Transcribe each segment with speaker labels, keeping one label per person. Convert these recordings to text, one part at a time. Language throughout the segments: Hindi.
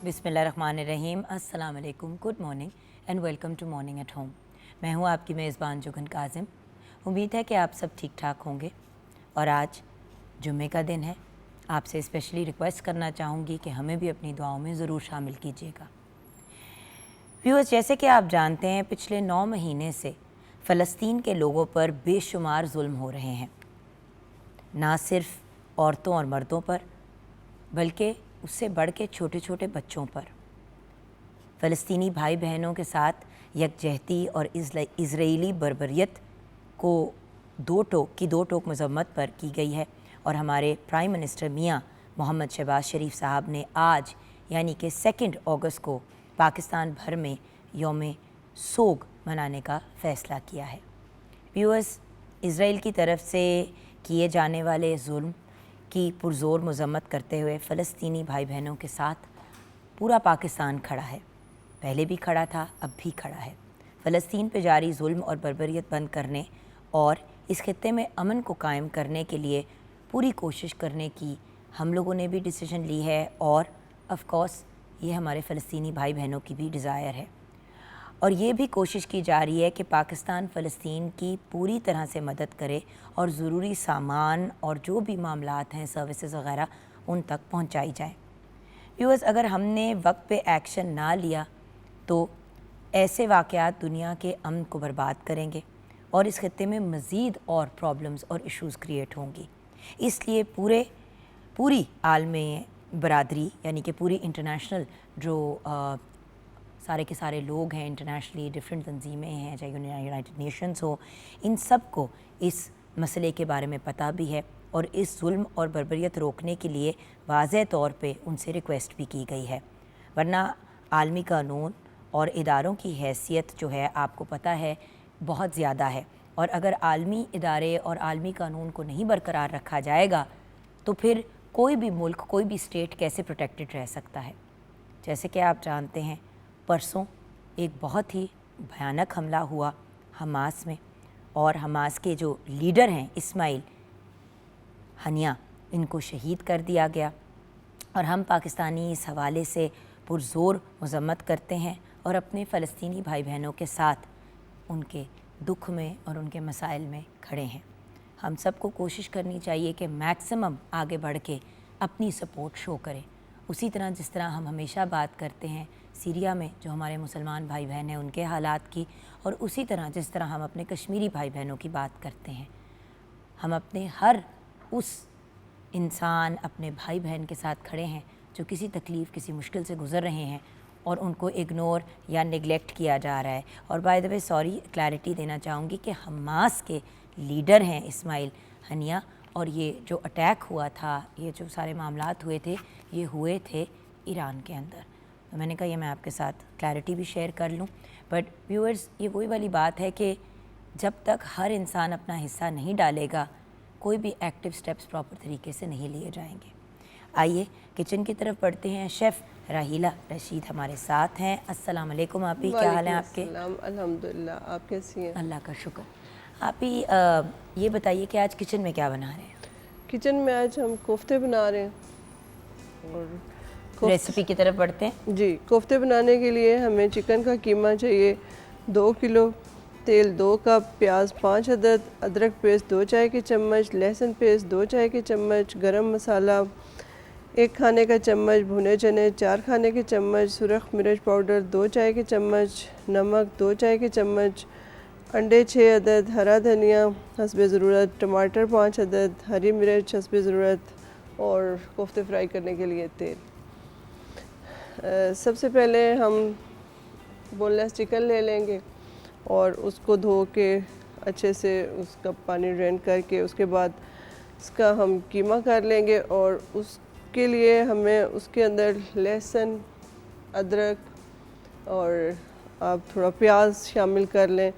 Speaker 1: बिस्मिल्लाहिर्रहमानिर्रहीम, अस्सलाम वालेकुम, good morning and welcome to morning at home. मैं हूँ आपकी मेज़बान जुगन काजिम। उम्मीद है कि आप सब ठीक ठाक होंगे और आज जुम्मे का दिन है। आपसे स्पेशली रिक्वेस्ट करना चाहूँगी कि हमें भी अपनी दुआओं में ज़रूर शामिल कीजिएगा। व्यूअर्स, जैसे कि आप जानते हैं, पिछले 9 महीने से फ़लस्तीन के लोगों पर बेशुमार जुल्म हो रहे हैं, ना सिर्फ औरतों और मर्दों पर बल्कि उससे बढ़ के छोटे छोटे बच्चों पर। फ़लस्तीनी भाई बहनों के साथ यकजहती और इज़राइली बर्बरियत को दो टोक मज़म्मत पर की गई है और हमारे प्राइम मिनिस्टर मियाँ मोहम्मद शहबाज शरीफ साहब ने आज यानी कि 2 अगस्त को पाकिस्तान भर में यौम सोग मनाने का फ़ैसला किया है। व्यूअर्स, इसराइल की तरफ से किए जाने वाले जुल्म की पुरज़ोर मज़म्मत करते हुए फ़लस्तीनी भाई बहनों के साथ पूरा पाकिस्तान खड़ा है। पहले भी खड़ा था, अब भी खड़ा है। फ़लस्तीन पे जारी जुल्म और बर्बरियत बंद करने और इस खित्ते में अमन को कायम करने के लिए पूरी कोशिश करने की हम लोगों ने भी डिसीजन ली है और ऑफ़ कोर्स ये हमारे फ़लस्तीनी भाई बहनों की भी डिज़ायर है। और ये भी कोशिश की जा रही है कि पाकिस्तान फ़लस्तीन की पूरी तरह से मदद करे और ज़रूरी सामान और जो भी मामलात हैं, सर्विसेज वगैरह, उन तक पहुंचाई जाए। व्यूअर्स, अगर हमने वक्त पे एक्शन ना लिया तो ऐसे वाक़यात दुनिया के अमन को बर्बाद करेंगे और इस खित्ते में मज़ीद और प्रॉब्लम्स और इश्यूज़ क्रिएट होंगी। इसलिए पूरी आलमी बरादरी यानी कि पूरी इंटरनेशनल जो सारे के सारे लोग हैं, इंटरनेशनली डिफरेंट तंजीमें हैं, चाहे यूनाइटेड नेशंस हो, इन सब को इस मसले के बारे में पता भी है और इस जुल्म और बर्बरियत रोकने के लिए वाज़ेह तौर पे उनसे रिक्वेस्ट भी की गई है। वरना आलमी कानून और इदारों की हैसियत जो है, आपको पता है, बहुत ज़्यादा है और अगर आलमी इदारे और आलमी कानून को नहीं बरकरार रखा जाएगा तो फिर कोई भी मुल्क, कोई भी स्टेट कैसे प्रोटेक्टेड रह सकता है। जैसे कि आप जानते हैं, परसों एक बहुत ही भयानक हमला हुआ हमास में और हमास के जो लीडर हैं इस्माइल हनिया, इनको शहीद कर दिया गया और हम पाकिस्तानी इस हवाले से पुरज़ोर मज़म्मत करते हैं और अपने फ़लस्तीनी भाई बहनों के साथ उनके दुख में और उनके मसाइल में खड़े हैं। हम सबको कोशिश करनी चाहिए कि मैक्सिमम आगे बढ़ के अपनी सपोर्ट शो करें, उसी तरह जिस तरह हम हमेशा बात करते हैं सीरिया में जो हमारे मुसलमान भाई बहन हैं उनके हालात की, और उसी तरह जिस तरह हम अपने कश्मीरी भाई बहनों की बात करते हैं। हम अपने हर उस इंसान, अपने भाई बहन के साथ खड़े हैं जो किसी तकलीफ़, किसी मुश्किल से गुज़र रहे हैं और उनको इग्नोर या नेगलेक्ट किया जा रहा है। और by the way sorry, clarity देना चाहूँगी कि हमास के लीडर हैं इस्माइल हनिया और ये जो अटैक हुआ था, ये जो सारे मामलात हुए थे, ये हुए थे ईरान के अंदर। तो मैंने कहा ये मैं आपके साथ क्लैरिटी भी शेयर कर लूँ। बट व्यूअर्स, ये वही वाली बात है कि जब तक हर इंसान अपना हिस्सा नहीं डालेगा, कोई भी एक्टिव स्टेप्स प्रॉपर तरीके से नहीं लिए जाएंगे। आइए किचन की तरफ बढ़ते हैं। शेफ़ राहीला रशीद हमारे साथ हैं। अस्सलाम वालेकुम आपी, क्या हाल है आपके?
Speaker 2: अल्हम्दुलिल्लाह, आप कैसी हैं?
Speaker 1: अल्लाह का शुक्र। आपी ये बताइए कि आज किचन में क्या बना रहे हैं?
Speaker 2: किचन में आज हम कोफ्ते बना रहे हैं और
Speaker 1: रेसिपी की तरफ बढ़ते हैं।
Speaker 2: जी, कोफ्ते बनाने के लिए हमें चिकन का कीमा चाहिए 2 किलो, तेल 2 कप, प्याज 5 अदद, अदरक पेस्ट 2 चाय के चम्मच, लहसुन पेस्ट 2 चाय के चम्मच, गरम मसाला 1 खाने का चम्मच, भुने चने 4 खाने के चम्मच, सुरख मिर्च पाउडर 2 चाय के चम्मच, नमक 2 चाय के चम्मच, अंडे 6 अदद, हरा धनिया हस्बे ज़रूरत, टमाटर 5 अदद, हरी मिर्च हस्बे ज़रूरत और कोफ्ते फ्राई करने के लिए तेल। सबसे पहले हम बोनलेस चिकन ले लेंगे और उसको धो के अच्छे से उसका पानी ड्रेन करके उसके बाद इसका हम कीमा कर लेंगे और उसके लिए हमें उसके अंदर लहसुन, अदरक और आप थोड़ा प्याज शामिल कर लें,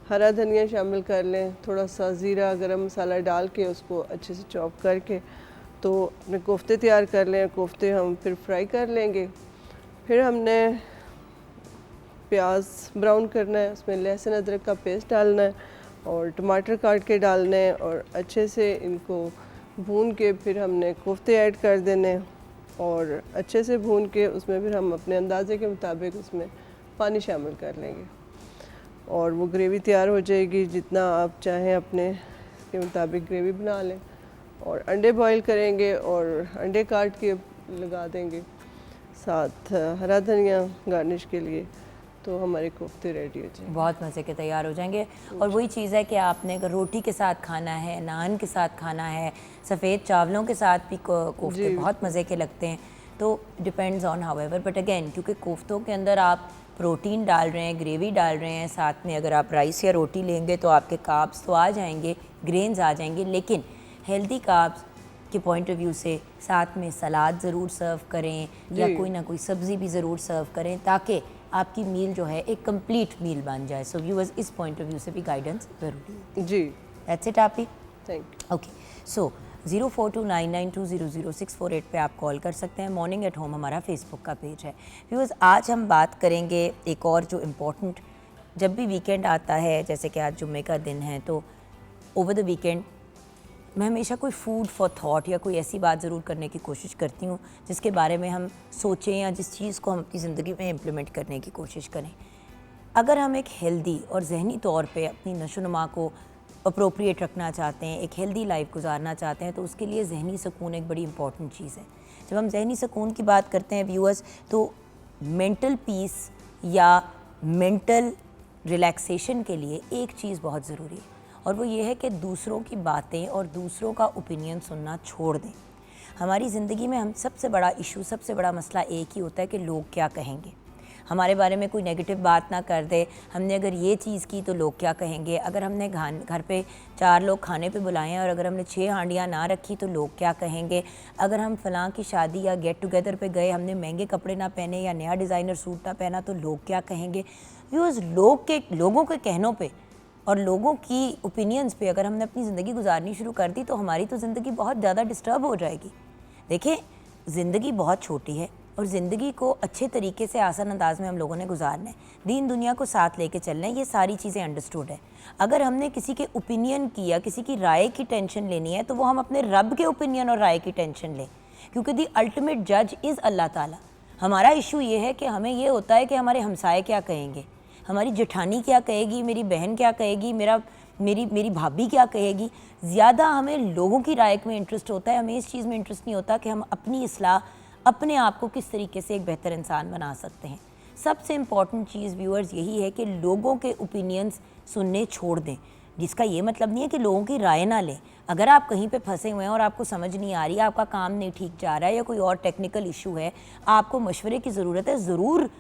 Speaker 2: हरा धनिया शामिल कर लें, थोड़ा सा ज़ीरा, गरम मसाला डाल के उसको अच्छे से चॉप करके तो अपने कोफ्ते तैयार कर लें। कोफ्ते हम फिर फ्राई कर लेंगे। फिर हमने प्याज ब्राउन करना है, उसमें लहसुन अदरक का पेस्ट डालना है और टमाटर काट के डालने हैं और अच्छे से इनको भून के फिर हमने कोफ्ते ऐड कर देने और अच्छे से भून के उसमें फिर हम अपने अंदाजे के मुताबिक उसमें पानी शामिल कर लेंगे और वो ग्रेवी तैयार हो जाएगी। जितना आप चाहें अपने के मुताबिक ग्रेवी बना लें और अंडे बॉईल करेंगे और अंडे काट के लगा देंगे, साथ हरा धनिया गार्निश के लिए, तो हमारे कोफ्ते रेडी हो जाएंगे।
Speaker 1: बहुत मज़े के तैयार हो जाएंगे। और वही चीज़ है कि आपने अगर रोटी के साथ खाना है, नान के साथ खाना है, सफ़ेद चावलों के साथ भी कोफ्ते बहुत मज़े के लगते हैं। तो depends on however, but again क्योंकि कोफ्तों के अंदर आप प्रोटीन डाल रहे हैं, ग्रेवी डाल रहे हैं, साथ में अगर आप राइस या रोटी लेंगे तो आपके कार्ब्स तो आ जाएंगे, ग्रेन्स आ जाएंगे, लेकिन हेल्दी कार्ब्स के पॉइंट ऑफ व्यू से साथ में सलाद ज़रूर सर्व करें या कोई ना कोई सब्ज़ी भी ज़रूर सर्व करें ताकि आपकी मील जो है एक कंप्लीट मील बन जाए। सो व्यूअर्स इस पॉइंट ऑफ व्यू से भी गाइडेंस ज़रूरी है
Speaker 2: जी।
Speaker 1: दैट्स इट आपी।
Speaker 2: Thank you.
Speaker 1: ओके, सो 042992000648 पे आप कॉल कर सकते हैं। मॉर्निंग एट होम हमारा फेसबुक का पेज है। व्यूअर्स आज हम बात करेंगे एक और जो इम्पोर्टेंट, जब भी वीकेंड आता है, जैसे कि आज जुम्मे का दिन है, तो ओवर द वीकेंड मैं हमेशा कोई फूड फॉर थॉट या कोई ऐसी बात ज़रूर करने की कोशिश करती हूँ जिसके बारे में हम सोचें या जिस चीज़ को हम अपनी ज़िंदगी में इम्प्लीमेंट करने की कोशिश करें। अगर हम एक हेल्दी और जहनी तौर पे अपनी नशोनुमा को अप्रोप्रिएट रखना चाहते हैं, एक हेल्दी लाइफ गुजारना चाहते हैं, तो उसके लिए जहनी सुकून एक बड़ी इंपॉर्टेंट चीज़ है। जब हम जहनी सुकून की बात करते हैं व्यूअर्स, तो मेंटल पीस या मेंटल रिलैक्सेशन के लिए एक चीज़ बहुत ज़रूरी है और वो ये है कि दूसरों की बातें और दूसरों का ओपिनियन सुनना छोड़ दें। हमारी ज़िंदगी में हम सबसे बड़ा इशू, सबसे बड़ा मसला एक ही होता है कि लोग क्या कहेंगे। हमारे बारे में कोई नेगेटिव बात ना कर दे, हमने अगर ये चीज़ की तो लोग क्या कहेंगे, अगर हमने घर पे 4 लोग खाने पे बुलाए हैं और अगर हमने 6 हांडियाँ ना रखी तो लोग क्या कहेंगे, अगर हम फ़लाँ की शादी या गेट टुगेदर पे गए, हमने महंगे कपड़े ना पहने या नया डिज़ाइनर सूट ना पहना तो लोग क्या कहेंगे। लोगों के कहनों पे और लोगों की ओपिनियंस पे अगर हमने अपनी ज़िंदगी गुजारनी शुरू कर दी तो हमारी तो ज़िंदगी बहुत ज़्यादा डिस्टर्ब हो जाएगी। देखिए, ज़िंदगी बहुत छोटी है और ज़िंदगी को अच्छे तरीके से आसान अंदाज में हम लोगों ने गुजारना है, दीन दुनिया को साथ लेके चलना है, ये सारी चीज़ें अंडरस्टूड है। अगर हमने किसी के ओपिनियन की या किसी की राय की टेंशन लेनी है तो वो हम अपने रब के ओपिनियन और राय की टेंशन लें, क्योंकि दी अल्टीमेट जज इज़ अल्लाह ताला। हमारा इशू ये है कि हमें ये होता है कि हमारे हमसाए क्या कहेंगे, हमारी जेठानी क्या कहेगी, मेरी बहन क्या कहेगी, मेरी भाभी क्या कहेगी। ज़्यादा हमें लोगों की राय में इंटरेस्ट होता है, हमें इस चीज़ में इंटरेस्ट नहीं होता कि हम अपनी इस्लाह, अपने आप को किस तरीके से एक बेहतर इंसान बना सकते हैं। सबसे इम्पॉर्टेंट चीज़ व्यूअर्स यही है कि लोगों के ओपिनियंस सुनने छोड़ दें, जिसका ये मतलब नहीं है कि लोगों की राय ना लें। अगर आप कहीं पे फंसे हुए हैं और आपको समझ नहीं आ रही है, आपका काम नहीं ठीक जा रहा है या कोई और टेक्निकल इशू है, आपको मशवरे की ज़रूरत है, ज़रूर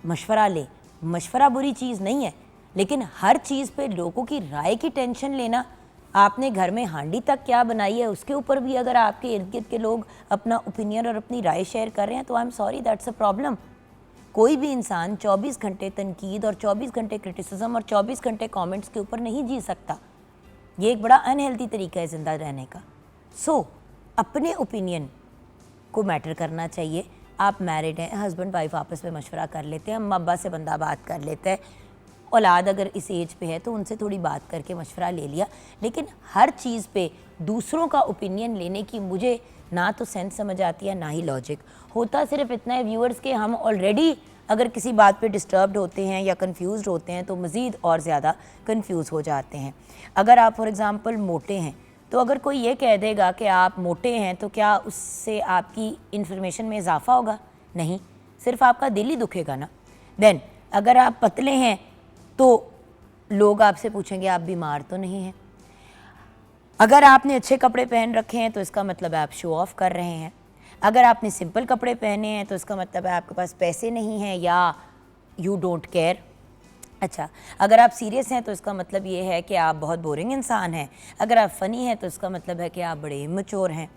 Speaker 1: मशवरा लें। मशवरा बुरी चीज़ नहीं है, लेकिन हर चीज़ पे लोगों की राय की टेंशन लेना, आपने घर में हांडी तक क्या बनाई है उसके ऊपर भी अगर आपके इर्द गिर्द के लोग अपना ओपिनियन और अपनी राय शेयर कर रहे हैं तो आई am sorry, that's a problem. कोई भी इंसान 24 घंटे तनकीद और 24 घंटे क्रिटिसिज्म और 24 घंटे कमेंट्स के ऊपर नहीं जी सकता। ये एक बड़ा अनहेल्दी तरीका है ज़िंदा रहने का। सो अपने ओपिनियन को मैटर करना चाहिए। आप मैरिड हैं, हस्बैंड वाइफ आपस में मशवरा कर लेते हैं, अम्मा अब्बा से बंदा बात कर लेता है, औलाद अगर इस एज पे है तो उनसे थोड़ी बात करके मशवरा ले लिया, लेकिन हर चीज़ पे दूसरों का ओपिनियन लेने की मुझे ना तो सेंस समझ आती है ना ही लॉजिक। होता सिर्फ इतना है व्यूअर्स के हम ऑलरेडी अगर किसी बात पे डिस्टर्ब्ड होते हैं या कंफ्यूज्ड होते हैं तो मज़ीद और ज़्यादा कंफ्यूज हो जाते हैं। अगर आप फॉर एग्ज़ाम्पल मोटे हैं तो अगर कोई ये कह देगा कि आप मोटे हैं तो क्या उससे आपकी इन्फॉर्मेशन में इजाफा होगा? नहीं, सिर्फ आपका दिल ही दुखेगा ना। देन अगर आप पतले हैं तो लोग आपसे पूछेंगे आप बीमार तो नहीं हैं। अगर आपने अच्छे कपड़े पहन रखे हैं तो इसका मतलब है आप शो ऑफ कर रहे हैं। अगर आपने सिंपल कपड़े पहने हैं तो इसका मतलब है आपके पास पैसे नहीं हैं या यू डोंट केयर। अच्छा, अगर आप सीरियस हैं तो इसका मतलब ये है कि आप बहुत बोरिंग इंसान हैं। अगर आप फ़नी हैं तो इसका मतलब है कि आप बड़े इमैच्योर हैं।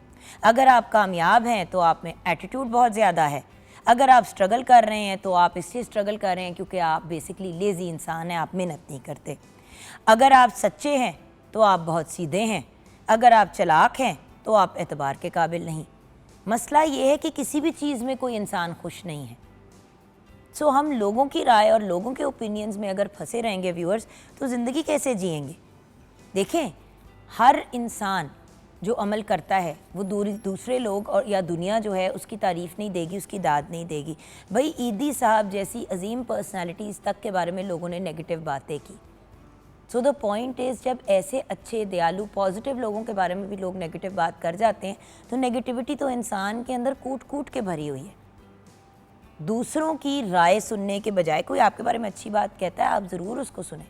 Speaker 1: अगर आप कामयाब हैं तो आप में एटीट्यूड बहुत ज़्यादा है। अगर आप स्ट्रगल कर रहे हैं तो आप इसलिए स्ट्रगल कर रहे हैं क्योंकि आप बेसिकली लेज़ी इंसान हैं, आप मेहनत नहीं करते। अगर आप सच्चे हैं तो आप बहुत सीधे हैं। अगर आप चालाक हैं तो आप एतबार के काबिल नहीं। मसला ये है कि किसी भी चीज़ में कोई इंसान खुश नहीं है। सो हम लोगों की राय और लोगों के ओपिनियंस में अगर फंसे रहेंगे व्यूअर्स तो ज़िंदगी कैसे जिएंगे? देखें, हर इंसान जो अमल करता है वो दूसरे लोग और या दुनिया जो है उसकी तारीफ़ नहीं देगी, उसकी दाद नहीं देगी। भाई ईदी साहब जैसी अजीम पर्सनालिटीज़ तक के बारे में लोगों ने नेगेटिव बातें की। सो द पॉइंट इज़, जब ऐसे अच्छे दयालु पॉजिटिव लोगों के बारे में भी लोग नेगेटिव बात कर जाते हैं तो नेगेटिविटी तो इंसान के अंदर कूट कूट के भरी हुई है। दूसरों की राय सुनने के बजाय कोई आपके बारे में अच्छी बात कहता है, आप ज़रूर उसको सुने।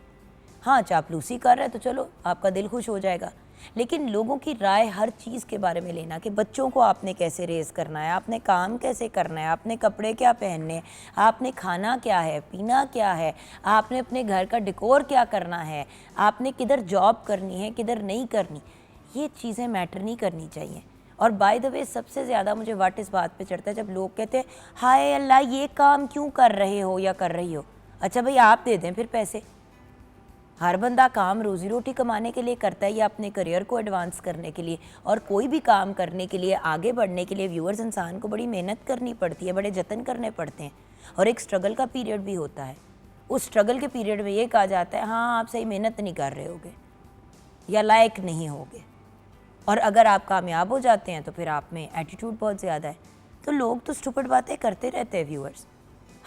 Speaker 1: हाँ, चापलूसी कर रहा है तो चलो आपका दिल खुश हो जाएगा, लेकिन लोगों की राय हर चीज़ के बारे में लेना कि बच्चों को आपने कैसे रेज़ करना है, आपने काम कैसे करना है, आपने कपड़े क्या पहनने हैं, आपने खाना क्या है, पीना क्या है, आपने अपने घर का डेकोर क्या करना है, आपने किधर जॉब करनी है, किधर नहीं करनी, ये चीज़ें मैटर नहीं करनी चाहिए। और बाय द वे सबसे ज़्यादा मुझे वाट इस बात पे चढ़ता है जब लोग कहते हैं हाय अल्लाह ये काम क्यों कर रहे हो या कर रही हो। अच्छा भाई, आप दे दें फिर पैसे। हर बंदा काम रोज़ी रोटी कमाने के लिए करता है या अपने करियर को एडवांस करने के लिए, और कोई भी काम करने के लिए, आगे बढ़ने के लिए व्यूअर्स इंसान को बड़ी मेहनत करनी पड़ती है, बड़े जतन करने पड़ते हैं और एक स्ट्रगल का पीरियड भी होता है। उस स्ट्रगल के पीरियड में ये कहा जाता है हाँ आप सही मेहनत नहीं कर रहे होगे या लायक नहीं होगे, और अगर आप कामयाब हो जाते हैं तो फिर आप में एटीट्यूड बहुत ज़्यादा है। तो लोग तो स्टूपिड बातें करते रहते हैं व्यूअर्स।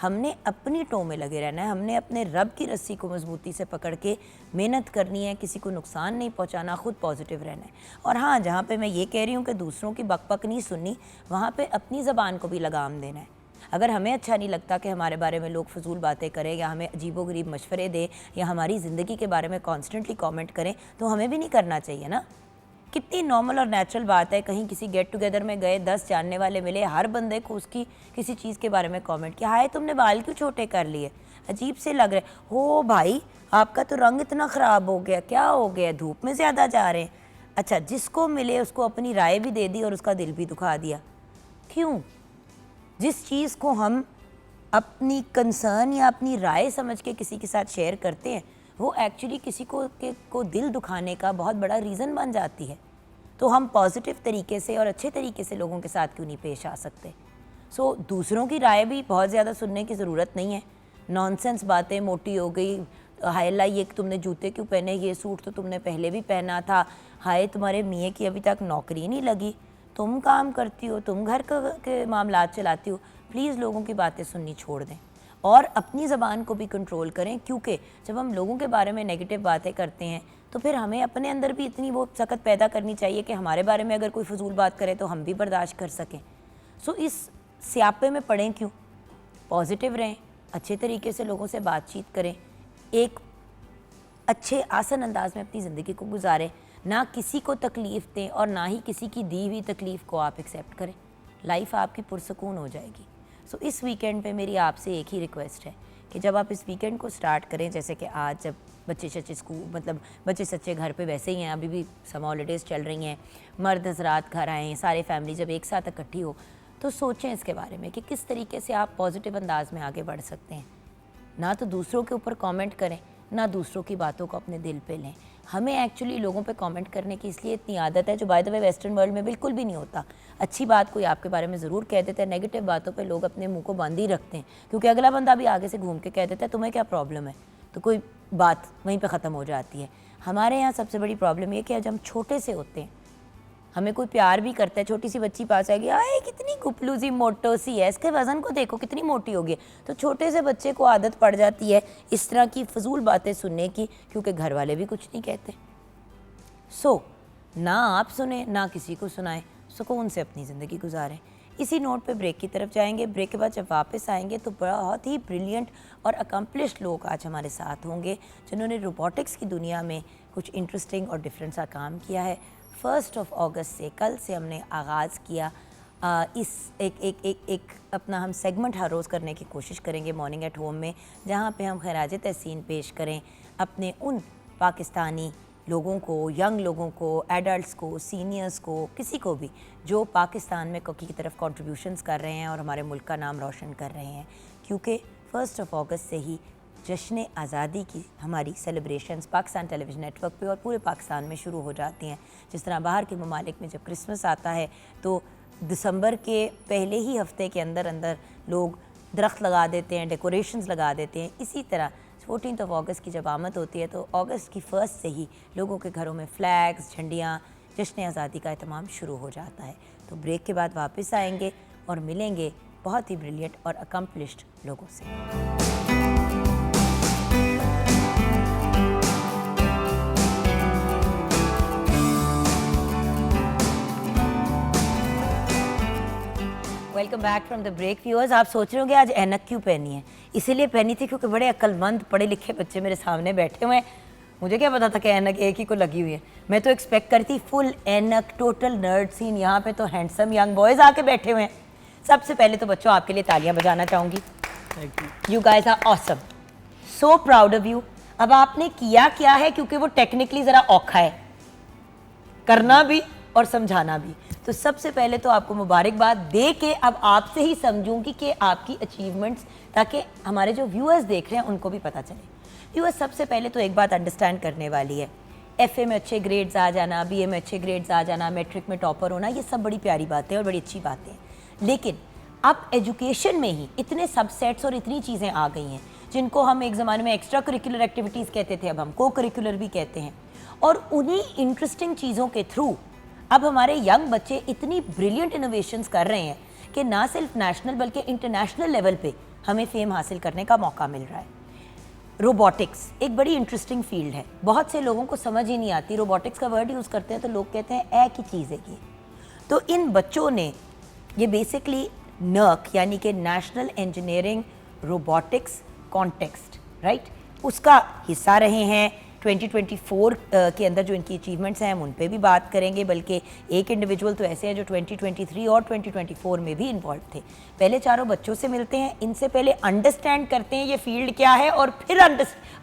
Speaker 1: हमने अपनी टो में लगे रहना है, हमने अपने रब की रस्सी को मजबूती से पकड़ के मेहनत करनी है, किसी को नुकसान नहीं पहुंचाना, खुद पॉजिटिव रहना है। और हाँ, जहाँ पे मैं ये कह रही हूँ कि दूसरों की बकबक नहीं सुननी, वहाँ पे अपनी ज़बान को भी लगाम देना है। अगर हमें अच्छा नहीं लगता कि हमारे बारे में लोग फजूल बातें करें या हमें अजीबोगरीब मशवरे दें या हमारी ज़िंदगी के बारे में कॉन्स्टेंटली कॉमेंट करें, तो हमें भी नहीं करना चाहिए ना। कितनी नॉर्मल और नेचुरल बात है, कहीं किसी गेट टुगेदर में गए, 10 जानने वाले मिले, हर बंदे को उसकी किसी चीज़ के बारे में कमेंट किया, हाय तुमने बाल क्यों छोटे कर लिए, अजीब से लग रहे हो भाई, आपका तो रंग इतना ख़राब हो गया, क्या हो गया, धूप में ज़्यादा जा रहे हैं। अच्छा, जिसको मिले उसको अपनी राय भी दे दी और उसका दिल भी दुखा दिया। क्यों? जिस चीज़ को हम अपनी कंसर्न या अपनी राय समझ के किसी के साथ शेयर करते हैं वो एक्चुअली किसी को दिल दुखाने का बहुत बड़ा रीज़न बन जाती है। तो हम पॉजिटिव तरीके से और अच्छे तरीके से लोगों के साथ क्यों नहीं पेश आ सकते। सो दूसरों की राय भी बहुत ज़्यादा सुनने की ज़रूरत नहीं है। नॉनसेंस बातें, मोटी हो गई, हाय अल्लाह ये तुमने जूते क्यों पहने, ये सूट तो तुमने पहले भी पहना था, हाय तुम्हारे मियाँ की अभी तक नौकरी नहीं लगी, तुम काम करती हो, तुम घर के मामलात चलाती हो, प्लीज़ लोगों की बातें सुननी छोड़ दें और अपनी ज़बान को भी कंट्रोल करें। क्योंकि जब हम लोगों के बारे में नेगेटिव बातें करते हैं तो फिर हमें अपने अंदर भी इतनी वो सख्त पैदा करनी चाहिए कि हमारे बारे में अगर कोई फजूल बात करे तो हम भी बर्दाश्त कर सकें। सो इस स्यापे में पड़ें क्यों, पॉजिटिव रहें, अच्छे तरीके से लोगों से बातचीत करें, एक अच्छे आसान अंदाज में अपनी ज़िंदगी को गुजारें, ना किसी को तकलीफ़ दें और ना ही किसी की दी हुई तकलीफ़ को आप एक्सेप्ट करें। लाइफ आपकी पुरसकून हो जाएगी। सो इस वीकेंड पे मेरी आपसे एक ही रिक्वेस्ट है कि जब आप इस वीकेंड को स्टार्ट करें, जैसे कि आज जब बच्चे सच्चे घर पे वैसे ही हैं, अभी भी समर हॉलीडेज़ चल रही हैं, मर्द हज़रात घर आएँ, सारे फैमिली जब एक साथ इकट्ठी हो तो सोचें इसके बारे में कि किस तरीके से आप पॉजिटिव अंदाज में आगे बढ़ सकते हैं। ना तो दूसरों के ऊपर कमेंट करें, ना दूसरों की बातों को अपने दिल पे लें। हमें एक्चुअली लोगों पे कमेंट करने की इसलिए इतनी आदत है, जो by the way western world में बिल्कुल भी नहीं होता। अच्छी बात कोई आपके बारे में ज़रूर कह देता है, नेगेटिव बातों पे लोग अपने मुंह को बंद ही रखते हैं, क्योंकि अगला बंदा भी आगे से घूम के कह देता है तुम्हें क्या प्रॉब्लम है, तो कोई बात वहीं पे ख़त्म हो जाती है। हमारे यहाँ सबसे बड़ी प्रॉब्लम ये कि जब हम छोटे से होते हैं, हमें कोई प्यार भी करता है, छोटी सी बच्ची पास आएगी, आए कितनी गुपलू सी मोटो सी है, इसके वज़न को देखो कितनी मोटी होगी, तो छोटे से बच्चे को आदत पड़ जाती है इस तरह की फजूल बातें सुनने की, क्योंकि घर वाले भी कुछ नहीं कहते। सो ना आप सुने ना किसी को सुनाएं, सुकून से अपनी ज़िंदगी गुजारें। इसी नोट पे ब्रेक की तरफ जाएंगे। ब्रेक के बाद जब वापस आएंगे तो बहुत ही ब्रिलियंट और अकम्पलिश्ड लोग आज हमारे साथ होंगे, जिन्होंने रोबोटिक्स की दुनिया में कुछ इंटरेस्टिंग और डिफरेंट सा काम किया है। 1 अगस्त से, कल से हमने आगाज़ किया इस एक अपना हम सेगमेंट हर रोज़ करने की कोशिश करेंगे मॉर्निंग एट होम में, जहाँ पे हम खैराज तहसीन पेश करें अपने उन पाकिस्तानी लोगों को, यंग लोगों को, एडल्ट्स को, सीनियर्स को, किसी को भी जो पाकिस्तान में की तरफ कंट्रीब्यूशंस कर रहे हैं और हमारे मुल्क का नाम रोशन कर रहे हैं। क्योंकि 1 अगस्त से ही जश्न आज़ादी की हमारी सेलिब्रेशंस पाकिस्तान टेलीविज़न नेटवर्क पे और पूरे पाकिस्तान में शुरू हो जाती हैं। जिस तरह बाहर के ममालिक में जब क्रिसमस आता है तो दिसंबर के पहले ही हफ्ते के अंदर अंदर लोग दरख्त लगा देते हैं, डेकोरेशंस लगा देते हैं। इसी तरह 14 अगस्त की जब आमद होती है तो अगस्त की 1 से ही लोगों के घरों में फ्लैग्स, झंडियाँ, जश्न आज़ादी का एहतमाम शुरू हो जाता है। तो ब्रेक के बाद वापस आएंगे और मिलेंगे बहुत ही ब्रिलियंट और अकम्पलिश्ड लोगों से। Welcome back from the break viewers. आप सोच रहे होंगे आज ऐनक क्यों पहनी है? इसीलिए पहनी थी क्योंकि बड़े अक्लमंद पढ़े लिखे बच्चे मेरे सामने बैठे हुए हैं। मुझे क्या पता था कि ऐनक एक ही को लगी हुई है। मैं तो एक्सपेक्ट करती फुल ऐनक, टोटल नर्ड सीन। यहाँ पे तो हैंडसम यंग बॉयज़ आके बैठे हुए हैं। सबसे पहले तो बच्चों आपके लिए तालियां बजाना चाहूँगी। You guys are awesome, so proud of you. अब आपने किया क्या है, क्योंकि वो टेक्निकली ज़रा औखा है करना भी और समझाना भी। तो सबसे पहले तो आपको मुबारकबाद दे के अब आपसे ही समझूंगी कि आपकी अचीवमेंट्स, ताकि हमारे जो व्यूअर्स देख रहे हैं उनको भी पता चले। व्यूअर्स, सबसे पहले तो एक बात अंडरस्टैंड करने वाली है, एफए में अच्छे ग्रेड्स आ जाना, बीए में अच्छे ग्रेड्स आ जाना, मैट्रिक में टॉपर होना, ये सब बड़ी प्यारी बातें हैं और बड़ी अच्छी बातें हैं। लेकिन अब एजुकेशन में ही इतने सबसेट्स और इतनी चीज़ें आ गई हैं जिनको हम एक ज़माने में एक्स्ट्रा करिकुलर एक्टिविटीज़ कहते थे, अब हम को करिकुलर भी कहते हैं। और उन्हीं इंटरेस्टिंग चीज़ों के थ्रू अब हमारे यंग बच्चे इतनी ब्रिलियंट इनोवेशंस कर रहे हैं कि ना सिर्फ नेशनल बल्कि इंटरनेशनल लेवल पे हमें फेम हासिल करने का मौका मिल रहा है। रोबोटिक्स एक बड़ी इंटरेस्टिंग फील्ड है, बहुत से लोगों को समझ ही नहीं आती। रोबोटिक्स का वर्ड यूज़ करते हैं तो लोग कहते हैं एक ही चीज़ है ये। तो इन बच्चों ने ये बेसिकली नर्क यानी कि national engineering robotics context, right, उसका हिस्सा रहे हैं। 2024 के अंदर जो इनकी अचीवमेंट्स हैं हम उन पे भी बात करेंगे, बल्कि एक इंडिविजुअल तो ऐसे हैं जो 2023 और 2024 में भी इन्वॉल्व थे। पहले चारों बच्चों से मिलते हैं, इनसे पहले अंडरस्टैंड करते हैं ये फील्ड क्या है और फिर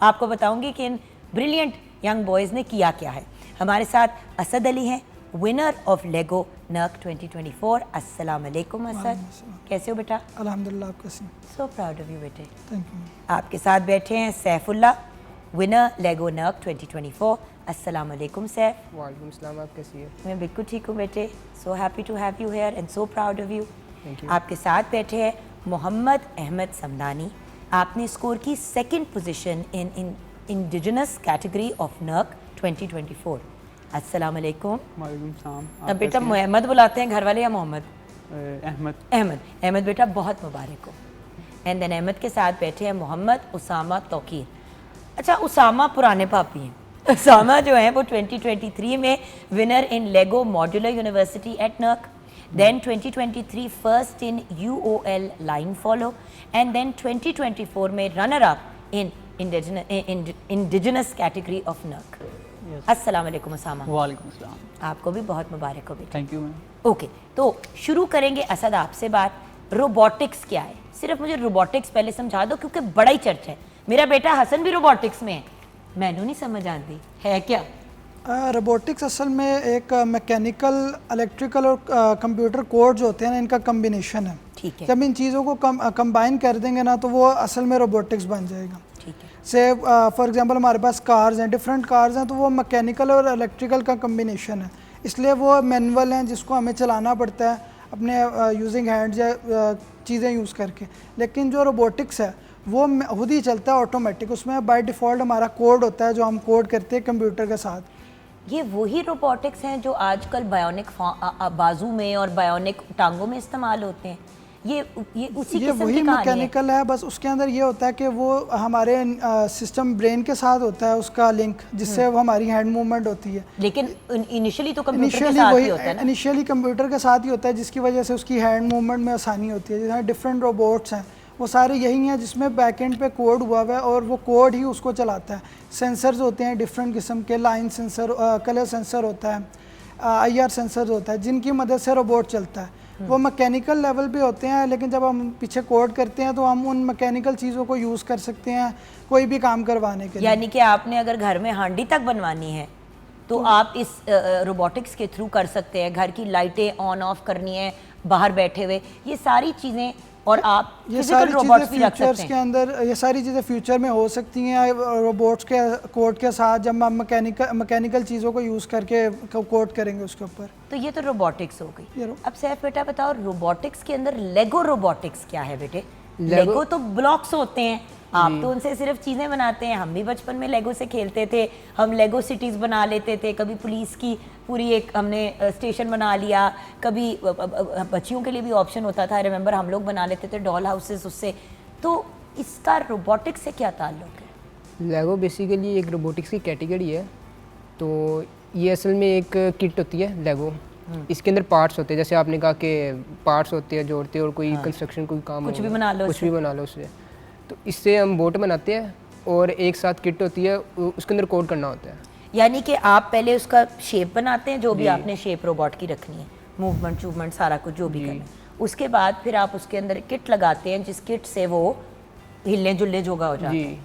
Speaker 1: आपको बताऊंगी कि इन ब्रिलियंट यंग बॉयज़ ने किया क्या है। हमारे साथ असद अली हैं, विनर ऑफ लेगो नर्क 2024। अस्सलाम वालेकुम असद, कैसे हो बेटा?
Speaker 3: अल्हम्दुलिल्लाह, आप कैसे?
Speaker 1: सो प्राउड ऑफ यू बेटे।
Speaker 3: Thank you.
Speaker 1: आपके साथ बैठे हैं सैफुल्ला, विनर लेगो नर्क 2024। अस्सलाम वालेकुम सैफ।
Speaker 4: वालेकुम सलाम, आप कैसी है?
Speaker 1: मैं बिल्कुल ठीक हूँ बेटे। So happy to have you here and so proud of you.
Speaker 4: Thank you.
Speaker 1: आपके साथ बैठे हैं मोहम्मद अहमद समदानी। आपने स्कोर की second position in indigenous category of नर्क 2024। अस्सलाम वालेकुम।
Speaker 4: वालेकुम सलाम।
Speaker 1: अब बेटा मोहम्मद बुलाते हैं घर वाले या मोहम्मद?
Speaker 4: अहमद।
Speaker 1: अहमद। अहमद बेटा बहुत मुबारक हो। एंड देन अहमद के साथ बैठे हैं मोहम्मद उसामा तौकीर। अच्छा, उसामा पुराने पापी हैं। उसामा जो है वो 2023 में winner in Lego modular university at नर्क, then 2023 first in UOL line follow, and then 2024 में runner up in indigenous category of नर्क। अस्सलाम वालेकुम उसामा।
Speaker 4: वालेकुम सलाम।
Speaker 1: आपको भी बहुत मुबारक हो बेटा।
Speaker 4: Thank you ma'am.
Speaker 1: ओके, तो शुरू करेंगे असद आपसे बात। रोबोटिक्स क्या है? सिर्फ मुझे रोबोटिक्स पहले समझा दो क्योंकि बड़ा ही चर्चा है। मेरा बेटा हसन भी रोबोटिक्स में है, मैंने नहीं समझ आती है क्या?
Speaker 3: रोबोटिक्स असल में एक मैकेनिकल, इलेक्ट्रिकल और कंप्यूटर कोड जो होते हैं ना, इनका कम्बिनेशन है।
Speaker 1: ठीक है।
Speaker 3: जब इन चीज़ों को कंबाइन कर देंगे ना तो वो असल में रोबोटिक्स बन जाएगा।
Speaker 1: ठीक है।
Speaker 3: से फॉर एग्जांपल हमारे पास कार्स हैं, डिफरेंट कार्स हैं, तो वो मैकेनिकल और इलेक्ट्रिकल का कम्बिनेशन है, इसलिए वो मैनुअल हैं जिसको हमें चलाना पड़ता है अपने यूजिंग हैंड्स या चीज़ें यूज़ करके। लेकिन जो रोबोटिक्स है वो खुद ही चलता है ऑटोमेटिक, उसमें बाय डिफ़ॉल्ट हमारा कोड होता है जो हम कोड करते हैं कंप्यूटर के साथ।
Speaker 1: ये वही रोबोटिक्स हैं जो आजकल बायोनिक बाजू में और बायोनिक टांगों में इस्तेमाल होते हैं? ये उसी
Speaker 3: ये
Speaker 1: किस्म
Speaker 3: वही
Speaker 1: की कहानी है?
Speaker 3: मैकेनिकल है, बस उसके अंदर ये होता है कि वो हमारे सिस्टम ब्रेन के साथ होता है उसका लिंक, जिससे वो हमारी हैंड मूवमेंट होती है।
Speaker 1: लेकिन इनिशियली तो कंप्यूटर के साथ ही होता है ना?
Speaker 3: इनिशियली कंप्यूटर के साथ ही होता है, जिसकी वजह से उसकी हैंड मूवमेंट में आसानी होती है। जैसे डिफरेंट रोबोट्स हैं वो सारे यही हैं जिसमें बैकएंड पे कोड हुआ हुआ है और वो कोड ही उसको चलाता है। सेंसर्स होते हैं डिफरेंट किस्म के, लाइन सेंसर, कलर सेंसर होता है, IR सेंसर होता है, जिनकी मदद से रोबोट चलता है। वो मैकेनिकल लेवल पे होते हैं, लेकिन जब हम पीछे कोड करते हैं तो हम उन मैकेनिकल चीज़ों को यूज़ कर सकते हैं कोई भी काम करवाने के लिए।
Speaker 1: यानी कि आपने अगर घर में हांडी तक बनवानी है तो आप इस रोबोटिक्स के थ्रू कर सकते हैं। घर की लाइटें ऑन ऑफ करनी है बाहर बैठे हुए, ये सारी चीज़ें, और आप
Speaker 3: ये
Speaker 1: फिजिकल
Speaker 3: सारी
Speaker 1: रोबोट्स
Speaker 3: चीज़ें
Speaker 1: भी रख
Speaker 3: फ्यूचर्स
Speaker 1: सकते
Speaker 3: के
Speaker 1: हैं।
Speaker 3: अंदर, ये सारी चीज़ें फ्यूचर में हो सकती हैं रोबोट्स के कोड के साथ, जब हम मैकेनिकल चीज़ों को यूज़ करके कोड करेंगे उसके ऊपर।
Speaker 1: तो ये तो रोबोटिक्स हो गई।
Speaker 3: ये
Speaker 1: अब सैफ बेटा बताओ, रोबोटिक्स के अंदर लेगो रोबोटिक्स क्या है बेटे? लेगो तो ब्लॉक्स होते हैं, आप तो उनसे सिर्फ चीज़ें बनाते हैं। हम भी बचपन में लेगो से खेलते थे, हम लेगो सिटीज़ बना लेते थे, कभी पुलिस की पूरी एक हमने स्टेशन बना लिया, कभी बच्चियों के लिए भी ऑप्शन होता था, रिमेंबर हम लोग बना लेते थे डॉल हाउसेस उससे। तो इसका रोबोटिक्स से क्या ताल्लुक है?
Speaker 5: लेगो बेसिकली एक रोबोटिक्स की कैटेगरी है। तो ये असल में एक किट होती है लेगो। इसके अंदर पार्ट्स होते हैं, जैसे आपने कहा कि पार्ट्स होते हैं जोड़ते हैं और कोई कंस्ट्रक्शन कोई काम
Speaker 1: कुछ भी
Speaker 5: होगा,
Speaker 1: बना लो
Speaker 5: कुछ
Speaker 1: उससे।
Speaker 5: भी बना लो उससे। तो इससे हम बोट बनाते हैं और एक साथ किट होती है, उसके अंदर कोड करना होता है।
Speaker 1: यानी कि आप पहले उसका शेप बनाते हैं, जो भी आपने शेप रोबोट की रखनी है, मूवमेंट सारा कुछ जो भी करना है, उसके बाद फिर आप उसके अंदर किट लगाते हैं, जिस किट से वो हिलने जुलने जोगा हो जाता है।
Speaker 5: जी,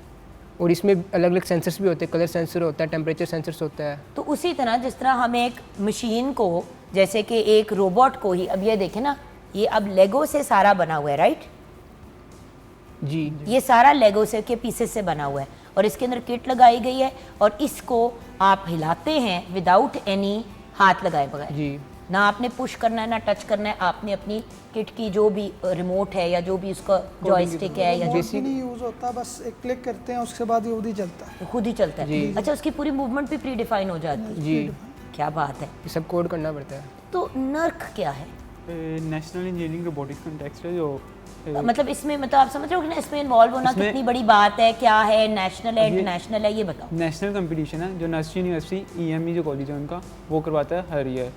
Speaker 5: और इसमें अलग अलग सेंसर्स भी होते हैं, कलर सेंसर होता है, टेम्परेचर सेंसर्स होता है।
Speaker 1: तो उसी तरह जिस तरह हम एक मशीन को, जैसे कि एक रोबोट को ही, अब ये देखें ना, ये अब लेगो से सारा बना हुआ है, राइट?
Speaker 5: जी
Speaker 1: ये सारा लेगो से के पीसेस से बना हुआ है और इसके अंदर किट लगाई गई है और इसको आप हिलाते हैं विदाउट एनी हाथ लगाए बगैर।
Speaker 5: जी
Speaker 1: ना आपने पुश करना है ना टच करना है, आपने अपनी किट की जो भी रिमोट है या जो भी उसका जॉयस्टिक है या जो
Speaker 3: रिमोट भी नहीं यूज़ होता, बस एक क्लिक करते हैं उसके बाद ये खुद ही चलता है।
Speaker 1: खुद ही चलता है। अच्छा, उसकी पूरी मूवमेंट भी प्री डिफाइन हो जाती है।
Speaker 5: जी,
Speaker 1: क्या बात है।
Speaker 5: ये सब कोड करना पड़ता है।
Speaker 1: तो नर्क क्या है?
Speaker 4: नेशनल इंजीनियरिंग रोबोटिक्स कॉन्टेक्स्ट है जो
Speaker 1: मतलब इसमें, मतलब आप समझ रहे हो कि ना इसमें इन्वॉल्व होना
Speaker 4: इसमें-
Speaker 1: कितनी बड़ी बात है, क्या है, नेशनल है इंटरनेशनल है, ये बताओ।
Speaker 4: नेशनल कंपटीशन है जो नर्सिंग यूनिवर्सिटी EME जो कॉलेज है उनका, वो करवाता है हर ईयर।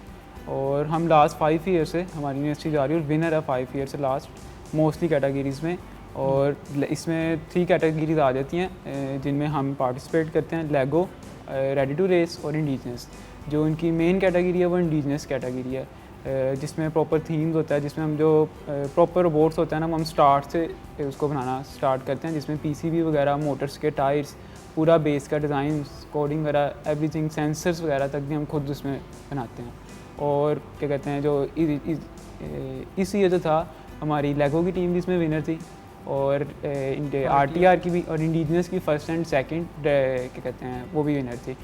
Speaker 4: और हम लास्ट 5 ईयर से हमारी यूनिवर्सिटी जा रही है और विनर है 5 ईयर से लास्ट मोस्टली कैटेगरीज़ में। और इसमें 3 कैटेगरीज आ जाती हैं जिनमें हम पार्टिसिपेट करते हैं, लेगो, रेडी टू रेस और इंडिजिनस। जो उनकी मेन कैटेगरी है वो इंडिजिनस कैटेगरी है, जिसमें प्रॉपर थीम्स होता है, जिसमें हम जो प्रॉपर रोबोट्स होता है ना, वो हम स्टार्ट से उसको बनाना स्टार्ट करते हैं, जिसमें PCB वगैरह, मोटर्स के टायर्स, पूरा बेस का डिज़ाइन, कोडिंग वगैरह, एवरीथिंग, सेंसर्स वगैरह तक भी हम खुद उसमें बनाते हैं। और क्या कहते हैं, जो इस ईयर जो था हमारी लेगो की टीम भी इसमें विनर थी और RTR की भी, और इंडिजिनस की फर्स्ट एंड सेकंड क्या कहते हैं वो भी विनर थी।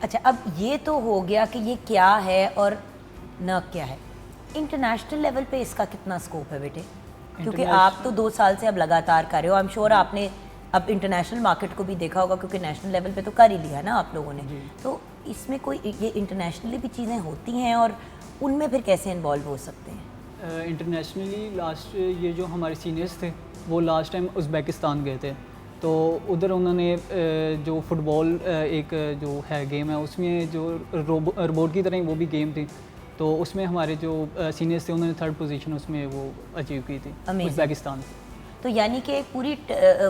Speaker 1: अच्छा, अब ये तो हो गया कि ये क्या है और न क्या है। इंटरनेशनल लेवल पे इसका कितना स्कोप है बेटे? क्योंकि आप तो 2 साल से अब लगातार कर रहे हो, आई एम श्योर आपने अब इंटरनेशनल मार्केट को भी देखा होगा, क्योंकि नेशनल लेवल पे तो कर ही लिया ना आप लोगों ने। तो इसमें कोई ये इंटरनेशनली भी चीज़ें होती हैं और उनमें फिर कैसे इन्वॉल्व हो सकते हैं?
Speaker 6: इंटरनेशनली लास्ट ये जो हमारे सीनियर्स थे वो लास्ट टाइम उज़्बेकिस्तान गए थे, तो उधर उन्होंने जो फुटबॉल एक जो है गेम है, उसमें जो रोबोट की तरह वो भी गेम थी, तो उसमें हमारे जो सीनियर्स थे उन्होंने 3rd पोजीशन उसमें वो अचीव की थी
Speaker 1: Amazing.
Speaker 6: उज़्बेकिस्तान।
Speaker 1: तो यानी कि एक पूरी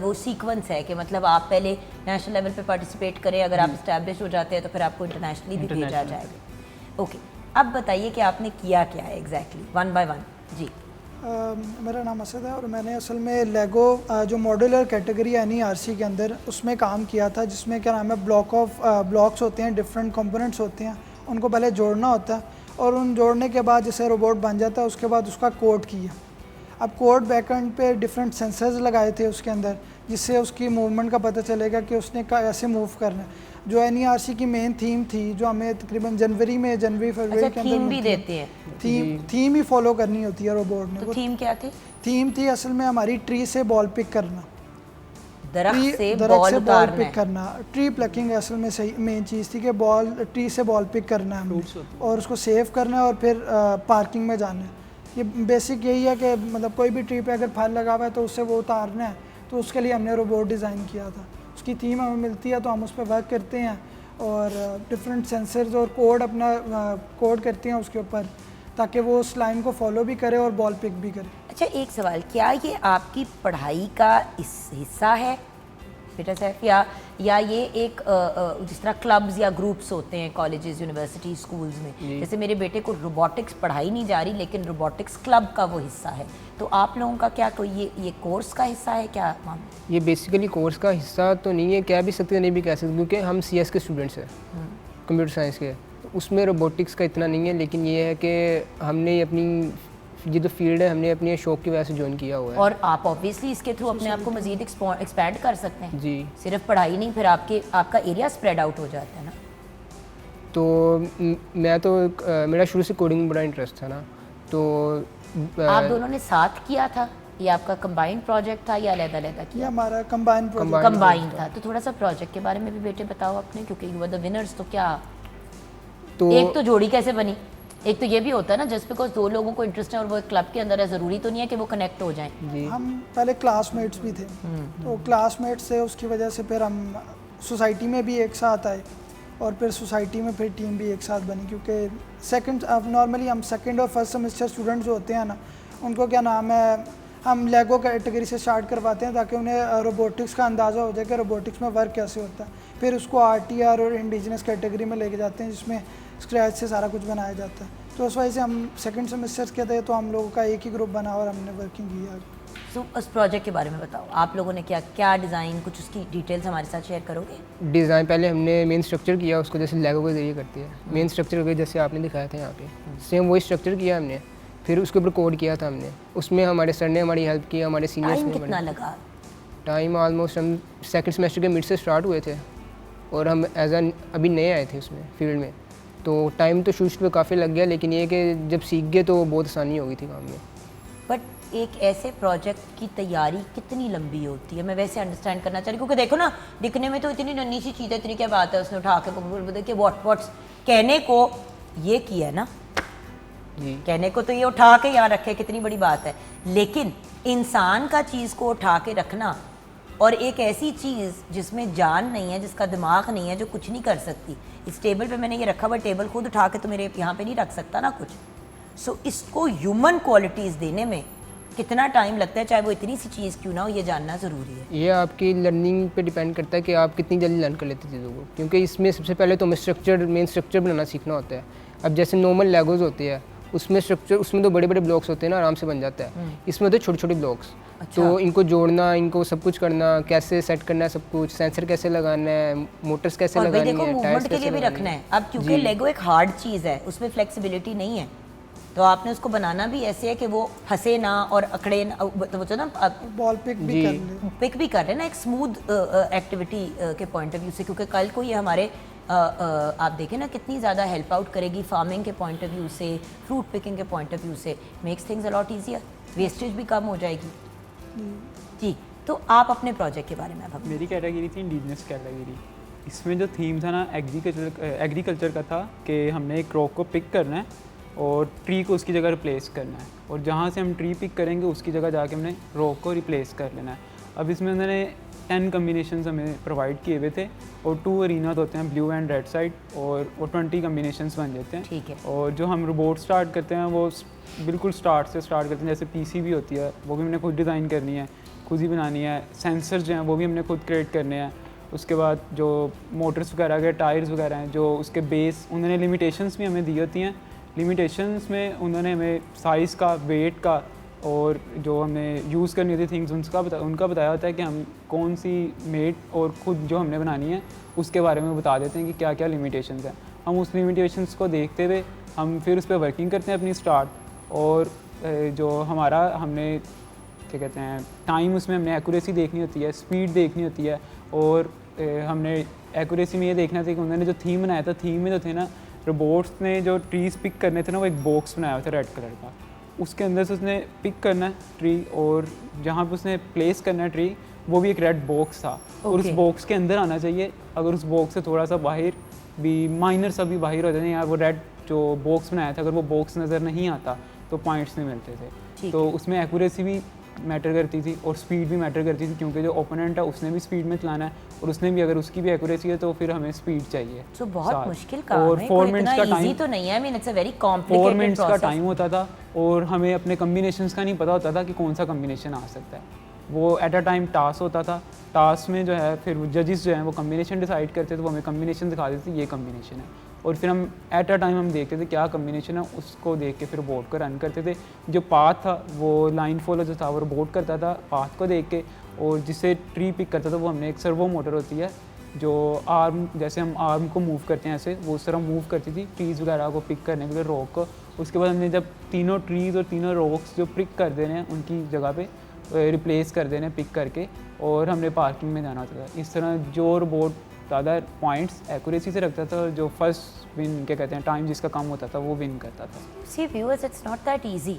Speaker 1: वो सीक्वेंस है कि मतलब आप पहले नेशनल लेवल पे पार्टिसिपेट करें, अगर आप इस्टेब्लिश हो जाते हैं तो फिर आपको इंटरनेशनली भी भेजा
Speaker 6: International.
Speaker 1: जाएगा। ओके, अब बताइए कि आपने किया क्या है एग्जैक्टली, वन बाय वन। जी,
Speaker 3: मेरा नाम असद है और मैंने असल में लेगो जो मॉड्यूलर कैटेगरी है NERC के अंदर उसमें काम किया था, जिसमें क्या नाम है ब्लॉक्स होते हैं, डिफरेंट कंपोनेंट्स होते हैं, उनको पहले जोड़ना होता है और उन जोड़ने के बाद जैसे रोबोट बन जाता है उसके बाद उसका कोड किया। अब कोड बैकएंड पे डिफरेंट सेंसर्स लगाए थे उसके अंदर, जिससे उसकी मूवमेंट का पता चलेगा कि उसने कैसे मूव करना है। जो NERC की मेन थीम थी, जो हमें तकरीबन जनवरी फरवरी
Speaker 1: अच्छा
Speaker 3: के अंदर
Speaker 1: थीम भी
Speaker 3: मिलती है,
Speaker 1: देते हैं।
Speaker 3: थीम ही फॉलो करनी होती है रोबोट ने।
Speaker 1: तो
Speaker 3: वो
Speaker 1: थीम क्या थी?
Speaker 3: थीम थी असल में हमारी ट्री से बॉल पिक करना,
Speaker 1: दरख्त से
Speaker 3: दरख्त
Speaker 1: बॉल
Speaker 3: से
Speaker 1: उतारना
Speaker 3: पिक
Speaker 1: है।
Speaker 3: करना। ट्री प्लकिंग असल में सही मेन चीज़ थी कि ट्री से बॉल पिक करना है हमने और उसको सेव करना है और फिर पार्किंग में जाना है। ये बेसिक यही है कि मतलब कोई भी ट्री पे अगर फल लगा हुआ है तो उससे वो उतारना है, तो उसके लिए हमने रोबोट डिज़ाइन किया था। उसकी थीम हमें मिलती है तो हम उस पर वर्क करते हैं और डिफरेंट सेंसर्स और कोड अपना कोड करते हैं उसके ऊपर, ताकि वो उस लाइन को फॉलो भी करे और बॉल पिक भी करे।
Speaker 1: अच्छा, एक सवाल, क्या ये आपकी पढ़ाई का इस हिस्सा है बेटा सैफ, या ये एक जिस तरह क्लब्स या ग्रुप्स होते हैं कॉलेजेस, यूनिवर्सिटी, स्कूल्स में, जैसे मेरे बेटे को रोबोटिक्स पढ़ाई नहीं जा रही लेकिन रोबोटिक्स क्लब का वो हिस्सा है, तो आप लोगों का क्या कोई ये कोर्स का हिस्सा है क्या मामला?
Speaker 5: ये बेसिकली कोर्स का हिस्सा तो नहीं है, कह भी सकते नहीं भी कह सकते, क्योंकि हम CS के स्टूडेंट्स हैं, कंप्यूटर साइंस के, तो उसमें रोबोटिक्स का इतना नहीं है। लेकिन ये है कि हमने अपनी ये जो फील्ड है हमने अपने शौक की वजह से ज्वाइन किया हुआ है।
Speaker 1: और आप ऑब्वियसली इसके थ्रू अपने आप को मजीद एक्सपैंड कर सकते हैं।
Speaker 5: जी,
Speaker 1: सिर्फ पढ़ाई नहीं, फिर आपका एरिया स्प्रेड आउट हो जाता है ना।
Speaker 5: तो मैं तो मेरा शुरू से कोडिंग में बड़ा इंटरेस्ट था ना, तो
Speaker 1: आप दोनों ने साथ किया था ये आपका कंबाइंड प्रोजेक्ट था या अलग-अलग
Speaker 3: ये
Speaker 1: किया?
Speaker 3: हमारा कंबाइन प्रोजेक्ट
Speaker 1: कंबाइंड था। तो थोड़ा सा प्रोजेक्ट के बारे में भी बेटे बताओ अपने, क्योंकि यू वर द विनर्स। तो क्या
Speaker 5: तो
Speaker 1: एक तो जोड़ी कैसे बनी? एक तो ये भी होता है ना, जस्ट बिकॉज दो लोगों को इंटरेस्ट है और वो क्लब के अंदर है, ज़रूरी तो नहीं है कि वो कनेक्ट हो जाएं।
Speaker 5: जी
Speaker 3: हम पहले क्लासमेट्स भी थे, तो क्लासमेट्स से उसकी वजह से फिर हम सोसाइटी में भी एक साथ आए और फिर सोसाइटी में फिर टीम भी एक साथ बनी, क्योंकि सेकंड अब नॉर्मली हम सेकंड और फर्स्ट सेमेस्टर स्टूडेंट जो होते हैं ना, उनको क्या नाम है, हम लेगो कैटेगरी से स्टार्ट करवाते हैं ताकि उन्हें रोबोटिक्स का अंदाज़ा हो जाए कि रोबोटिक्स में वर्क कैसे होता है। फिर उसको आरटीआर और इंडिजिनस कैटेगरी में लेके जाते हैं जिसमें स्क्रैच से सारा कुछ बनाया जाता है। तो उस वजह से हम सेकंड सेमेस्टर के थे, तो हम लोगों का एक ही ग्रुप बना और हमने वर्किंग की है।
Speaker 1: सो उस प्रोजेक्ट के बारे में बताओ, आप लोगों ने क्या क्या डिज़ाइन, कुछ उसकी डिटेल्स हमारे साथ शेयर करोगे?
Speaker 5: डिज़ाइन पहले हमने मेन स्ट्रक्चर किया उसको, जैसे लेगो के जरिए करती है मेन स्ट्रक्चर करके, जैसे आपने दिखाया था यहाँ पे सेम वही स्ट्रक्चर किया हमने। फिर उसके ऊपर कोड किया था हमने, उसमें हमारे सर ने हमारी हेल्प की, हमारे सीनियर्स
Speaker 1: टाइम
Speaker 5: ने।
Speaker 1: कितना लगा?
Speaker 5: टाइम ऑलमोस्ट हम सेकंड सेमेस्टर के मिड से स्टार्ट हुए थे और हम एज एन अभी नए आए थे उसमें फील्ड में, तो टाइम तो शुरू पे काफ़ी लग गया, लेकिन ये कि जब सीख गए तो बहुत आसानी हो गई थी काम में।
Speaker 1: बट एक ऐसे प्रोजेक्ट की तैयारी कितनी लंबी होती है? मैं वैसे अंडरस्टैंड करना चाह रही हूँ, क्योंकि देखो ना, दिखने में तो इतनी नन्ही सी चीज़ है, इतनी क्या बात है, उसने उठा के देखिए व्हाट्स कहने को ये किया है ना
Speaker 5: जी
Speaker 1: कहने को तो ये उठा के यहाँ रखे, कितनी बड़ी बात है, लेकिन इंसान का चीज़ को उठा के रखना और एक ऐसी चीज़ जिसमें जान नहीं है, जिसका दिमाग नहीं है, जो कुछ नहीं कर सकती। इस टेबल पे मैंने ये रखा हुआ, टेबल खुद उठा के तो मेरे यहाँ पे नहीं रख सकता ना कुछ। सो इसको ह्यूमन क्वालिटीज़ देने में कितना टाइम लगता है, चाहे वो इतनी सी चीज़ क्यों ना हो, ये जानना ज़रूरी है।
Speaker 5: ये आपकी लर्निंग पे डिपेंड करता है कि आप कितनी जल्दी लर्न कर लेते चीज़ों को, क्योंकि इसमें सबसे पहले तो हमें मेन स्ट्रक्चर बनाना सीखना होता है। अब जैसे नॉर्मल लेगोज होते हैं उसमें स्ट्रक्चर, उसमें तो बड़े बड़े ब्लॉक्स होते हैं ना, आराम से बन जाता है। इसमें होते हैं छोटे छोटे ब्लॉक्स।
Speaker 1: अच्छा।
Speaker 5: तो इनको जोड़ना, इनको सब कुछ करना, कैसे सेट करना है सब कुछ, सेंसर कैसे लगाना है, मोटर्स कैसे
Speaker 1: और भाई
Speaker 5: लगानी
Speaker 1: देखो,
Speaker 5: है,
Speaker 1: मूवमेंट
Speaker 5: टायर्स
Speaker 1: के लिए
Speaker 5: कैसे
Speaker 1: भी
Speaker 5: लगानी
Speaker 1: रखना
Speaker 5: है।
Speaker 1: है। अब क्योंकि लेगो एक हार्ड चीज़ है, उसमें फ्लेक्सिबिलिटी नहीं है, तो आपने उसको बनाना भी ऐसे है कि वो फंसे ना और अकड़े ना, तो ना
Speaker 3: बॉल पिक भी कर ले।
Speaker 1: पिक भी कर रहे हैं ना एक स्मूथ एक्टिविटी के पॉइंट ऑफ व्यू से, क्योंकि कल को ये हमारे आप देखें ना कितनी ज़्यादा हेल्प आउट करेगी फार्मिंग के पॉइंट ऑफ व्यू से, फ्रूट पिकिंग के पॉइंट ऑफ व्यू से, makes things a lot easier, wastage भी कम हो जाएगी। जी, तो आप अपने प्रोजेक्ट के बारे में अब
Speaker 4: मेरी कैटेगरी थी इंडिजिनस कैटेगरी। इसमें जो थीम था ना एग्रीकल्चर का था कि हमने एक क्रॉप को पिक करना है और ट्री को उसकी जगह रिप्लेस करना है, और जहाँ से हम ट्री पिक करेंगे उसकी जगह जाके हमने रॉक को रिप्लेस कर लेना है। अब इसमें उन्होंने 10 कम्बिनेशंस हमें प्रोवाइड किए हुए थे और 2 अरीनाज होते हैं, ब्लू एंड रेड साइड, और वो 20 कम्बिनेशंस बन जाते हैं।
Speaker 1: ठीक है।
Speaker 4: और जो हम रोबोट स्टार्ट करते हैं वो बिल्कुल स्टार्ट से स्टार्ट करते हैं, जैसे पीसीबी होती है वो भी हमने खुद डिज़ाइन करनी है, खुद ही बनानी है, सेंसर्स जो हैं वो भी हमने खुद क्रिएट करने हैं। उसके बाद जो मोटर्स वगैरह के टायर्स वगैरह हैं, जो उसके बेस, उन्होंने लिमिटेशंस भी हमें दी होती हैं। लिमिटेशंस में उन्होंने हमें साइज़ का, वेट का और जो हमें यूज़ करनी होती थिंग्स उनका बताया होता है कि हम कौन सी मेट और ख़ुद जो हमने बनानी है उसके बारे में बता देते हैं कि क्या क्या लिमिटेशंस हैं। हम उस लिमिटेशंस को देखते हुए हम फिर उस पर वर्किंग करते हैं अपनी स्टार्ट, और जो हमारा हमने क्या कहते हैं टाइम, उसमें हमने एक्यूरेसी देखनी होती है, स्पीड देखनी होती है, और हमने एक्यूरेसी में ये देखना था कि उन्होंने जो थीम बनाया था, थीम में जो थे ना रोबोट्स ने जो ट्रीज़ पिक करने थे ना, वो एक बॉक्स बनाया हुआ था रेड कलर का, उसके अंदर से उसने पिक करना है ट्री, और जहाँ पे उसने प्लेस करना है ट्री वो भी एक रेड बॉक्स था। और उस बॉक्स के अंदर आना चाहिए, अगर उस बॉक्स से थोड़ा सा बाहर भी, माइनर सा भी बाहर हो जाए यार, वो रेड जो बॉक्स बनाया था अगर वो बॉक्स नज़र नहीं आता तो पॉइंट्स नहीं मिलते थे। तो उसमें एक्यूरेसी भी मैटर करती थी और स्पीड भी मैटर करती थी, क्योंकि जो ओपोनेंट है उसने भी स्पीड में चलाना है और उसने भी, अगर उसकी भी एक्यूरेसी है तो फिर हमें स्पीड चाहिए।
Speaker 1: तो बहुत मुश्किल काम
Speaker 4: और
Speaker 1: है,
Speaker 4: 4
Speaker 1: कोई
Speaker 4: मिनट्स
Speaker 1: इतना
Speaker 4: का
Speaker 1: इजी
Speaker 4: टाइम
Speaker 1: तो नहीं है। I mean it's a very
Speaker 4: 4
Speaker 1: complicated
Speaker 4: minutes का
Speaker 1: प्रोसेस।
Speaker 4: टाइम होता था और हमें अपने कम्बिनेशंस का नहीं पता होता था कि कौन सा कम्बिनेशन आ सकता है। वो एट अ टाइम टास्क होता था, टास्क में जो है फिर जजेस जो हैं वो कम्बिनेशन डिसाइड करते थे, वो हमें कम्बिनेशन दिखा देते थे ये कम्बिनेशन है, और फिर हम एट अ टाइम हम देखते थे क्या कम्बिनेशन है, उसको देख के फिर बोर्ड को रन करते थे। जो पाथ था वो लाइन फॉलो जो था वो बोर्ड करता था पाथ को देख के, और जिससे ट्री पिक करता था वो हमने एक सर्वो मोटर होती है जो आर्म, जैसे हम आर्म को मूव करते हैं ऐसे, वो उस तरह मूव करती थी ट्रीज़ वगैरह को पिक करने के लिए, रॉक को। उसके बाद हमने जब तीनों ट्रीज़ और तीनों रॉक्स जो पिक कर देने हैं उनकी जगह पे रिप्लेस कर देने पिक करके, और हमने पार्किंग में जाना होता था। इस तरह जो रोबोट ज़्यादा पॉइंट्स एक्यूरेसी से रखता था, जो फर्स्ट विन क्या कहते हैं टाइम जिसका कम होता था वो विन करता था।
Speaker 1: See viewers, it's not that easy.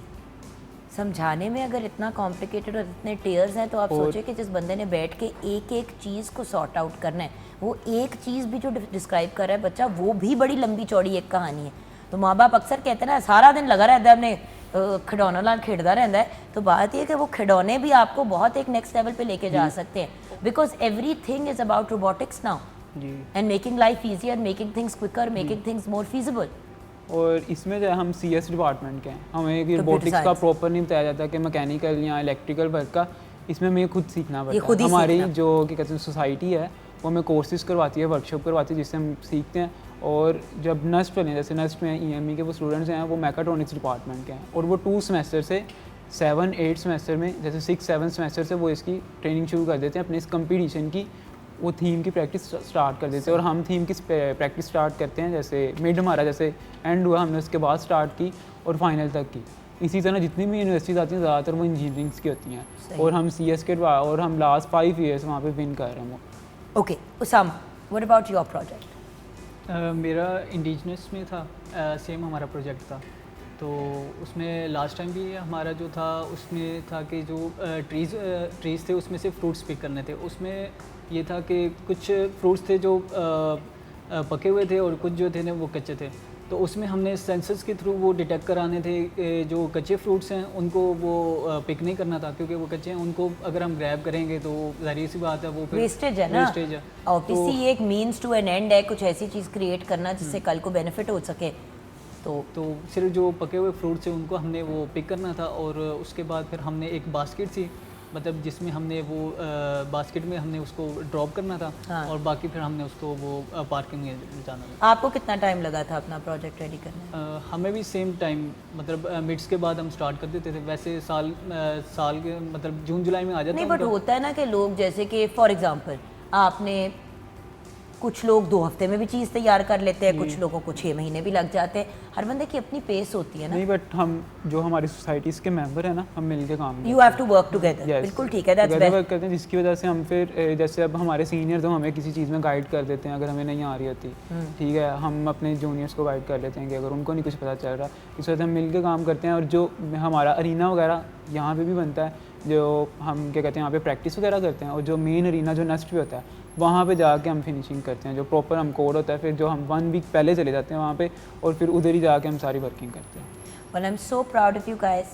Speaker 1: समझाने में अगर इतना कॉम्प्लिकेटेड और इतने टेयर्स हैं तो आप सोचिए कि जिस बंदे ने बैठ के एक एक चीज़ को सॉर्ट आउट करना है, वो एक चीज़ भी जो डिस्क्राइब कर रहा है बच्चा, वो भी बड़ी लंबी चौड़ी एक कहानी है। तो माँ बाप अक्सर कहते हैं ना सारा दिन लगा रहता है अपने खिडौनों नाल खेड़ता रहता है, तो बात ये है कि वो खिडौने भी आपको बहुत एक नेक्स्ट लेवल पे लेके जा सकते हैं, because everything is about robotics now and making life easier, making things quicker, making things more feasible.
Speaker 4: और इसमें जो है हम CS डिपार्टमेंट के हैं, हमें रोबोटिक्स का प्रॉपर नहीं बताया जाता कि मैकेनिकल या इलेक्ट्रिकल वर्क का, इसमें हमें खुद सीखना पड़ता है। हमारी जो क्या कहते हैं सोसाइटी है वो हमें कोर्सेज करवाती है, वर्कशॉप करवाती है, जिससे हम सीखते हैं। और जब नस्ट वाले जैसे नस्ट में EME के वो स्टूडेंट्स हैं, वो मैकाट्रॉनिक्स डिपार्टमेंट के हैं, और वो 2 सेमेस्टर से 7-8 सेमेस्टर में, जैसे 6-7 सेमेस्टर से वो इसकी ट्रेनिंग शुरू कर देते हैं, अपने इस कंपटीशन की वो थीम की प्रैक्टिस स्टार्ट कर देते हैं। और हम थीम की प्रैक्टिस स्टार्ट करते हैं, जैसे मिड हमारा जैसे एंड हुआ, हमने उसके बाद स्टार्ट की और फाइनल तक की। इसी तरह जितनी भी यूनिवर्सिटीज़ आती हैं ज़्यादातर वो इंजीनियरिंग्स की होती हैं, और हम CS के और हम लास्ट 5 ईयर्स वहाँ पे विन कर रहे हैं।
Speaker 1: Okay Usama, what about your project?
Speaker 6: मेरा इंडिजिनस में था, सेम हमारा प्रोजेक्ट था। तो उसमें लास्ट टाइम भी हमारा जो था उसमें था कि जो ट्रीज़ थे उसमें से फ्रूट्स पिक करने थे। उसमें ये था कि कुछ फ्रूट्स थे जो पके हुए थे और कुछ जो थे ना वो कच्चे थे। तो उसमें हमने सेंसर्स के थ्रू वो डिटेक्ट कराने थे जो कच्चे फ्रूट्स हैं उनको वो पिक नहीं करना था, क्योंकि वो कच्चे हैं, उनको अगर हम ग्रैब करेंगे तो ज़ाहिर सी बात है वो
Speaker 1: वेस्टेज है ना,
Speaker 6: वेस्टेज है।
Speaker 1: ऑब्वियसली एक मीन्स टू एन एंड है, कुछ ऐसी चीज़ क्रिएट करना जिससे कल को बेनिफिट हो सके। तो
Speaker 6: सिर्फ जो पके हुए फ्रूट्स हैं उनको हमने वो पिक करना था, और उसके बाद फिर हमने एक बास्केट थी, मतलब जिसमें हमने वो बास्केट में हमने उसको ड्रॉप करना था। हाँ। और बाकी फिर हमने उसको वो पार्किंग में जाना था।
Speaker 1: आपको कितना टाइम लगा था अपना प्रोजेक्ट रेडी करने में?
Speaker 6: हमें भी सेम टाइम, मतलब मिड्स के बाद हम स्टार्ट कर देते थे। वैसे साल के मतलब जून जुलाई में आ जाता
Speaker 1: नहीं, बट होता है ना कि लोग जैसे कि फॉर एग्जांपल आपने कुछ लोग 2 हफ्ते में भी चीज़ तैयार कर लेते हैं, कुछ लोगों को 6 महीने भी लग जाते हैं। हर बंदे की अपनी पेस होती है ना।
Speaker 4: नहीं, बट हम जो हमारी सोसाइटीज़ के मेंबर हैं ना, हम मिलके काम
Speaker 1: you have to work together. बिल्कुल ठीक है, दैट्स बेस्ट।
Speaker 4: वर्क करते हैं, जिसकी वजह से हम फिर जैसे अब हमारे सीनियर तो हमें किसी चीज़ में गाइड कर देते हैं अगर हमें नहीं आ रही होती, ठीक है, हम अपने जूनियर्स को गाइड कर लेते हैं कि अगर उनको नहीं कुछ पता चल रहा, इस वजह से हम मिल के काम करते हैं। और जो हमारा अरीना वगैरह यहाँ पे भी बनता है, जो हम क्या कहते हैं यहाँ पे प्रैक्टिस वगैरह करते हैं, और जो मेन अरीना जो नस्ट पे होता है वहाँ पे जाके हम फिनिशिंग करते हैं, जो प्रॉपर हम कोड होता है, फिर जो हम 1 वीक पहले चले जाते हैं वहाँ पे, और फिर उधर ही जाके हम सारी वर्किंग करते हैं।
Speaker 1: Well, I'm so proud of you guys.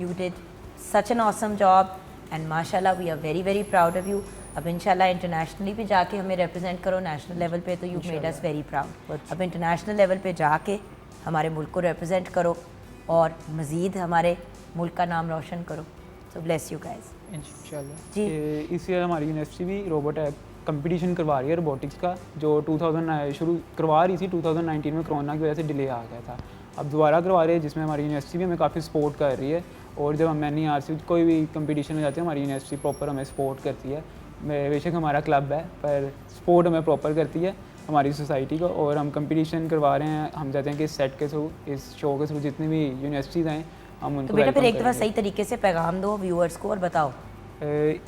Speaker 1: You did such an awesome job and माशाल्लाह we are very very proud of you. अब इंशाल्लाह इंटरनेशनली भी जाके हमें रिप्रेजेंट करो नेशनल लेवल पे, तो you made us very proud. अब इंटरनेशनल लेवल पे जाके हमारे मुल्क को रिप्रेजेंट करो और मज़ीद हमारे मुल्क का नाम रोशन करो। सो ब्लेस यू गाइस
Speaker 6: इंशाल्लाह।
Speaker 1: जी,
Speaker 4: इस ईयर हमारी यूनिवर्सिटी भी रोबोट कंपटीशन करवा रही है रोबोटिक्स का, जो 2000 शुरू करवा रही थी, 2019 में कोरोना की वजह से डिले आ गया था। अब दोबारा करवा रही है, जिसमें हमारी यूनिवर्सिटी भी हमें काफ़ी सपोर्ट कर रही है। और जब हम NERC कोई भी कंपटीशन में जाते हैं, हमारी यूनिवर्सिटी प्रॉपर हमें सपोर्ट करती है। बेशक हमारा क्लब है, पर सपोर्ट हमें प्रॉपर करती है हमारी सोसाइटी को। और हम कंपटीशन करवा रहे हैं, हम चाहते हैं कि इस सेट के थ्रू, इस शो के थ्रू जितनी भी यूनिवर्सिटीज़ हैं हम उनको
Speaker 1: तो बेटा फिर एक दफ़ा सही तरीके से पैगाम दो व्यूअर्स को और बताओ।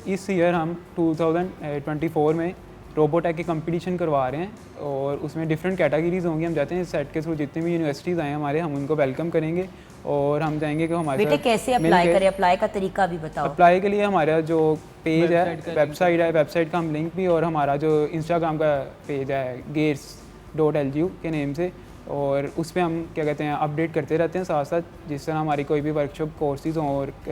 Speaker 4: इस ईयर हम 2024 में रोबोटेक के कंपटीशन करवा रहे हैं, और उसमें डिफरेंट कैटेगरीज होंगी। हम चाहते हैं इस सेट के थ्रू जितनी भी यूनिवर्सिटीज़ आए हमारे, हम उनको वेलकम करेंगे, और हम चाहेंगे कि हमारे
Speaker 1: बेटे कैसे अप्लाई करें, अप्लाई का तरीका भी बताओ।
Speaker 4: अप्लाई के लिए हमारा जो पेज है, वेबसाइट है, वेबसाइट का हम लिंक भी, और हमारा जो इंस्टाग्राम का पेज है gears.lgu के नेम से, और उस पर हम क्या कहते हैं अपडेट करते रहते हैं साथ साथ, जिस तरह हमारी कोई भी वर्कशॉप कोर्सेज हों।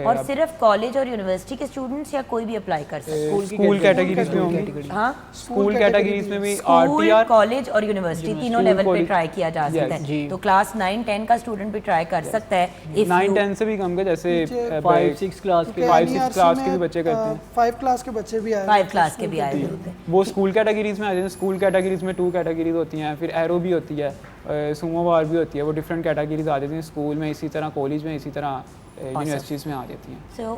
Speaker 1: और सिर्फ कॉलेज और यूनिवर्सिटी के स्टूडेंट्स या कोई भी अप्लाई कर सकते हैं?
Speaker 4: स्कूल कैटेगरीज में होंगी।
Speaker 1: हाँ,
Speaker 4: स्कूल कैटेगरीज में भी
Speaker 1: स्कूल,
Speaker 4: RTR,
Speaker 1: कॉलेज और यूनिवर्सिटी तीनों लेवल पे ट्राई किया जा सकता है। तो क्लास 9-10 का स्टूडेंट भी ट्राई कर सकता है।
Speaker 4: 9-10 से भी कम के, जैसे
Speaker 6: 5-6 क्लास के
Speaker 4: 5-6 क्लास के भी बच्चे करते हैं।
Speaker 3: 5 क्लास के बच्चे भी आए,
Speaker 1: 5 क्लास के भी आए हुए होते हैं।
Speaker 4: वो स्कूल कैटेगरीज में आ जाते हैं। स्कूल कैटेगरीज में 2 कैटेगरीज होती हैं, फिर एरो भी होती है, सुमो बार भी होती है, वो डिफरेंट कैटेगरीज आ जाती हैं स्कूल में, इसी तरह कॉलेज में, इसी तरह यूनिवर्सिटीज़ में आ जाती हैं।
Speaker 1: सो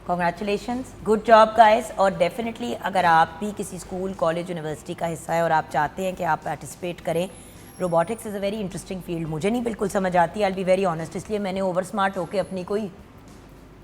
Speaker 1: कॉन्ग्रेचुलेशंस, गुड जॉब गाइस। और डेफिनेटली अगर आप भी किसी स्कूल, कॉलेज, यूनिवर्सिटी का हिस्सा है और आप चाहते हैं कि आप पार्टिसिपेट करें, robotics is a very interesting field. मुझे नहीं बिल्कुल समझ आती, I will be very honest, इसलिए मैंने ओवर स्मार्ट होकर अपनी कोई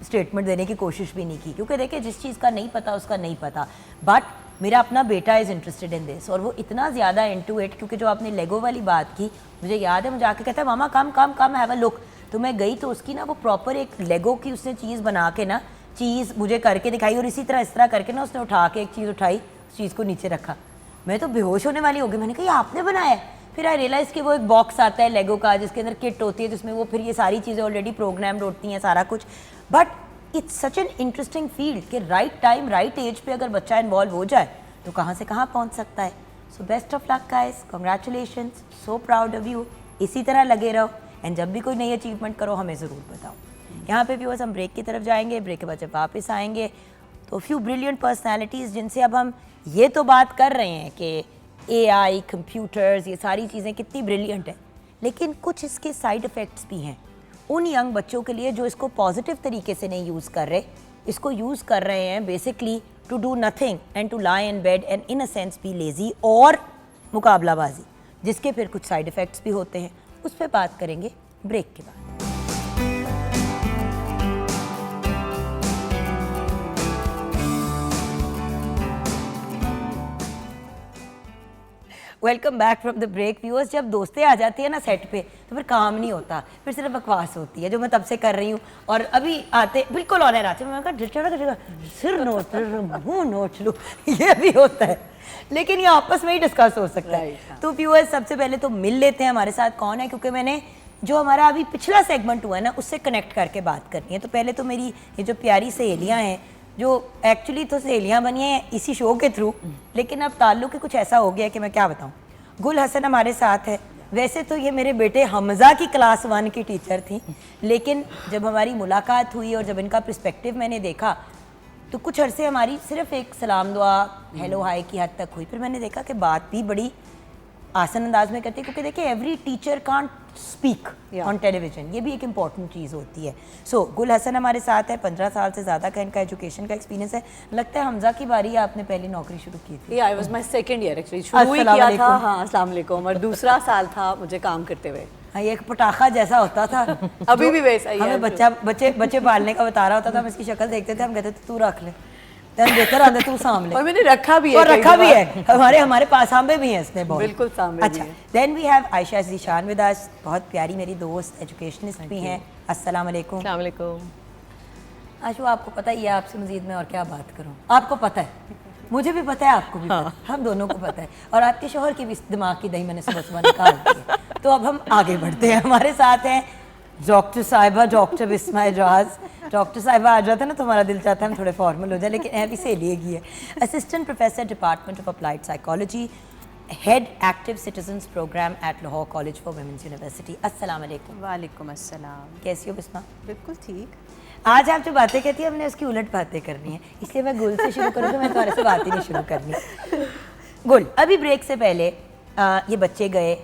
Speaker 1: स्टेटमेंट देने की कोशिश भी नहीं की, क्योंकि देखिए जिस चीज़ का नहीं पता उसका नहीं पता। बट मेरा अपना बेटा इज़ इंटरेस्टेड इन दिस, और वो इतना ज़्यादा इनटू इट, क्योंकि जो आपने लेगो वाली बात की, मुझे याद है मुझे आके कहता है मामा कम कम कम हैव अ लुक। तो मैं गई तो उसकी ना वो प्रॉपर एक लेगो की उसने चीज़ बना के ना चीज़ मुझे करके दिखाई, और इसी तरह इस तरह करके ना उसने उठा के एक चीज़ उठाई, उस चीज़ को नीचे रखा। मैं तो बेहोश होने वाली हो गई, मैंने कहा ये आपने बनाया है? फिर आई रियलाइज़ कि वो एक बॉक्स आता है लेगो का जिसके अंदर किट होती है, जिसमें वो फिर ये सारी चीज़ें ऑलरेडी प्रोग्राम्ड होती हैं सारा कुछ। But it's such an interesting field कि राइट टाइम राइट एज पे अगर बच्चा इन्वॉल्व हो जाए तो कहाँ से कहाँ पहुँच सकता है। So best of luck guys, congratulations, so proud of you. इसी तरह लगे रहो एंड जब भी कोई नई अचीवमेंट करो हमें ज़रूर बताओ। यहाँ पे व्यूअर्स हम ब्रेक की तरफ जाएंगे, ब्रेक के बाद जब वापस आएंगे तो फ्यू ब्रिलियंट पर्सनैलिटीज़ जिनसे अब हम ये तो बात कर रहे हैं कि AI, कंप्यूटर्स, ये सारी चीज़ें कितनी ब्रिलियंट है, लेकिन कुछ इसके साइड इफ़ेक्ट्स भी हैं उन यंग बच्चों के लिए जो इसको पॉजिटिव तरीके से नहीं यूज़ कर रहे, इसको यूज़ कर रहे हैं basically to do nothing and to lie in bed and in a sense be lazy और मुकाबलाबाजी, जिसके फिर कुछ साइड इफ़ेक्ट्स भी होते हैं। उस पर बात करेंगे ब्रेक के बाद। Welcome back from the break viewers. जब दोस्तें आ जाती है ना सेट पे तो फिर काम नहीं होता, फिर सिर्फ बकवास होती है जो मैं तब से कर रही हूँ। और अभी आते बिल्कुल ऑनर आते मैं कहा सिर नोट मुँह नोट लूँ ये भी होता है, लेकिन ये आपस में ही डिस्कस हो सकता है। तो व्यूअर्स सबसे पहले तो मिल लेते हैं हमारे साथ कौन है, क्योंकि मैंने जो हमारा अभी पिछला सेगमेंट हुआ है ना उससे कनेक्ट करके बात करनी है। तो पहले तो मेरी ये जो प्यारी सहेलियाँ हैं जो एक्चुअली तो सहेलियाँ बनी हैं इसी शो के थ्रू, लेकिन अब ताल्लुक ही कुछ ऐसा हो गया कि मैं क्या बताऊँ। गुल हसन हमारे साथ है। वैसे तो ये मेरे बेटे हमज़ा की क्लास 1 की टीचर थी, लेकिन जब हमारी मुलाकात हुई और जब इनका पर्सपेक्टिव मैंने देखा तो कुछ अरसे हमारी सिर्फ एक सलाम दुआ हेलो हाय की हद तक हुई। फिर मैंने देखा कि बात भी बड़ी आसान अंदाज में करती है, क्योंकि देखिए every teacher can't speak on television, ये भी एक इम्पॉर्टेंट चीज़ होती है। सो गुल हसन हमारे साथ है, 15 साल से ज़्यादा का इनका एजुकेशन का एक्सपीरियंस है। लगता है हमज़ा की बारी आपने पहली नौकरी शुरू की थी।
Speaker 7: I was my second year actually, शुरू ही किया था। हाँ, अस्सलाम वालेकुम। और दूसरा साल था मुझे काम करते हुए।
Speaker 1: हाँ, ये एक पटाखा जैसा होता था
Speaker 7: अभी भी वैसा ही है।
Speaker 1: हमें बच्चे पालने का बता रहा होता था, हम इसकी शक्ल देखते थे, हम कहते थे तू रख ले, तन बेहतर आंदे तू सामने।
Speaker 7: और मैंने रखा भी है,
Speaker 1: और रखा भी है, हमारे पास सांबे भी हैं इसने बहुत।
Speaker 7: बिल्कुल सांबे
Speaker 1: अच्छा, then we have Ayesha Zeeshan with us, बहुत प्यारी मेरी दोस्त, एजुकेशनिस्ट भी हैं। अस्सलाम वालेकुम।
Speaker 7: अस्सलाम वालेकुम।
Speaker 1: आशु, आपको पता ही है, आपसे मजीद मैं और क्या बात करूं। आपको पता है, मुझे भी पता है, आपको भी पता है, हम दोनों को पता है, और आपके शोहर की भी दिमाग की दही मैंने सुबह निकाल दी है। तो अब हम आगे बढ़ते हैं। हमारे साथ हैं डॉक्टर साहिबा, डॉक्टर बिस्मा एजाज। डॉक्टर साहिबा आ जाता है ना तो हमारा दिल चाहता है हम थोड़े फॉर्मल हो जाए, लेकिन अभी से लेगी है। Assistant professor department of applied psychology, head active citizens program at Lahore college for women's university. अस्सलाम वालेकुम।
Speaker 7: वालेकुम अस्सलाम।
Speaker 1: कैसी हो बिस्मा?
Speaker 7: बिल्कुल ठीक।
Speaker 1: आज आप जो बातें कहती है हमने उसकी उलट बातें करनी है, इसलिए मैं गुल से शुरू करूँगी, मैं तुम्हारे से बात ही नहीं शुरू करनी। गुल, अभी ब्रेक से पहले ये बच्चे गए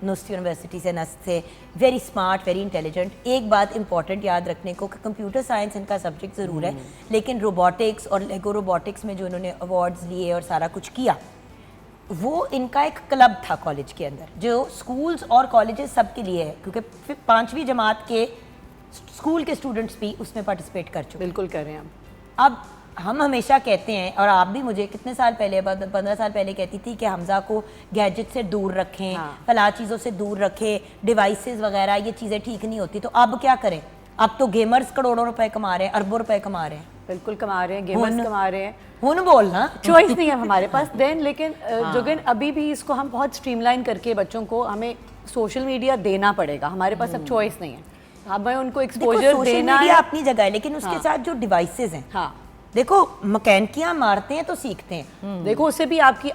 Speaker 1: नुस्त यूनिवर्सिटी से, नस्त से, वेरी स्मार्ट, वेरी इंटेलिजेंट। एक बात इंपॉर्टेंट याद रखने को कि कंप्यूटर साइंस इनका सब्जेक्ट ज़रूर है, लेकिन रोबोटिक्स और लेगो रोबोटिक्स में जो इन्होंने अवार्ड्स लिए और सारा कुछ किया, वो इनका एक क्लब था कॉलेज के अंदर, जो स्कूल्स और कॉलेजेस सब के लिए है, क्योंकि 5वीं जमात के स्कूल के स्टूडेंट्स भी उसमें पार्टिसिपेट कर चुके।
Speaker 7: बिल्कुल कर रहे हैं
Speaker 1: अब हम हमेशा कहते हैं, और आप भी मुझे कितने साल पहले, 15 साल पहले कहती थी कि हमज़ा को गैजेट से दूर रखें, फला चीज़ों से दूर रखें, डिवाइसेस वगैरह, ये चीज़ें ठीक नहीं होती। तो अब क्या करें? अब तो गेमर्स करोड़ों रुपए कमा रहे हैं, अरबों रुपए कमा रहे हैं।
Speaker 7: बिल्कुल कमा रहे हैं, गेमर्स कमा रहे हैं।
Speaker 1: हुन बोलना
Speaker 7: चॉइस नहीं है हमारे पास देन, लेकिन जोगिन अभी भी इसको हम बहुत स्ट्रीमलाइन करके बच्चों को हमें सोशल मीडिया देना पड़ेगा। हमारे पास अब चॉइस नहीं है, हमें उनको एक्सपोजर देना है।
Speaker 1: अपनी जगह है, लेकिन उसके साथ जो डिवाइसेस हैं,
Speaker 7: हाँ
Speaker 1: देखो मकैनिकियाँ मारते हैं तो सीखते हैं।
Speaker 7: देखो उससे भी आपकी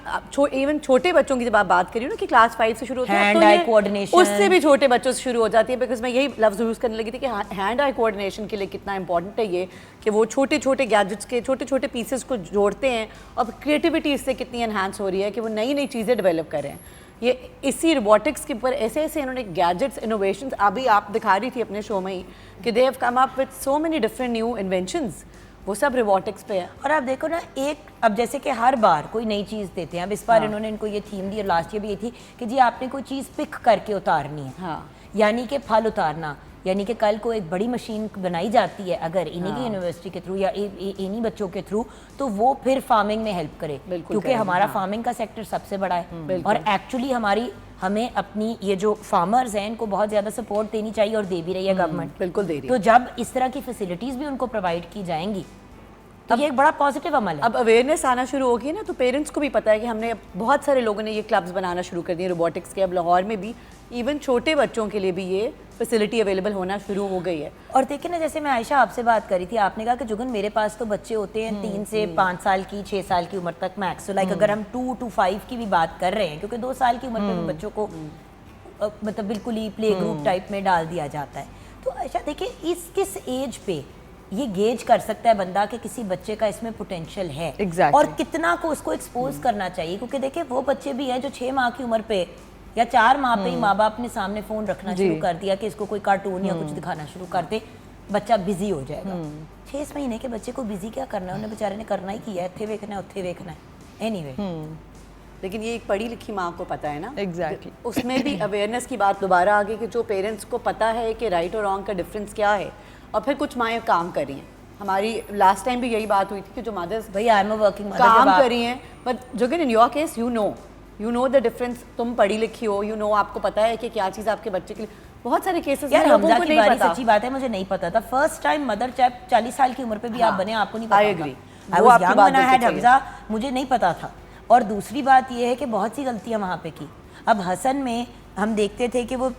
Speaker 7: इवन छोटे बच्चों की जब आप बात करिए ना कि क्लास 5 से शुरू होती है,
Speaker 1: हैंड आई कोऑर्डिनेशन,
Speaker 7: उससे भी छोटे बच्चों से शुरू हो जाती है। बिकॉज मैं यही लफ्ज़ यूज़ करने लगी थी कि हैंड आई कोऑर्डिनेशन के लिए कितना इंपॉर्टेंट है ये, कि वो छोटे छोटे गैजेट्स के छोटे छोटे पीसेस को जोड़ते हैं, और क्रिएटिविटी इससे कितनी एनहांस हो रही है कि वो नई नई चीज़ें डेवलप कर रहे हैं। ये इसी रोबोटिक्स के ऊपर ऐसे ऐसे इन्होंने गैजेट्स इनोवेशंस, अभी आप दिखा रही थी अपने शो में ही कि they have come up with so many different new inventions, वो सब रोबोटिक्स पे है।
Speaker 1: और आप देखो ना, अब जैसे कि हर बार कोई नई चीज़ देते हैं, अब इस बार इन्होंने इनको ये थीम दी, और लास्ट ईयर भी ये थी कि जी आपने कोई चीज़ पिक करके उतारनी है, यानी कि फल उतारना, यानी कि कल को एक बड़ी मशीन बनाई जाती है अगर इन्हीं की यूनिवर्सिटी के थ्रू या इन्हीं बच्चों के थ्रू, तो वो फिर फार्मिंग में हेल्प करे, क्योंकि हमारा फार्मिंग का सेक्टर सबसे बड़ा है। और एक्चुअली हमें अपनी ये जो फार्मर्स हैं इनको बहुत ज़्यादा सपोर्ट देनी चाहिए, और दे भी रही है गवर्नमेंट।
Speaker 7: बिल्कुल दे रही है।
Speaker 1: तो जब इस तरह की फैसिलिटीज़ भी उनको प्रोवाइड की जाएंगी तो ये एक बड़ा पॉजिटिव अमल है।
Speaker 7: अब अवेयरनेस आना शुरू होगी ना, तो पेरेंट्स को भी पता है कि हमने बहुत सारे लोगों ने ये क्लब्स बनाना शुरू कर दिए रोबोटिक्स के। अब लाहौर में भी इवन छोटे बच्चों के लिए भी ये फैसिलिटी अवेलेबल होना शुरू हो गई है।
Speaker 1: और देखिए ना, जैसे मैं आयशा आपसे बात करी थी, आपने कहा कि जुगन मेरे पास तो बच्चे होते हैं 3 से 5 साल की, 6 साल की उम्र तक मैक्स। तो लाइक अगर हम 2 to 5 की भी बात कर रहे हैं, क्योंकि 2 साल की उम्र पे भी बच्चों को मतलब बिल्कुल ही प्ले ग्रुप टाइप में डाल दिया जाता है। तो आयशा देखिए, इस किस एज पे ये गेज कर सकता है बंदा कि किसी बच्चे का इसमें पोटेंशियल है
Speaker 8: Exactly.
Speaker 1: और कितना को उसको एक्सपोज करना चाहिए? क्योंकि देखिए वो बच्चे भी हैं जो 6 माह की उम्र पे या 4 माह पे ही माँ बाप ने सामने फ़ोन रखना शुरू कर दिया कि इसको कोई कार्टून या कुछ दिखाना शुरू कर दे, बच्चा बिजी हो जाएगा। 6 महीने के बच्चे को बिजी क्या करना है? उन्हें बेचारे ने करना ही किया है, इत्थे देखना है उत्थे देखना है। एनीवे
Speaker 7: लेकिन ये एक पढ़ी लिखी माँ को पता है ना।
Speaker 8: Exactly.
Speaker 7: उसमें भी अवेयरनेस की बात दोबारा आ गई कि जो पेरेंट्स को पता है कि राइट और रॉन्ग का डिफरेंस क्या है, और फिर कुछ माएँ काम कर रही हैं। हमारी लास्ट टाइम भी यही बात हुई थी कि जो मदर्स
Speaker 1: भाई I am a working mother,
Speaker 7: काम कर रही हैं, but Jugan in your case you know the difference. तुम पढ़ी लिखी हो, यू नो, आपको पता है कि क्या चीज़ आपके बच्चे के लिए। बहुत सारे केसेस
Speaker 1: यार
Speaker 7: हैं लोगों
Speaker 1: हमजा
Speaker 7: को
Speaker 1: की
Speaker 7: नहीं
Speaker 1: बारी
Speaker 7: पता।
Speaker 1: सच्ची बात है, मुझे नहीं पता था। फर्स्ट टाइम मदर चाहे 40 साल की उम्र पे भी आप बने, आपको नहीं पता
Speaker 7: I
Speaker 1: था।
Speaker 7: agree.
Speaker 1: I
Speaker 7: वो
Speaker 1: was
Speaker 7: आपकी
Speaker 1: young
Speaker 7: बात
Speaker 1: when I had
Speaker 7: बिल्कुल सही
Speaker 1: हमजा, मुझे नहीं पता था। और दूसरी बात ये है कि बहुत सी गलतियां वहाँ पे की। अब हसन में हम देखते थे कि वो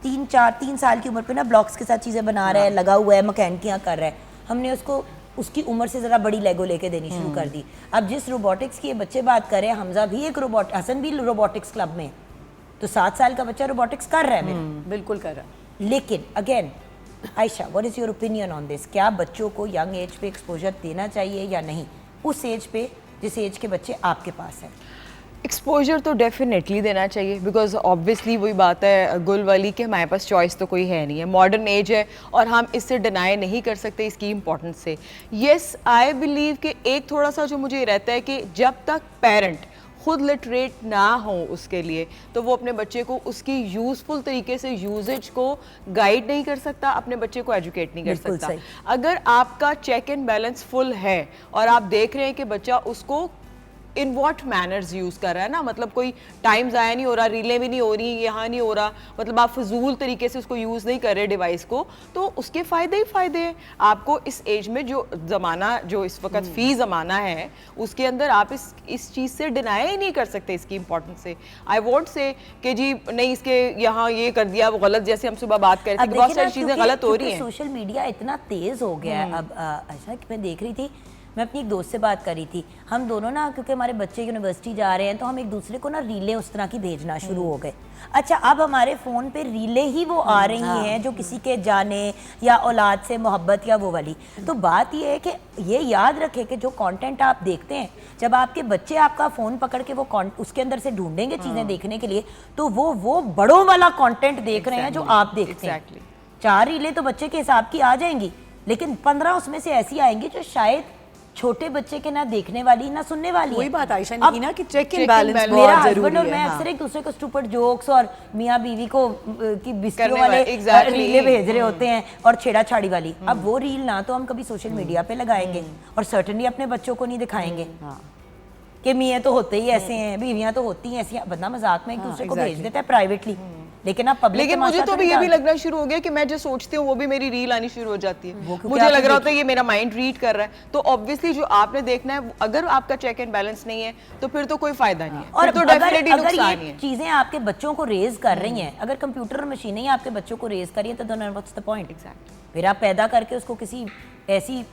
Speaker 1: 3 साल की उम्र पे ना ब्लॉक्स के साथ चीज़ें बना रहा है, लगा हुआ है, मकैनिकियाँ कर रहा है। हमने उसको उसकी उम्र से ज़रा बड़ी लेगो लेके देनी शुरू कर दी। अब जिस रोबोटिक्स की ये बच्चे बात कर रहे हैं, हमजा भी एक रोबोट, हसन भी रोबोटिक्स क्लब में है, तो 7 साल का बच्चा रोबोटिक्स कर रहा है मेरा।
Speaker 7: बिल्कुल कर रहा है।
Speaker 1: लेकिन again Ayesha, what is your opinion on this? क्या बच्चों को यंग एज पे एक्सपोजर देना चाहिए या नहीं, उस एज पे जिस एज के बच्चे आपके पास हैं?
Speaker 8: एक्सपोजर तो डेफिनेटली देना चाहिए, बिकॉज ऑब्वियसली वही बात है गुल वाली कि हमारे पास चॉइस तो कोई है नहीं है, मॉडर्न एज है और हम इससे डिनाई नहीं कर सकते इसकी इम्पोर्टेंस से। येस, आई बिलीव कि एक थोड़ा सा जो मुझे रहता है कि जब तक पेरेंट खुद लिटरेट ना हो उसके लिए, तो वो अपने बच्चे को उसकी यूज़फुल तरीके से यूजेज को गाइड नहीं कर सकता, अपने बच्चे को एजुकेट नहीं कर
Speaker 1: बिल्कुल
Speaker 8: सकता।
Speaker 1: सही।
Speaker 8: अगर आपका चेक एंड बैलेंस फुल है और आप देख रहे हैं कि बच्चा उसको इन वॉट मैनर्स यूज़ कर रहा है ना, मतलब कोई टाइम ज़ाया नहीं हो रहा, रीलें भी नहीं हो रही, यहाँ नहीं हो रहा, मतलब आप फजूल तरीके से उसको यूज़ नहीं कर रहे डिवाइस को, तो उसके फ़ायदे ही फ़ायदे हैं। आपको इस एज में जो ज़माना, जो इस वक्त फ़ी ज़माना है, उसके अंदर आप इस चीज़ से डिनाई ही नहीं कर सकते इसकी इंपॉर्टेंस से। आई वोंट से कि जी नहीं इसके यहाँ ये कर दिया वो गलत, जैसे हम सुबह बात कर रहे थे कि बहुत सारी चीज़ें गलत हो रही हैं।
Speaker 1: सोशल मीडिया इतना तेज़ हो गया है। अब ऐसा कि मैं देख रही थी, मैं अपनी एक दोस्त से बात कर रही थी, हम दोनों ना, क्योंकि हमारे बच्चे यूनिवर्सिटी जा रहे हैं, तो हम एक दूसरे को ना रीलें उस तरह की भेजना शुरू हो गए। अच्छा, अब हमारे फ़ोन पे रीलें ही वो आ रही हैं जो किसी के जाने या औलाद से मोहब्बत या वो वाली। तो बात ये है कि ये याद रखें कि जो कंटेंट आप देखते हैं, जब आपके बच्चे आपका फ़ोन पकड़ के वो उसके अंदर से ढूंढेंगे चीज़ें देखने के लिए, तो वो बड़ों वाला कंटेंट देख रहे हैं जो आप देखते हैं। 4 रीलें तो बच्चे के हिसाब की आ जाएंगी, लेकिन 15 उसमें से ऐसी आएंगी जो शायद छोटे बच्चे के ना देखने वाली ना सुनने वाली
Speaker 7: वही
Speaker 1: है।
Speaker 7: बात आयशा ने की ना कि चेक एंड बैलेंस
Speaker 1: मेरा
Speaker 7: बहुत
Speaker 1: हस्बैंड
Speaker 7: जरूरी
Speaker 1: और
Speaker 7: है।
Speaker 1: मैं अक्सर एक दूसरे को स्टूपिड जोक्स और मियाँ बीवी को की बिस्कियों
Speaker 8: करने
Speaker 1: वाले
Speaker 8: वाले, exactly.
Speaker 1: रीलें भेज रहे होते हैं और छेड़ा-छाड़ी वाली। अब वो रील ना तो हम कभी सोशल मीडिया पे लगाएंगे और सर्टेनली अपने बच्चों को नहीं दिखाएंगे कि मियाँ तो होते ही ऐसे हैं, बीवियाँ तो होती हैं ऐसी। बंदा मजाक में एक दूसरे को भेज देता है प्राइवेटली, लेकिन अब पब्लिक
Speaker 8: लेकिन मुझे तो अभी ये भी लगना शुरू हो गया कि मैं जो सोचती हूँ वो भी मेरी रील आनी शुरू हो जाती है। मुझे लग रहा होता है ये मेरा माइंड रीड कर रहा है, तो ऑब्वियसली जो आपने देखना है, अगर आपका चेक एंड बैलेंस नहीं है तो फिर तो कोई फायदा नहीं है,
Speaker 1: और
Speaker 8: फिर तो डेफिनेटली
Speaker 1: अगर
Speaker 8: नुकसान ही
Speaker 1: ये
Speaker 8: है।
Speaker 1: चीजें आपके बच्चों को रेज कर रही हैं, अगर कंप्यूटर और मशीनें ही आपके बच्चों को रेज कर रही हैं, तो व्हाट्स द पॉइंट? फिर आप पैदा करके उसको किसी ऐसी,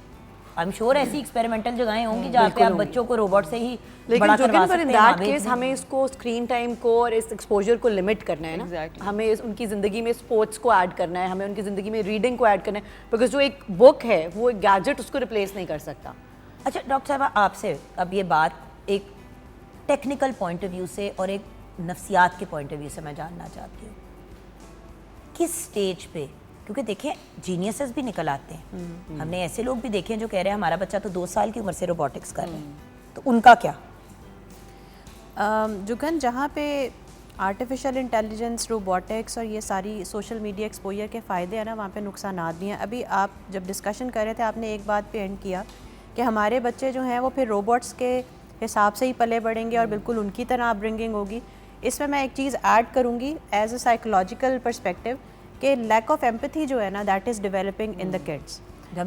Speaker 1: आई एम श्योर ऐसी एक्सपेरिमेंटल जगहें होंगी जहाँ पे आप बच्चों को रोबोट से ही
Speaker 7: लेकिन
Speaker 1: बड़ा
Speaker 7: जो
Speaker 1: करवा
Speaker 7: पर इन
Speaker 1: सकते हैं।
Speaker 7: दैट केस हमें इसको स्क्रीन टाइम को और इस एक्सपोजर को लिमिट करना है ना।
Speaker 8: Exactly.
Speaker 7: हमें उनकी ज़िंदगी में स्पोर्ट्स को ऐड करना है, हमें उनकी ज़िंदगी में रीडिंग को ऐड करना है, बिकॉज जो एक बुक है वो एक गैजेट उसको रिप्लेस नहीं कर सकता।
Speaker 1: अच्छा डॉक्टर साहब, आपसे अब ये बात एक टेक्निकल पॉइंट ऑफ व्यू से और एक नफ्सियात के पॉइंट ऑफ व्यू से मैं जानना चाहती हूँ, किस स्टेज पे, क्योंकि देखिए जीनियसेस भी निकल आते हैं, हमने ऐसे लोग भी देखे हैं जो कह रहे हैं हमारा बच्चा तो 2 साल की उम्र से रोबोटिक्स कर रहे हैं, तो उनका क्या?
Speaker 9: जुगन, जहाँ पे आर्टिफिशियल इंटेलिजेंस, रोबोटिक्स और ये सारी सोशल मीडिया एक्सपोजर के फ़ायदे हैं ना, वहाँ पे नुकसानात भी हैं। अभी आप जब डिस्कशन कर रहे थे, आपने एक बात पे एंड किया कि हमारे बच्चे जो हैं वो फिर रोबोट्स के हिसाब से ही पले बढ़ेंगे और बिल्कुल उनकी तरह अपब्रिंगिंग होगी। इसमें मैं एक चीज़ ऐड करूँगी एज अ साइकोलॉजिकल पर्सपेक्टिव कि लैक ऑफ एम्पैथी जो है ना that is developing in the kids.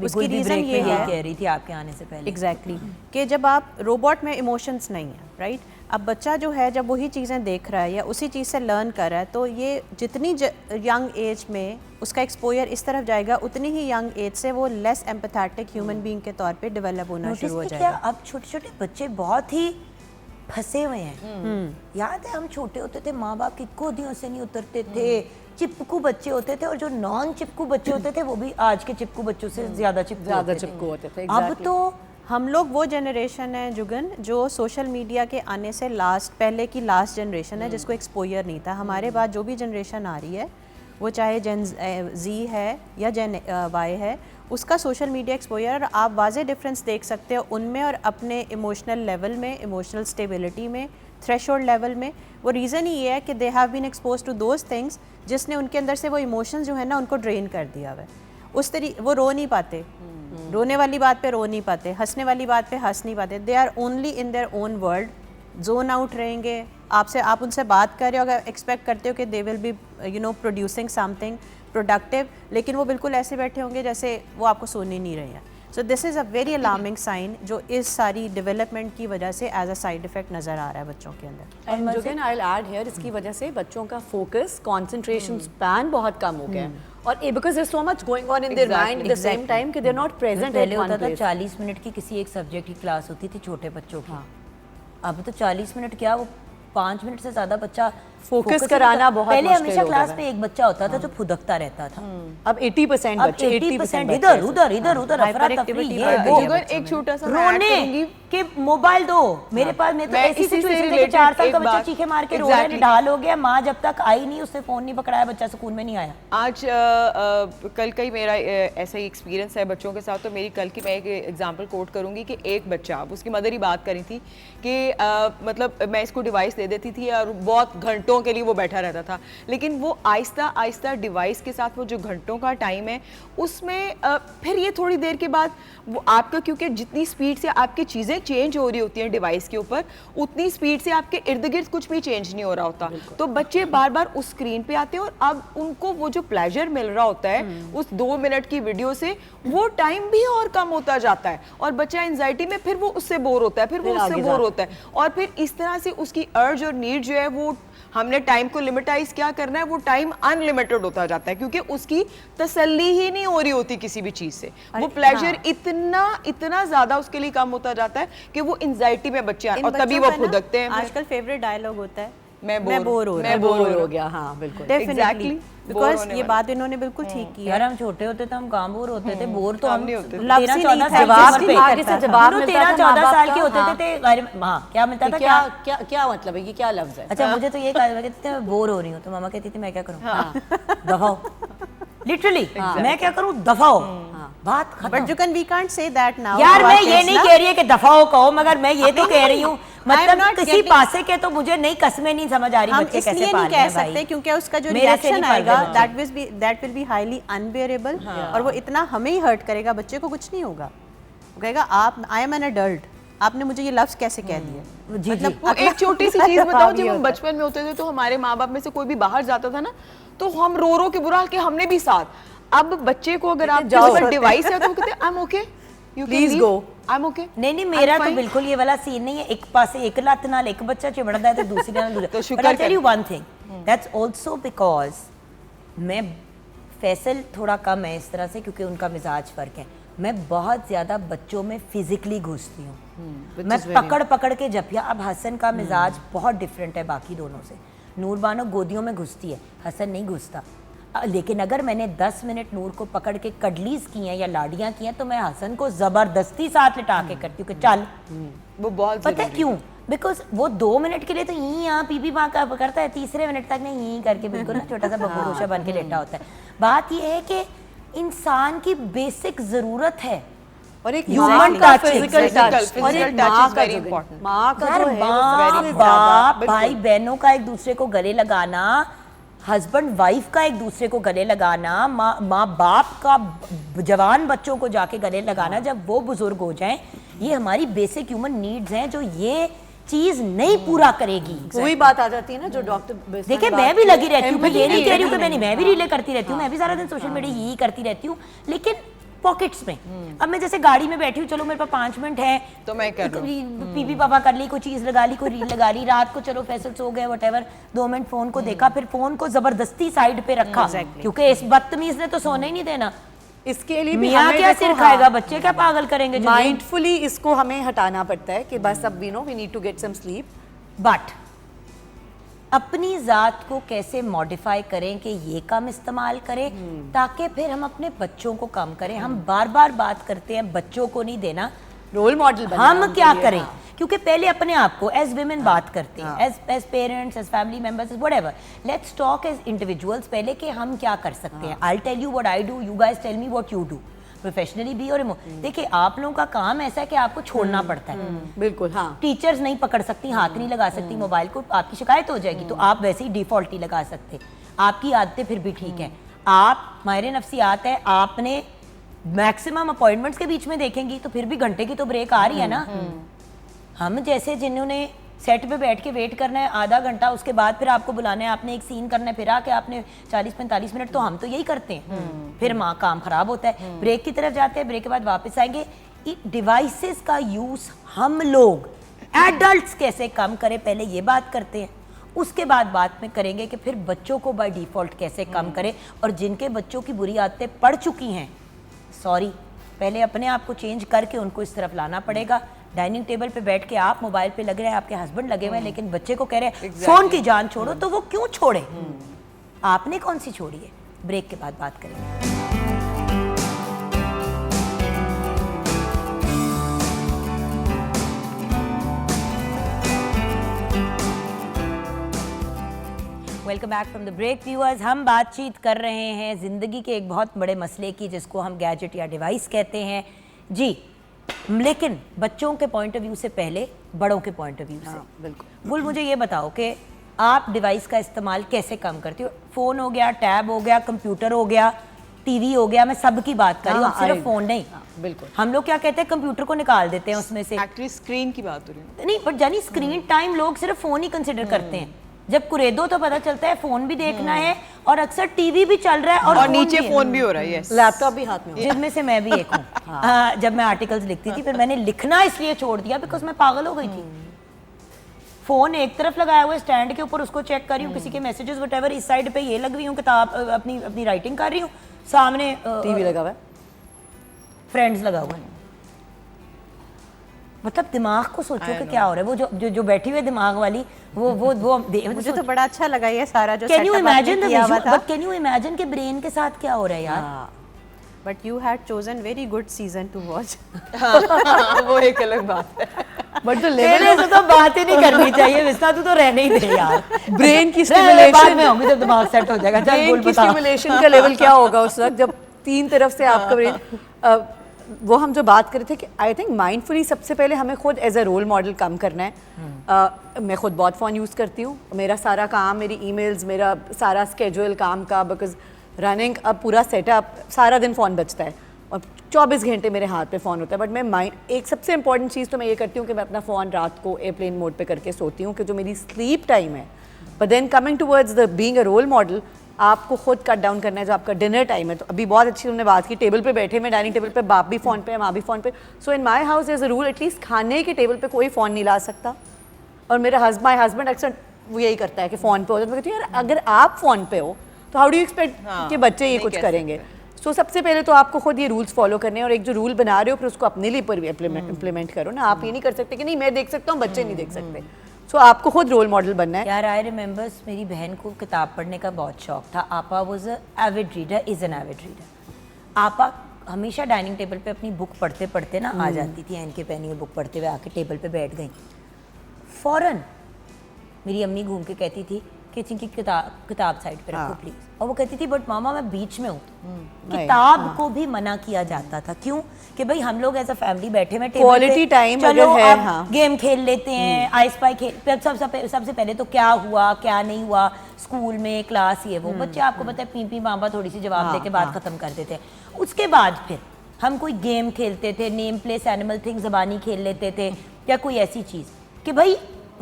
Speaker 9: उसकी रीज़न ये है,
Speaker 1: कह रही थी आपके आने से पहले,
Speaker 9: एग्जैक्टली कि जब आप रोबोट में इमोशंस नहीं है, राइट? अब बच्चा जो है जब वही चीज़ें देख रहा है या उसी चीज़ से लर्न कर रहा है, तो ये जितनी यंग एज में उसका एक्सपोजर इस तरफ जाएगा, उतनी ही यंग एज से वो लेस एम्पैथेटिक ह्यूमन बीइंग के तौर पे डेवलप होना शुरू हो जाएगा।
Speaker 1: अब छोटे छोटे बच्चे बहुत ही फंसे हुए हैं। याद है हम छोटे होते थे, माँ बाप की गोदियों से नहीं उतरते थे, चिपकू बच्चे होते थे, और जो नॉन चिपकू बच्चे होते थे वो भी आज के चिपकू बच्चों से ज्यादा चिपकू होते थे। अब तो
Speaker 9: हम लोग वो जनरेशन है जुगन जो सोशल मीडिया के आने से पहले की लास्ट जनरेशन है जिसको एक्सपोजर नहीं था। हमारे बाद जो भी जनरेशन आ रही है, वो चाहे जेन जी है या जेन वाई है, उसका सोशल मीडिया एक्सपोजर आप वाज़े डिफरेंस देख सकते हो उनमें और अपने इमोशनल लेवल में, इमोशनल स्टेबिलिटी में, थ्रेशोल्ड लेवल में। वो रीज़न ही ये है कि they have been expose to those things जिसने उनके अंदर से वो इमोशंस जो है ना उनको ड्रेन कर दिया हुआ है। वो रो नहीं पाते, रोने वाली बात पे रो नहीं पाते, हंसने वाली बात पे हंस नहीं पाते। They are only in their own world, zone out रहेंगे। आप उनसे बात कर रहे हो, अगर एक्सपेक्ट करते हो कि they will be producing something productive, लेकिन वो बिल्कुल ऐसे बैठे होंगे जैसे वो आपको सुन ही नहीं रहे हैं। So this is a very alarming sign जो इस सारी डेवलपमेंट की वजह से एज अ साइड इफेक्ट नज़र आ रहा है बच्चों के अंदर।
Speaker 7: And Jugan I will add here, इसकी वजह से बच्चों का फोकस, कंसंट्रेशन स्पैन बहुत कम हो गया है, और because there so much going on in their mind at the same time कि दे आर नॉट प्रेजेंट।
Speaker 1: पहले होता था 40 मिनट की किसी एक सब्जेक्ट की क्लास होती थी छोटे बच्चों की, अब तो 40 मिनट क्या, वो 5 मिनट से ज्यादा बच्चा
Speaker 7: फोकस कराना बहुत
Speaker 1: पहले
Speaker 7: मुश्किल
Speaker 1: हमेशा
Speaker 7: हो
Speaker 1: क्लास
Speaker 7: गया
Speaker 1: में एक बच्चा होता था जो फुदकता रहता था।
Speaker 7: अब 80%
Speaker 1: अब
Speaker 7: बच्चे
Speaker 1: 80% इधर उधर इधर उधर अफरा तफरी, ये वो
Speaker 8: एक छोटा सा मैं add
Speaker 1: रोने
Speaker 8: करूंगी।
Speaker 1: के मोबाइल दो मेरे पास। मैं तो
Speaker 8: मैं
Speaker 1: ऐसी
Speaker 8: इसी से
Speaker 1: सिचुएशन थी कि
Speaker 8: related
Speaker 1: 4 साल का
Speaker 8: एक
Speaker 1: बच्चा
Speaker 8: बात-
Speaker 1: चीखे मार के रो रहा है,
Speaker 8: Exactly.
Speaker 1: ढाल हो गया, माँ जब तक आई नहीं उसने फोन नहीं पकड़ाया, बच्चा सुकून में नहीं आया।
Speaker 8: आज कल का ही मेरा ऐसा ही एक्सपीरियंस है बच्चों के साथ। तो मेरी कल की मैं एक एग्जांपल कोट करूंगी कि एक बच्चा, उसकी मदर ही बात करी थी कि मतलब मैं इसको डिवाइस दे देती थी और बहुत घंटों के लिए वो बैठा रहता था, लेकिन वो आहिस्ता आहिस्ता डिवाइस के साथ वो जो घंटों का टाइम है उसमें फिर ये थोड़ी देर के बाद वो आपका, क्योंकि जितनी स्पीड से आपकी चीज़ें चेंज हो रही होती हैं डिवाइस के ऊपर, उतनी स्पीड से आपके इर्द गिर्द कुछ भी चेंज नहीं हो रहा होता। तो बच्चे बार बार उस स्क्रीन पे आते हैं और अब उनको वो जो प्लेजर मिल रहा होता है उस 2 मिनट की वीडियो से, वो टाइम भी और कम होता जाता है और बच्चा एंजाइटी में फिर वो उससे बोर होता है, फिर वो उससे बोर होता है, और फिर इस तरह से उसकी अर्ज और नीड जो है, वो हमने टाइम को लिमिटाइज क्या करना है, वो टाइम अनलिमिटेड होता जाता है क्योंकि उसकी तसल्ली ही नहीं हो रही होती किसी भी चीज से। वो प्लेजर इतना ज्यादा उसके लिए कम होता जाता है कि वो एंजाइटी में बच्चे और तभी वो फुदकते हैं।
Speaker 9: आजकल फेवरेट डायलॉग होता है
Speaker 8: मैं
Speaker 9: बोर
Speaker 7: हो गया। हाँ बिल्कुल,
Speaker 9: डेफिनेटली, बिकॉज ये बात इन्होंने बिल्कुल ठीक की है।
Speaker 1: यार हम छोटे होते थे, हम काम बोर होते थे, बोर तो हम
Speaker 8: नहीं होते थे।
Speaker 1: 13-14 साल
Speaker 7: जवाब
Speaker 1: के
Speaker 7: भी
Speaker 1: होते
Speaker 7: आगे से
Speaker 1: थे।
Speaker 7: जवाब
Speaker 1: हम
Speaker 7: मिलता था
Speaker 1: 13-14
Speaker 7: माँ-बाप
Speaker 1: साल
Speaker 7: का,
Speaker 1: के होते थे। हाँ, क्या मिलता था,
Speaker 7: क्या क्या क्या मतलब है, ये क्या लफ्ज है?
Speaker 1: अच्छा मुझे तो ये कहा, मैं कहती थी मैं बोर हो रही हूँ, तो मामा कहती थी मैं क्या करूँ, दफाओ, लिटरली मैं क्या करूँ, दफाओ, बात खत्म।
Speaker 9: But Jugan we can't say that now.
Speaker 1: यार मैं ये नहीं कह रही है कि दफाओ कहो, मगर मैं ये तो कह रही हूँ मतलब किसी पासे के तो मुझे नई कस्में नहीं समझ आ रही,
Speaker 9: हम
Speaker 1: बच्चे कैसे
Speaker 9: इसलिए नहीं
Speaker 1: पाल रहे
Speaker 9: कह
Speaker 1: हैं भाई।
Speaker 9: सकते क्योंकि उसका जो
Speaker 1: मेरे से
Speaker 9: रिएक्शन
Speaker 1: नहीं पाल
Speaker 9: आएगा
Speaker 1: रहे बच्चे।
Speaker 9: That will be highly unbearable, और वो इतना हमें ही हर्ट करेगा, बच्चे को कुछ नहीं होगा। वो कहेगा आप, आई एम एन एडल्ट, आपने मुझे ये लफ्ज कैसे कह दिए।
Speaker 1: जी
Speaker 9: मतलब
Speaker 8: वो एक छोटी सी चीज बताओ, जब हम बचपन में होते थे तो हमारे माँ बाप में से कोई भी बाहर जाता था ना, तो हम रो रो के बुरा हाल के हमने भी साथ। अब बच्चे को अगर आप डिवाइस है तो वो कहते हैं I am okay, you please go, I am okay.
Speaker 1: नहीं मेरा तो बिल्कुल ये वाला सीन नहीं है, एक पासे एक लत नाल एक बच्चा चिमड़दा है तो दूसरी नाल दूसरा।
Speaker 8: तो शुक्र
Speaker 1: But I'll tell you one thing, that's also because मैं, फैसल थोड़ा कम है इस तरह से क्योंकि उनका मिजाज फर्क है, मैं बहुत ज्यादा बच्चों में फिजिकली घुसती हूँ, मैं पकड़ पकड़ के जपिया। अब हसन का मिजाज बहुत डिफरेंट है बाकी दोनों से, नूर बानो गोदियों में घुसती है, हसन नहीं घुसता। लेकिन अगर मैंने 10 मिनट नूर को पकड़ के कडलीज की हैं या लाड़ियाँ की हैं तो मैं हसन को जबरदस्ती साथ लिटा के करती हूँ कि चल।
Speaker 8: वो बहुत
Speaker 1: पता है क्यों? बिकॉज वो 2 मिनट के लिए तो यहीं यहाँ पीपी माँ का करता है, तीसरे मिनट तक नहीं यहीं करके बिल्कुल ना छोटा सा बब्बू गोशा बन के लेटा होता है। बात ये है कि इंसान की बेसिक जरूरत है
Speaker 7: और एक
Speaker 1: ह्यूमन
Speaker 7: का
Speaker 1: टच,
Speaker 7: फिजिकल टच, और एक माँ का
Speaker 8: वेरी
Speaker 7: जो
Speaker 8: इंपॉर्टेंट।
Speaker 7: माँ का जो है
Speaker 1: माँ बाप भाई बहनों का एक दूसरे को गले लगाना, हस्बैंड वाइफ का एक दूसरे को गले लगाना, माँ बाप का जवान बच्चों को जाके गले लगाना जब वो बुजुर्ग हो जाएं, ये हमारी बेसिक ह्यूमन नीड्स हैं जो ये चीज नहीं पूरा करेगी।
Speaker 7: वही बात आ जाती है ना जो डॉक्टर
Speaker 1: देखिए मैं भी लगी रहती हूँ, मैं ये नहीं कह रही हूँ कि मैं भी रिले करती रहती हूँ, मैं भी सारा दिन सोशल मीडिया यही करती रहती हूँ, लेकिन पॉकेट्स में। अब मैं जैसे गाड़ी में बैठी हूँ, चलो मेरे पास 5 मिनट है
Speaker 8: तो मैं कर लूं।
Speaker 1: पीपी पापा कर ली, कोई चीज लगा ली, कोई रील लगा ली, रात को चलो फैसल सो गए व्हाटएवर, 2 मिनट फोन को देखा, फिर फोन को जबरदस्ती साइड पे रखा क्योंकि इस बदतमीज ने तो सोने ही नहीं देना।
Speaker 7: इसके लिए भी
Speaker 1: मियाँ
Speaker 7: हमें
Speaker 1: क्या
Speaker 7: देखो,
Speaker 1: सिर खाएगा, बच्चे क्या पागल करेंगे।
Speaker 7: माइंडफुली इसको हमें हटाना पड़ता है कि बस अब we know we need to get some sleep.
Speaker 1: But अपनी ज़ात को कैसे मॉडिफाई करें कि ये कम इस्तेमाल करें ताकि फिर हम अपने बच्चों को कम करें। हम बार बार बात करते हैं बच्चों को नहीं देना,
Speaker 7: रोल मॉडल बनना
Speaker 1: हम
Speaker 7: उनके
Speaker 1: क्या
Speaker 7: लिए,
Speaker 1: करें
Speaker 7: हाँ।
Speaker 1: क्योंकि पहले अपने आप को एज विमेन बात करते हैं, as parents, as family members, whatever, let's talk as individuals पहले कि हम क्या कर सकते हैं। I tell you what I do, you guys tell me what you do, professionally भी और देखिए आप लोगों का काम ऐसा है कि आपको छोड़ना पड़ता है।
Speaker 7: बिल्कुल हाँ,
Speaker 1: टीचर्स नहीं पकड़ सकती, हाथ नहीं लगा सकती मोबाइल को, आपकी शिकायत हो जाएगी, तो आप वैसे ही डिफॉल्ट ही लगा सकते। आपकी आदतें फिर भी ठीक है, आप माहिर नफ्सियात है, आपने मैक्सिमम अपॉइंटमेंट्स के बीच में देखेंगी तो फिर भी घंटे की तो ब्रेक आ रही है ना। हम जैसे जिन्होंने सेट पे बैठ के वेट करना है आधा घंटा, उसके बाद फिर आपको बुलाना है, आपने एक सीन करना है, फिर आके आपने 40-45 मिनट, तो हम तो यही करते हैं। फिर माँ काम खराब होता है, ब्रेक की तरफ जाते हैं, ब्रेक के बाद वापस आएंगे। डिवाइसेस का यूज हम लोग एडल्ट्स कैसे कम करें, पहले ये बात करते हैं, उसके बाद बात में करेंगे कि फिर बच्चों को बाय डिफॉल्ट कैसे कम करें। और जिनके बच्चों की बुरी आदतें पड़ चुकी हैं, सॉरी, पहले अपने आप को चेंज करके उनको इस तरफ लाना पड़ेगा। डाइनिंग टेबल पे बैठ के आप मोबाइल पे लग रहे हैं, आपके हस्बैंड लगे हुए हैं, लेकिन बच्चे को कह रहे हैं फोन की जान छोड़ो, तो वो क्यों छोड़े? आपने कौन सी छोड़ी है? ब्रेक के बाद बात करेंगे। Welcome back from the break viewers. हम बातचीत कर रहे हैं ज़िंदगी के एक बहुत बड़े मसले की, जिसको हम गैजेट या डिवाइस कहते हैं जी, लेकिन बच्चों के पॉइंट ऑफ व्यू से पहले बड़ों के पॉइंट ऑफ व्यू से।
Speaker 7: बिल्कुल।
Speaker 1: गुल, मुझे ये बताओ कि आप डिवाइस का इस्तेमाल कैसे कम करती हो? फ़ोन हो गया, टैब हो गया, कंप्यूटर हो गया, टीवी हो गया, मैं सब की बात कर रही हूँ, अब सिर्फ फ़ोन नहीं।
Speaker 7: बिल्कुल।
Speaker 1: हम लोग क्या कहते हैं, कंप्यूटर को निकाल देते हैं उसमें से।
Speaker 8: एक्चुअली स्क्रीन की बात हो रही है।
Speaker 1: नहीं, बट जानी स्क्रीन टाइम लोग सिर्फ फ़ोन ही कंसिडर करते हैं। जब कुरेदो तो पता चलता है फ़ोन भी देखना है और अक्सर टीवी भी चल रहा है और
Speaker 8: नीचे फोन भी हो रहा है, यस,
Speaker 7: लैपटॉप भी हाथ में हो।
Speaker 1: जिनमें से मैं भी एक हूँ। जब मैं आर्टिकल्स लिखती थी, फिर मैंने लिखना इसलिए छोड़ दिया बिकॉज मैं पागल हो गई थी। फोन एक तरफ लगाया हुआ है स्टैंड के ऊपर, उसको चेक कर रही हूँ, किसी के मैसेजेस वटेवर, इस साइड पे ये लग रही हूँ, किताब अपनी राइटिंग कर रही हूँ, सामने
Speaker 7: टीवी लगा हुआ है,
Speaker 1: फ्रेंड्स लगा हुआ है। मतलब दिमाग को सोचो कि क्या हो रहा है। वो जो बैठी हुई दिमाग वाली वो
Speaker 9: मुझे तो बड़ा अच्छा लगा ये सारा जो
Speaker 1: कैन यू
Speaker 9: setup आपने
Speaker 1: इमेजिन द
Speaker 9: किया हुआ
Speaker 1: विजुअल,
Speaker 9: था।
Speaker 1: बट कैन यू इमेजिन के ब्रेन के साथ क्या हो रहा है यार।
Speaker 9: But you had chosen very good season two watch.
Speaker 8: वो एक अलग बात है।
Speaker 7: बट जो
Speaker 1: तेरे से तो बात ही नहीं करनी चाहिए, विस्ता तू तो रहने ही दे यार।
Speaker 7: ब्रेन की
Speaker 1: बाद
Speaker 7: स्टिमुलेशन
Speaker 1: में होंगी जब दिमाग सेट हो जाएगा। चल
Speaker 7: ब्रेन
Speaker 1: बोल
Speaker 7: की
Speaker 1: बता।
Speaker 7: स्टिमुलेशन का लेवल क्या होगा उस वक्त जब 3 तरफ से आपका ब्रेन। वो हम जो बात कर रहे थे कि आई थिंक माइंडफुली सबसे पहले हमें खुद एज अ रोल मॉडल काम करना है। मैं खुद बहुत फ़ोन यूज़ करती हूँ, मेरा सारा काम, मेरी ईमेल्स, मेरा सारा स्केड्यूल काम का, बिकॉज रनिंग अब पूरा सेटअप, सारा दिन फ़ोन बजता है और 24 घंटे मेरे हाथ पे फ़ोन होता है। बट मैं एक सबसे इंपॉर्टेंट चीज़ तो मैं ये करती हूँ कि मैं अपना फ़ोन रात को एयरप्लेन मोड पे करके सोती हूँ, कि जो मेरी स्लीप टाइम है। But then coming towards the being a role model, आपको खुद कट डाउन करना है जो आपका डिनर टाइम है। तो अभी बहुत अच्छी उन्होंने बात की, टेबल पे बैठे, मैं डाइनिंग टेबल पे, बाप भी फ़ोन पे है, माँ भी फ़ोन पे। So in my house is a rule, at least खाने के टेबल पे कोई फ़ोन नहीं ला सकता। और मेरा माई हस्बैंड अक्सर वो यही करता है कि फ़ोन पे हो जाता है। मैं कहती हूँ यार, अगर आप फ़ोन पे हो तो हाउ डू यू एक्सपेक्ट कि बच्चे ये कुछ करेंगे। सो सबसे पहले तो आपको खुद ये रूल्स फॉलो करने हैं, और एक जो रूल बना रहे हो फिर उसको अपने लिए पर भी इम्प्लीमेंट करो ना। आप ये नहीं कर सकते कि नहीं मैं देख सकता हूँ, बच्चे नहीं देख सकते। सो आपको खुद रोल मॉडल बनना है।
Speaker 1: यार आई रिमेंबर्स, मेरी बहन को किताब पढ़ने का बहुत शौक था। आपा was a Avid reader, is an avid reader. आपा हमेशा डाइनिंग टेबल पे अपनी बुक पढ़ते पढ़ते ना आ जाती थी, एन के पेनी में बुक पढ़ते हुए आके टेबल पे बैठ गई। फ़ौरन मेरी अम्मी घूम के कहती थी कि चिंकी किताब साइड पे रखो प्लीज। और वो कहती थी बट मामा मैं बीच में हूँ। किताब को भी मना किया जाता था। क्यों? कि भाई हम लोग एज अ फैमिली बैठे हुए टेबल
Speaker 7: क्वालिटी टाइम
Speaker 1: चलो
Speaker 7: अगर है,
Speaker 1: अब
Speaker 7: हाँ।
Speaker 1: गेम खेल लेते हैं, आई स्पाई खेल। सबसे पहले तो क्या हुआ क्या नहीं हुआ स्कूल में, क्लास, ये वो बच्चे आपको पता है पी मामा थोड़ी सी जवाब दे के बात खत्म कर देते हैं। उसके बाद फिर हम कोई गेम खेलते थे, नेम प्लेस एनिमल थिंग ज़बानी खेल लेते थे या कोई ऐसी चीज़। कि भाई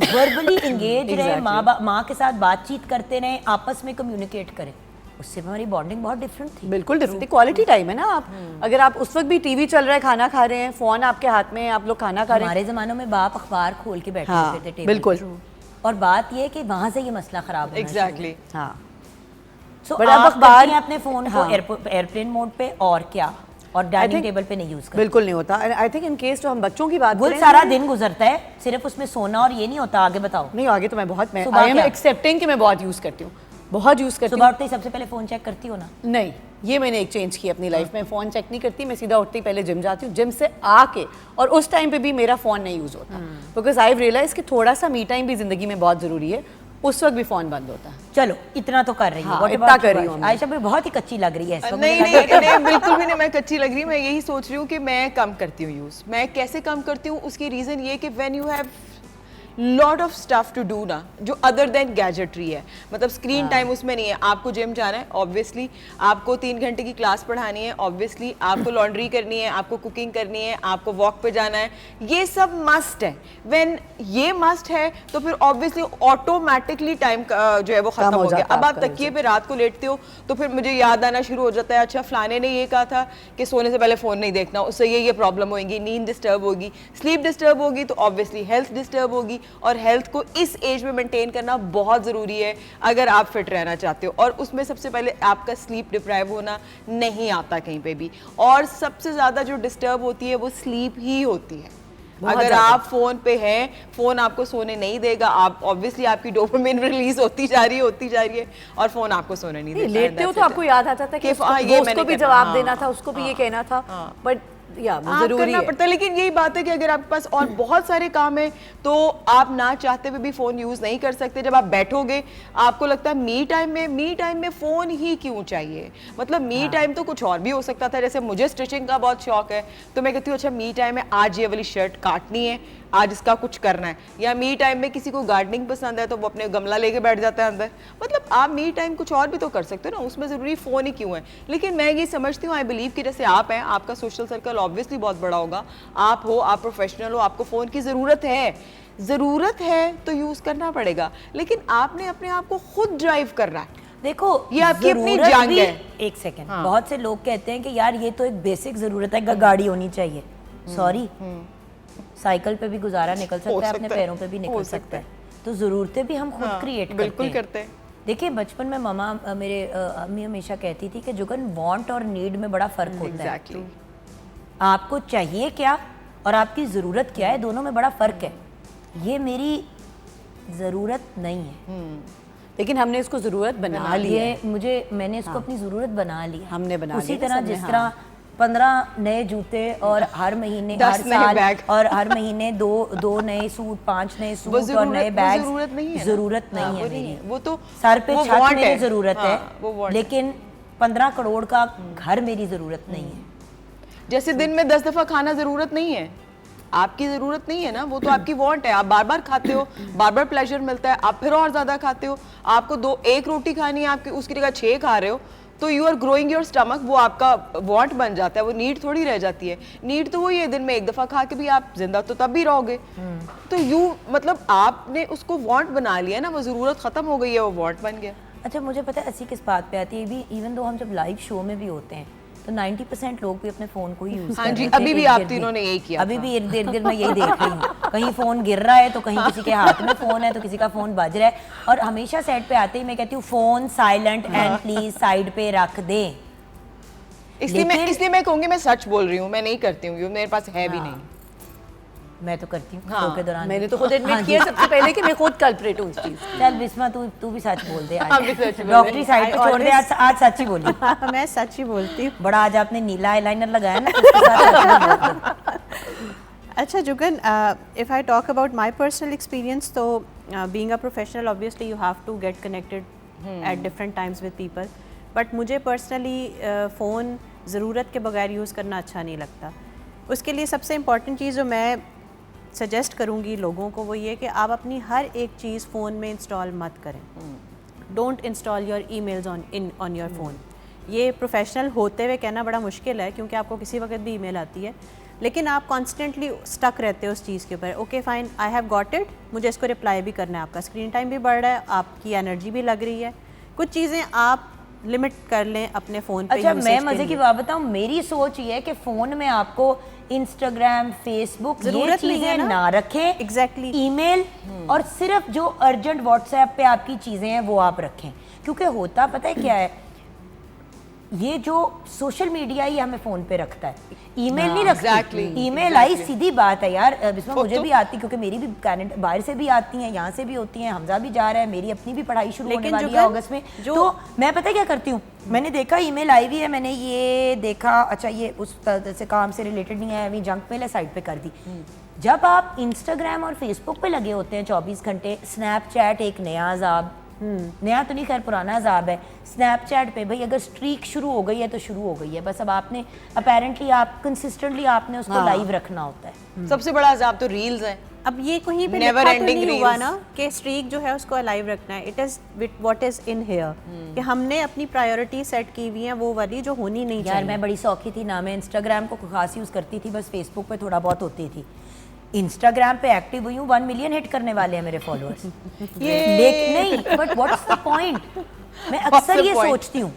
Speaker 1: वर्बली एंगेज रहे, माँ के साथ बातचीत करते रहे, आपस में कम्युनिकेट करें, उससे हमारी बॉन्डिंग बहुत डिफरेंट थी।
Speaker 7: बिल्कुल डिफरेंट, क्वालिटी टाइम है ना। आप अगर आप उस वक्त भी टीवी चल रहा है, खाना खा रहे हैं, फोन आपके हाथ में है, आप लोग खाना खा रहे हैं।
Speaker 1: हमारे ज़मानों में बाप अखबार खोल के बैठे
Speaker 7: हाँ,
Speaker 1: होते थे टेबल
Speaker 7: बिल्कुल।
Speaker 1: पे। और बात ये है कि वहाँ से ये मसला ख़राब होना
Speaker 8: एग्जैक्टली।
Speaker 7: हाँ,
Speaker 1: सो
Speaker 7: बट
Speaker 1: आप
Speaker 7: अब अखबार-
Speaker 1: करती हैं अपने फ़ोन को एयरप्लेन मोड पे और क्या, और डाइनिंग टेबल पे नहीं यूज़ करते।
Speaker 7: बिल्कुल नहीं होता। आई थिंक इन केस जो हम बच्चों की बात
Speaker 1: गुल
Speaker 7: करें,
Speaker 1: सारा दिन गुजरता है, सिर्फ उसमें सोना और ये नहीं होता। आगे बताओ।
Speaker 7: नहीं आगे तो मैं बहुत, मैं
Speaker 1: सुबह
Speaker 7: आई एम
Speaker 1: क्या?
Speaker 7: एक्सेप्टिंग कि मैं बहुत यूज़ करती हूँ, बहुत यूज़ करती
Speaker 1: सुबह
Speaker 7: हूँ।
Speaker 1: उठते ही सबसे पहले फ़ोन चेक करती हो ना?
Speaker 7: नहीं, ये मैंने एक चेंज की अपनी लाइफ में। फ़ोन चेक नहीं करती मैं, सीधा उठती ही पहले जिम जाती हूँ, जिम से आके और उस टाइम पे भी मेरा फ़ोन नहीं यूज़ होता, बिकॉज आई रियलाइज़ कि थोड़ा सा मी टाइम भी ज़िंदगी में बहुत ज़रूरी है, उस वक्त भी फ़ोन बंद होता है।
Speaker 1: चलो इतना तो कर रही
Speaker 7: हाँ,
Speaker 1: हूँ।
Speaker 7: इतना कर रही हूँ मैं।
Speaker 1: आयशा भी बहुत ही कच्ची लग रही है इस वक्त।
Speaker 8: नहीं
Speaker 1: मुझे
Speaker 8: नहीं
Speaker 1: लगता है
Speaker 8: नहीं, बिल्कुल भी नहीं मैं कच्ची लग रही। मैं यही सोच रही हूँ कि मैं कम करती हूँ यूज़। मैं कैसे कम करती हूँ, उसकी रीज़न ये कि when you have lot of stuff to do ना, जो अदर देन गैजेटरी है, मतलब स्क्रीन टाइम उसमें नहीं है। आपको जिम जाना है ऑब्वियसली, आपको 3 घंटे की क्लास पढ़ानी है ऑब्वियसली, आपको लॉन्ड्री करनी है, आपको कुकिंग करनी है, आपको वॉक पे जाना है, ये सब मस्ट है। व्हेन ये मस्ट है तो फिर ऑब्वियसली ऑटोमेटिकली टाइम जो है वो खत्म हो गया। अब आप तकिए पे रात को लेटते हो तो फिर मुझे याद आना शुरू हो जाता है, अच्छा फलाने ने ये कहा था कि सोने से पहले फ़ोन नहीं देखना, उससे ये प्रॉब्लम होगी, नींद डिस्टर्ब होगी, स्लीप डिस्टर्ब होगी, तो ऑब्वियसली हेल्थ डिस्टर्ब होगी। और हेल्थ को इस एज में मेंटेन करना बहुत ज़रूरी है अगर आप फिट रहना चाहते हो। और उसमें सबसे पहले आपका स्लीप डिप्राइव होना नहीं आता कहीं पे भी, और सबसे ज़्यादा जो डिस्टर्ब होती है वो स्लीप ही होती है। अगर आप फोन पे हैं, फोन आपको सोने नहीं देगा, आप ऑब्वियसली आपकी डोपामिन रिलीज होती जा रही है और फोन आपको सोने नहीं देता।
Speaker 7: लेटते हो तो आपको याद आता था कि उसको भी जवाब देना था, उसको भी ये कहना था, बट या जरूरी है।
Speaker 8: पड़ता है। लेकिन यही बात है कि अगर आपके पास और बहुत सारे काम है तो आप ना चाहते हुए भी फोन यूज नहीं कर सकते। जब आप बैठोगे आपको लगता है मी टाइम में फोन ही क्यों चाहिए, मतलब मी टाइम तो कुछ और भी हो सकता था। जैसे मुझे स्टिचिंग का बहुत शौक है तो मैं कहती हूँ अच्छा मी टाइम है, आज ये वाली शर्ट काटनी है, आज इसका कुछ करना है। या मी टाइम में किसी को गार्डनिंग पसंद है तो वो अपने गमला लेके बैठ जाता है अंदर। मतलब आप मी टाइम कुछ और भी तो कर सकते हो ना, उसमें ज़रूरी फ़ोन ही क्यों है। लेकिन मैं ये समझती हूँ, आई बिलीव कि जैसे आप हैं, आपका सोशल सर्कल ऑब्वियसली बहुत बड़ा होगा, आप हो, आप प्रोफेशनल हो, आपको फ़ोन की ज़रूरत है तो यूज़ करना पड़ेगा। लेकिन आपने अपने आप को खुद ड्राइव करना है।
Speaker 1: देखो
Speaker 8: ये आपकी अपनी
Speaker 1: ज़रूरत
Speaker 8: जंग
Speaker 1: भी-
Speaker 8: है।
Speaker 1: एक सेकंड, बहुत से लोग कहते हैं कि यार ये तो एक बेसिक ज़रूरत है, गाड़ी होनी चाहिए। सॉरी, साइकिल पे भी गुजारा निकल सकता है, अपने पैरों पे भी निकल सकता है। तो ज़रूरतें भी हम खुद क्रिएट
Speaker 8: बिल्कुल करते हैं।
Speaker 1: देखिए बचपन में ममा मेरे अम्मी हमेशा कहती थी कि जुगन वांट और नीड में बड़ा फ़र्क होता है।
Speaker 8: एग्जैक्टली।
Speaker 1: आपको चाहिए क्या और आपकी ज़रूरत क्या है, दोनों में बड़ा फ़र्क है। ये मेरी ज़रूरत नहीं है,
Speaker 7: लेकिन हमने इसको ज़रूरत बना ली है।
Speaker 1: मैंने इसको अपनी ज़रूरत बना ली है।
Speaker 7: हमने बना
Speaker 1: उसी
Speaker 7: लिया
Speaker 1: तरह
Speaker 7: सबने,
Speaker 1: जिस तरह 15 नए जूते और हर महीने
Speaker 8: 10
Speaker 1: हर
Speaker 8: नए
Speaker 1: साल
Speaker 8: बैग।
Speaker 1: और हर महीने दो नए सूट, 5 नए सूट और नए बैग,
Speaker 8: ज़रूरत नहीं है,
Speaker 1: ज़रूरत नहीं है
Speaker 8: वो
Speaker 1: मेरी।
Speaker 8: वो तो
Speaker 1: सर पे
Speaker 8: वो
Speaker 1: छत
Speaker 8: want
Speaker 1: मेरी
Speaker 8: है।
Speaker 1: ज़रूरत
Speaker 8: हाँ,
Speaker 1: है,
Speaker 8: वो want है।
Speaker 1: लेकिन 15 करोड़ का घर मेरी ज़रूरत नहीं है।
Speaker 8: जैसे दिन में 10 दफा खाना जरूरत नहीं है, आपकी जरूरत नहीं है ना, वो तो आपकी वांट है। आप बार बार खाते हो, बार बार प्लेजर मिलता है, आप फिर और ज्यादा खाते हो। आपको एक रोटी खानी है, आपकी उसकी जगह 6 खा रहे हो, तो you are growing your stomach, वो आपका वांट बन जाता है, वो नीड थोड़ी रह जाती है। नीड तो वही है, दिन में 1 दफा खा के भी आप जिंदा तो तब भी रहोगे। तो मतलब आपने उसको वांट बना लिया ना, वो जरूरत खत्म हो गई है, वो वांट बन गया।
Speaker 1: अच्छा, मुझे पता है हंसी किस बात पे आती है भी, इवन दो हम जब लाइव शो में भी होते हैं तो 90% लोग भी अपने फोन को ही यूज
Speaker 8: हाँ
Speaker 1: कर
Speaker 8: जी,
Speaker 1: रहे थे।
Speaker 8: अभी भी आप तीनों ने यही किया
Speaker 1: अभी
Speaker 8: था।
Speaker 1: भी इर्द गिर्द मैं यही देख रही हूँ, कहीं फोन गिर रहा है तो कहीं किसी के हाथ में फोन है तो किसी का फोन बज रहा है। और हमेशा सेट पे आते ही मैं कहती हूँ phone silent and please side पे रख दें।
Speaker 8: इसलिए मैं कहूंगी मैं सच बोल रही हूँ, मैं नहीं करती हूँ, मेरे पास है भी नहीं।
Speaker 1: मैं तो करती हूँ
Speaker 8: हाँ,
Speaker 1: शो के दौरान।
Speaker 7: मैंने तो खुद एडमिट किया सबसे पहले कि मैं खुद कल्प्रेट हूँ इस चीज़ की।
Speaker 1: चल बिस्मा, तू भी सच बोल दे
Speaker 8: हम भी सच बोल रहे
Speaker 1: डॉक्टरी साइड पे छोड़ दे, आज सच ही बोली।
Speaker 9: मैं सच ही बोलती हूँ।
Speaker 1: बड़ा आज आपने नीला आईलाइनर लगाया ना, उसके साथ सच नहीं बोलते।
Speaker 9: अच्छा Jugan, if I talk about my personal experience, तो being a professional obviously you have to get connected at different times with people, but मुझे personally फ़ोन ज़रूरत के बगैर यूज़ करना अच्छा नहीं लगता। उसके लिए सबसे इम्पॉर्टेंट चीज़ जो मैं सजेस्ट करूँगी लोगों को वो ये कि आप अपनी हर एक चीज़ फ़ोन में इंस्टॉल मत करें। Don't install your emails on your phone. ये प्रोफेशनल होते हुए कहना बड़ा मुश्किल है क्योंकि आपको किसी वक्त भी ईमेल आती है, लेकिन आप कॉन्स्टेंटली स्टक रहते हो उस चीज़ के ऊपर। Okay fine, I have got it, मुझे इसको रिप्लाई भी करना है, आपका स्क्रीन टाइम भी बढ़ रहा है, आपकी एनर्जी भी लग रही है। कुछ चीज़ें आप लिमिट कर लें अपने फ़ोन पे।
Speaker 1: अच्छा, मैं मज़े की बात बताऊँ, मेरी सोच ये है कि फ़ोन में आपको इंस्टाग्राम, फेसबुक ये चीज़ें ना रखें,
Speaker 9: एग्जैक्टली
Speaker 1: ईमेल और सिर्फ जो अर्जेंट व्हाट्सएप पे आपकी चीज़ें हैं वो आप रखें। क्योंकि होता पता है क्या है, ये जो सोशल मीडिया ही हमें फ़ोन पे रखता है, ईमेल नहीं रखती। ईमेल आई सीधी बात है यार, इसमें मुझे भी आती, क्योंकि मेरी भी कनाडा बाहर से भी आती हैं, यहाँ से भी होती हैं, हमजा भी जा रहा है, मेरी अपनी भी पढ़ाई शुरू होने वाली है अगस्त में। तो मैं पता है क्या करती हूँ, मैंने देखा ईमेल आई हुई है, मैंने ये देखा अच्छा ये उस तरह से काम से रिलेटेड नहीं है, अभी जंक मेल है, साइड पे कर दी। जब आप इंस्टाग्राम और फेसबुक पे लगे होते हैं 24 घंटे, स्नैपचैट एक नया अजाब, नया तो नहीं खैर पुराना अजाब है। स्नैपचैट पे भाई अगर स्ट्रीक शुरू हो गई है तो शुरू हो गई है, बस अब आपने अपेरेंटली आप कंसिस्टेंटली आपने उसको लाइव रखना होता है।
Speaker 8: सबसे बड़ा अजाब तो रील्स है।
Speaker 9: अब ये कहीं पे
Speaker 8: Never
Speaker 9: लिखा तो
Speaker 8: ending
Speaker 9: नहीं हुआ
Speaker 8: reels.
Speaker 9: ना कि स्ट्रीक जो है उसको अलाइव रखना है। It is what is in here, कि हमने अपनी प्रायोरिटी सेट की हुई है, वो वाली जो होनी नहीं
Speaker 1: यार
Speaker 9: चाहिए।
Speaker 1: मैं बड़ी शौकी थी ना, मैं इंस्टाग्राम को खास यूज़ करती थी, बस फेसबुक पे थोड़ा बहुत होती थी। इंस्टाग्राम पे एक्टिव हुई हूँ, 1 मिलियन हिट करने वाले हैं मेरे फॉलोअर्स। लेकिन नहीं, बट व्हाट्स द पॉइंट, मैं अक्सर ये सोचती हूँ।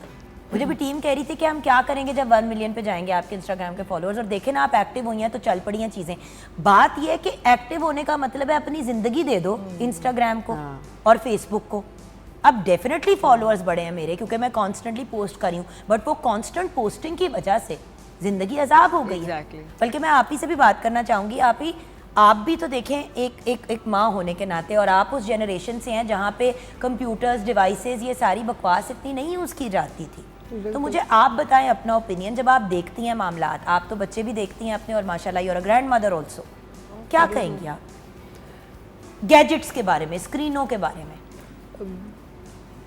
Speaker 1: मुझे भी टीम कह रही थी कि हम क्या करेंगे जब 1 मिलियन पे जाएंगे आपके इंस्टाग्राम के फॉलोअर्स, और देखे ना आप एक्टिव हुई हैं तो चल पड़ी हैं चीज़ें। बात ये है कि एक्टिव होने का मतलब है अपनी ज़िंदगी दे दो इंस्टाग्राम को और फेसबुक को। अब डेफिनेटली फॉलोअर्स बढ़े हैं मेरे, क्योंकि मैं कॉन्स्टेंटली पोस्ट कर रही हूँ, बट वो कॉन्स्टेंट पोस्टिंग की वजह से ज़िंदगी अजाब हो गई है। बल्कि मैं आप ही से भी बात करना चाहूँगी, आप भी तो देखें एक माँ होने के नाते, और आप उस जनरेशन से हैं जहाँ पे कंप्यूटर्स, डिवाइसेस, ये सारी बकवास इतनी नहीं यूज़ की जाती थी। तो मुझे आप बताएं अपना ओपिनियन, जब आप देखती हैं मामलात, आप तो बच्चे भी देखती हैं अपने, और माशाल्लाह you're a grand mother also, क्या कहेंगी आप गैजेट्स के बारे में, स्क्रीनों के बारे में?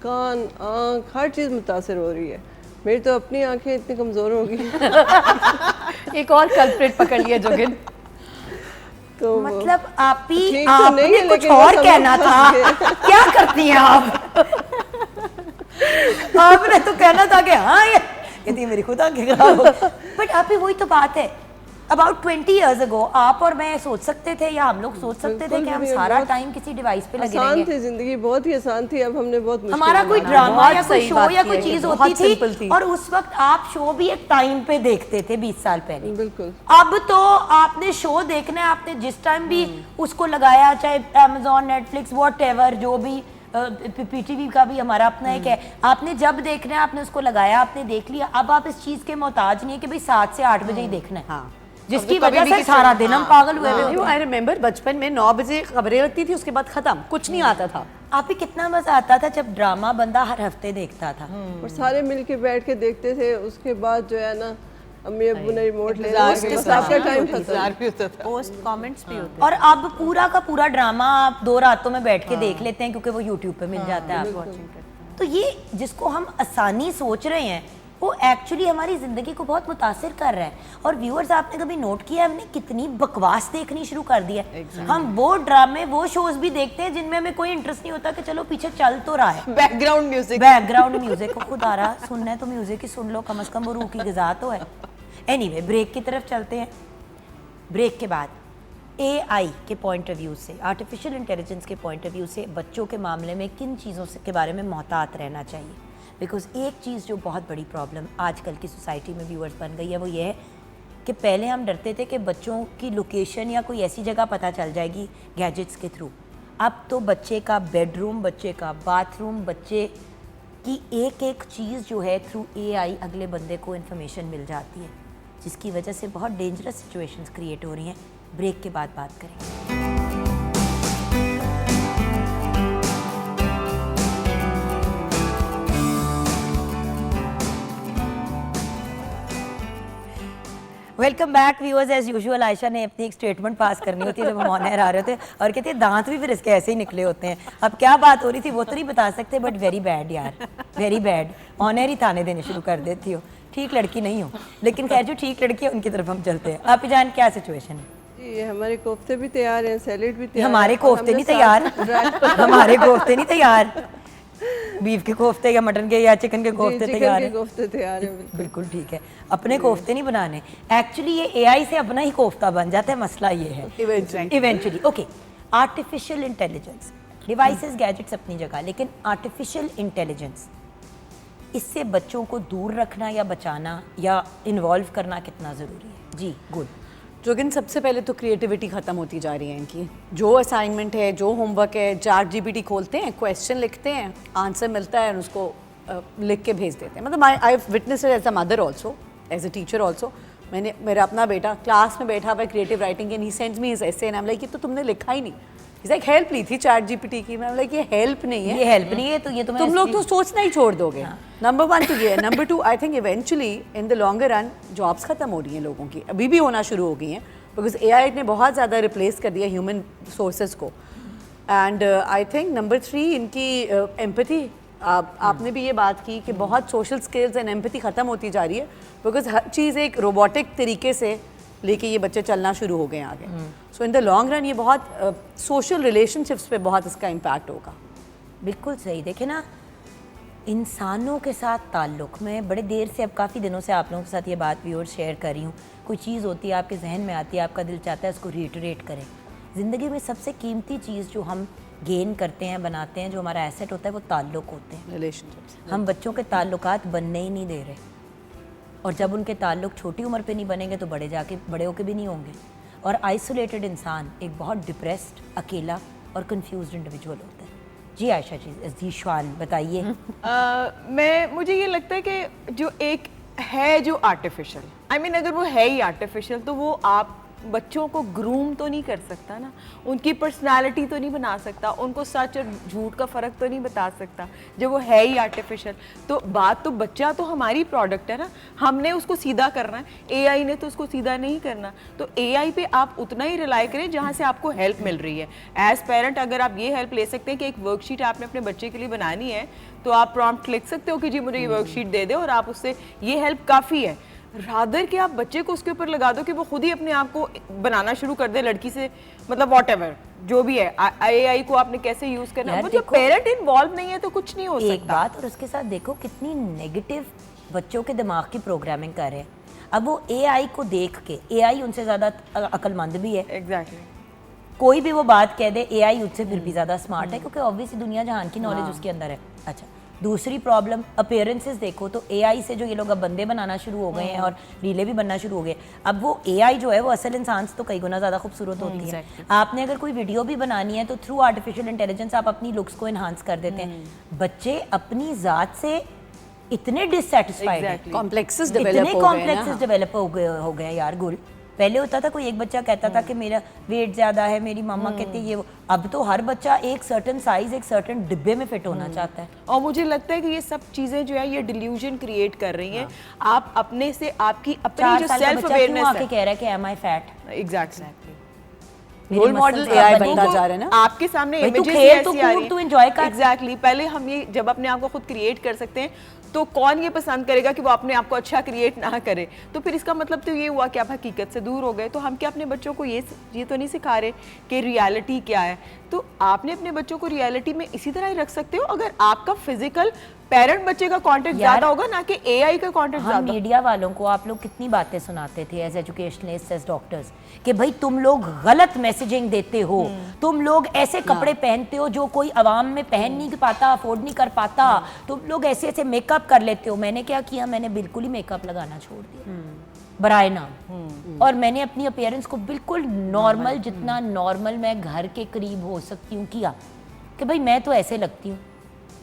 Speaker 2: कान, आँख, हर चीज़ मुतासर हो रही है। मेरी तो अपनी आंखें इतनी कमज़ोर हो गई।
Speaker 7: एक और कल्प्रिट पकड़ लिया जोगिन।
Speaker 2: तो
Speaker 1: मतलब आपने
Speaker 2: नहीं है,
Speaker 1: कुछ
Speaker 2: लेकिन
Speaker 1: और
Speaker 2: वो
Speaker 1: कहना था, क्या करती हैं आप? आपने तो कहना था कि हाँ ये थी मेरी खुद आंखें खराब हो, बट आप ही वही तो बात है। अबाउट 20 years ago आप और मैं सोच सकते थे, या हम लोग सोच सकते थे कि हम सारा टाइम किसी डिवाइस पे लगे रहेंगे?
Speaker 2: आसान थी जिंदगी, बहुत ही आसान थी। अब हमने बहुत मुश्किल
Speaker 1: हमारा कोई ड्रामा या कोई शो या कोई चीज होती
Speaker 7: थी,
Speaker 1: और उस वक्त आप शो भी एक टाइम पे देखते थे 20 साल पहले।
Speaker 2: बिल्कुल।
Speaker 1: अब तो आपने शो देखना है, आपने जिस टाइम भी उसको लगाया, चाहे Amazon, Netflix, व्हाटएवर, जो भी पीटीवी का भी हमारा अपना एक है, आपने जब देखना है आपने उसको लगाया, आपने देख लिया। अब आप इस चीज के मोहताज नहीं है कि भाई 7 से 8 बजे ही देखना है, जिसकी वजह से सारा दिन हम पागल हुए हुए।
Speaker 7: आई रिमेम्बर बचपन में 9 बजे खबरें लगती थी, उसके बाद खत्म, कुछ नहीं आता था।
Speaker 1: आप ही कितना मजा आता था जब ड्रामा बंदा हर हफ्ते देखता था,
Speaker 2: और सारे मिलके बैठ के देखते थे। उसके बाद जो है ना, अम्मी अब्बू ने रिमोट ले
Speaker 9: आपका
Speaker 2: टाइम
Speaker 9: पोस्ट कमेंट्स भी होते
Speaker 1: और अब पूरा का पूरा ड्रामा आप 2 रातों में बैठ के देख लेते हैं, क्योंकि वो यूट्यूब पे मिल जाता है आपको। तो ये जिसको हम आसानी सोच रहे हैं, वो एक्चुअली हमारी ज़िंदगी को बहुत मुतासिर कर रहा है। और व्यूअर्स, आपने कभी नोट किया हमने कितनी बकवास देखनी शुरू कर दी है? हम वो ड्रामे, वो शोज भी देखते हैं जिनमें हमें कोई इंटरेस्ट नहीं होता कि चलो पीछे चल तो रहा है
Speaker 8: बैकग्राउंड म्यूजिक।
Speaker 1: बैकग्राउंड म्यूजिक को खुद आ रहा, सुनना है तो म्यूजिक ही सुन लो, कम से कम वो रूह की ग़िज़ा तो है। एनीवे, ब्रेक की तरफ चलते हैं। ब्रेक के बाद AI के पॉइंट ऑफ व्यू से, आर्टिफिशियल इंटेलिजेंस के पॉइंट ऑफ व्यू से बच्चों के मामले में किन चीज़ों से के बारे में मोहतात रहना चाहिए? बिकॉज एक चीज़ जो बहुत बड़ी प्रॉब्लम आजकल की सोसाइटी में व्यूअर्स बन गई है, वो ये है कि पहले हम डरते थे कि बच्चों की लोकेशन या कोई ऐसी जगह पता चल जाएगी गैजेट्स के थ्रू। अब तो बच्चे का बेडरूम, बच्चे का बाथरूम, बच्चे की एक एक चीज़ जो है थ्रू AI अगले बंदे को इन्फॉर्मेशन मिल जाती है, जिसकी वजह से बहुत डेंजरस सिचुएशंस क्रिएट हो रही हैं। ब्रेक के बाद बात करेंगे। Welcome back viewers. As usual Ayesha ने अपनी एक स्टेटमेंट पास करनी होती है जब हम ऑन एयर आ रहे होते हैं, और कहते हैं दांत भी फिर इसके ऐसे ही निकले होते हैं। अब क्या बात हो रही थी वो तो नहीं बता सकते, बट वेरी बैड यार, वेरी बैड। ऑन एयर ही ताने देने शुरू कर देती हो, ठीक लड़की नहीं हो। लेकिन खैर जो ठीक लड़की है उनकी तरफ हम चलते हैं। आप ही जान क्या सिचुएशन है?
Speaker 2: जी, हमारे कोफ्ते भी तैयार हैं, सैलेड भी तैयार।
Speaker 1: हमारे कोफ्ते नहीं तैयार, हमारे कोफ्ते नहीं तैयार। बीफ के कोफ्ते या मटन के या चिकन के कोफ्ते
Speaker 2: चिकन
Speaker 1: तैयार
Speaker 2: के
Speaker 1: हैं?
Speaker 2: कोफ्ते तैयार हैं बिल्कुल।
Speaker 1: बिल्कुल ठीक है, अपने कोफ्ते नहीं बनाने। एक्चुअली ये एआई से अपना ही कोफ्ता बन जाता है, मसला ये है eventually. Okay, artificial intelligence, devices gadgets अपनी जगह, लेकिन आर्टिफिशियल इंटेलिजेंस, इससे बच्चों को दूर रखना या बचाना या इन्वॉल्व करना कितना ज़रूरी है? जी गुड।
Speaker 7: जोगिन, सबसे पहले तो क्रिएटिविटी ख़त्म होती जा रही है इनकी। जो असाइनमेंट है, जो होमवर्क है, चैट जीपीटी खोलते हैं, क्वेश्चन लिखते हैं, आंसर मिलता है और उसको लिख के भेज देते हैं। मतलब I witness it as a mother also, as a teacher also. मैंने मेरा अपना बेटा क्लास में बैठा हुआ creative writing and he sends me his essay and I am like, ये तो तुमने लिखा ही नहीं। इज लाइक हेल्प ली थी चैट जीपीटी की। मैं लाइक, ये हेल्प नहीं है,
Speaker 1: ये हेल्प नहीं है, तो ये
Speaker 7: तुम लोग तो सोचना ही छोड़ दोगे। नंबर 1 तो ये है। Number 2, I think eventually in the longer run jobs ख़त्म हो रही हैं लोगों की, अभी भी होना शुरू हो गई हैं, बिकॉज एआई ने बहुत ज़्यादा रिप्लेस कर दिया ह्यूमन सोर्सेज को। एंड आई थिंक नंबर 3 इनकी एम्पैथी। आपने भी ये बात की कि बहुत सोशल स्किल्स एंड एम्पैथी ख़त्म होती जा रही है, बिकॉज हर चीज़ एक रोबोटिक तरीके से लेके ये बच्चे चलना शुरू हो गए हैं आगे। सो इन द लॉन्ग रन ये बहुत सोशल रिलेशनशिप्स पे बहुत इसका इम्पैक्ट होगा।
Speaker 1: बिल्कुल सही। देखे ना, इंसानों के साथ ताल्लुक़, मैं बड़े देर से, अब काफ़ी दिनों से आप लोगों के साथ ये बात भी और शेयर कर रही हूँ। कोई चीज़ होती है आपके जहन में आती है, आपका दिल चाहता है उसको रिटरेट करें। ज़िंदगी में सबसे कीमती चीज़ जो हम गेन करते हैं, बनाते हैं, जो हमारा एसेट होता है, वो ताल्लुक़ होते हैं,
Speaker 7: रिलेशनशिप्स।
Speaker 1: हम बच्चों के ताल्लुकात बनने ही नहीं दे रहे, और जब उनके ताल्लुक़ छोटी उम्र पे नहीं बनेंगे तो बड़े होके भी नहीं होंगे। और आइसोलेटेड इंसान एक बहुत डिप्रेस्ड, अकेला और कंफ्यूज्ड इंडिविजुअल होता है। जी आयशा जी शान बताइए।
Speaker 8: मुझे ये लगता है कि जो एक है जो आर्टिफिशियल, अगर वो है ही आर्टिफिशियल, तो वो आप बच्चों को ग्रूम तो नहीं कर सकता ना, उनकी पर्सनालिटी तो नहीं बना सकता, उनको सच और झूठ का फ़र्क तो नहीं बता सकता जब वो है ही आर्टिफिशियल। तो बात तो बच्चा तो हमारी प्रोडक्ट है ना, हमने उसको सीधा करना है, एआई ने तो उसको सीधा नहीं करना। तो एआई पे आप उतना ही रिलाई करें जहाँ से आपको हेल्प मिल रही है। एज पेरेंट अगर आप ये हेल्प ले सकते हैं कि एक वर्कशीट आपने अपने बच्चे के लिए बनानी है, तो आप प्रॉम्प्ट लिख सकते हो कि जी मुझे ये वर्कशीट दे दे, और आप उससे ये हेल्प काफ़ी है। रादर कि आप बच्चे को उसके ऊपर लगा दो कि वो खुद ही अपने आप को बनाना शुरू कर दे लड़की से, मतलब व्हाटएवर जो भी है, एआई को आपने कैसे यूज करना है। वो जब पेरेंट इन्वॉल्व नहीं है तो कुछ नहीं हो सकता।
Speaker 1: एक बात, और उसके साथ देखो कितनी नेगेटिव बच्चों के दिमाग की प्रोग्रामिंग कर रहे हैं। अब वो एआई को देख के, एआई उनसे ज़्यादा अक्लमंद भी है,
Speaker 8: एग्जैक्टली,
Speaker 1: कोई भी वो बात कह दे एआई उससे फिर भी ज़्यादा स्मार्ट है, क्योंकि ऑब्वियसली दुनिया जहान की नॉलेज उसके अंदर है। अच्छा, दूसरी प्रॉब्लम अपीयरेंसेस देखो, तो एआई से जो ये लोग अब बंदे बनाना शुरू हो गए हैं और रीले भी बनना शुरू हो गए, अब वो एआई जो है वो असल इंसान से तो कई गुना ज़्यादा खूबसूरत होती है। आपने अगर कोई वीडियो भी बनानी है तो थ्रू आर्टिफिशियल इंटेलिजेंस आप अपनी लुक्स को इन्हांस कर देते हैं। बच्चे अपनी ज़ात से इतने डिससेटिस्फाइड हैं,
Speaker 7: कॉम्प्लेक्सेस
Speaker 1: डेवलप हो गए यार। गुल, पहले होता था कोई एक बच्चा कहता था कि मेरा वेट ज़्यादा है, मेरी मम्मा कहती है ये वो। अब तो हर बच्चा एक सर्टेन साइज, एक सर्टेन डिब्बे में फिट होना चाहता है।
Speaker 8: और मुझे लगता है कि ये सब चीजें जो है ये डिल्यूजन क्रिएट कर रही हैं। आप अपने से, आपकी अपनी जो सेल्फ अवेयरनेस है,
Speaker 1: कह रहा है कि am I fat,
Speaker 8: exactly
Speaker 7: role model AI बनता जा रहा है ना
Speaker 8: आपके सामने
Speaker 1: भाई, तू
Speaker 8: इमेजेस
Speaker 1: खेल,
Speaker 8: ऐसी
Speaker 1: तू
Speaker 8: आ रही
Speaker 1: कूद,
Speaker 8: हैं।
Speaker 1: तू एंजॉय कर।
Speaker 8: एग्जैक्टली, पहले हम ये जब अपने आप को खुद क्रिएट कर सकते हैं तो कौन ये पसंद करेगा कि वो अपने आप को अच्छा क्रिएट ना करे। तो फिर इसका मतलब तो ये हुआ कि आप हकीकत से दूर हो गए। तो हम क्या अपने बच्चों को ये तो नहीं सिखा रहे कि रियलिटी क्या है। तो आपने अपने बच्चों को रियलिटी में इसी तरह ही रख सकते हो अगर आपका फिजिकल पेरेंट बच्चे का कांटेक्ट ज्यादा होगा ना कि एआई का कांटेक्ट ज्यादा।
Speaker 1: मीडिया वालों को आप लोग कितनी बातें सुनाते थे एज एजुकेशनिस्ट, एज डॉक्टर्स, कि भाई तुम लोग गलत मैसेजिंग देते हो, तुम लोग ऐसे कपड़े पहनते हो जो कोई आवाम में पहन नहीं पाता, अफोर्ड नहीं कर पाता, तुम लोग ऐसे ऐसे मेकअप कर लेते हो। मैंने क्या किया, मैंने बिल्कुल ही मेकअप लगाना छोड़ दिया बराए नाम, और मैंने अपनी अपीयरेंस को बिल्कुल नॉर्मल, जितना नॉर्मल मैं घर के करीब हो सकती हूँ किया, कि भाई मैं तो ऐसे लगती हूँ।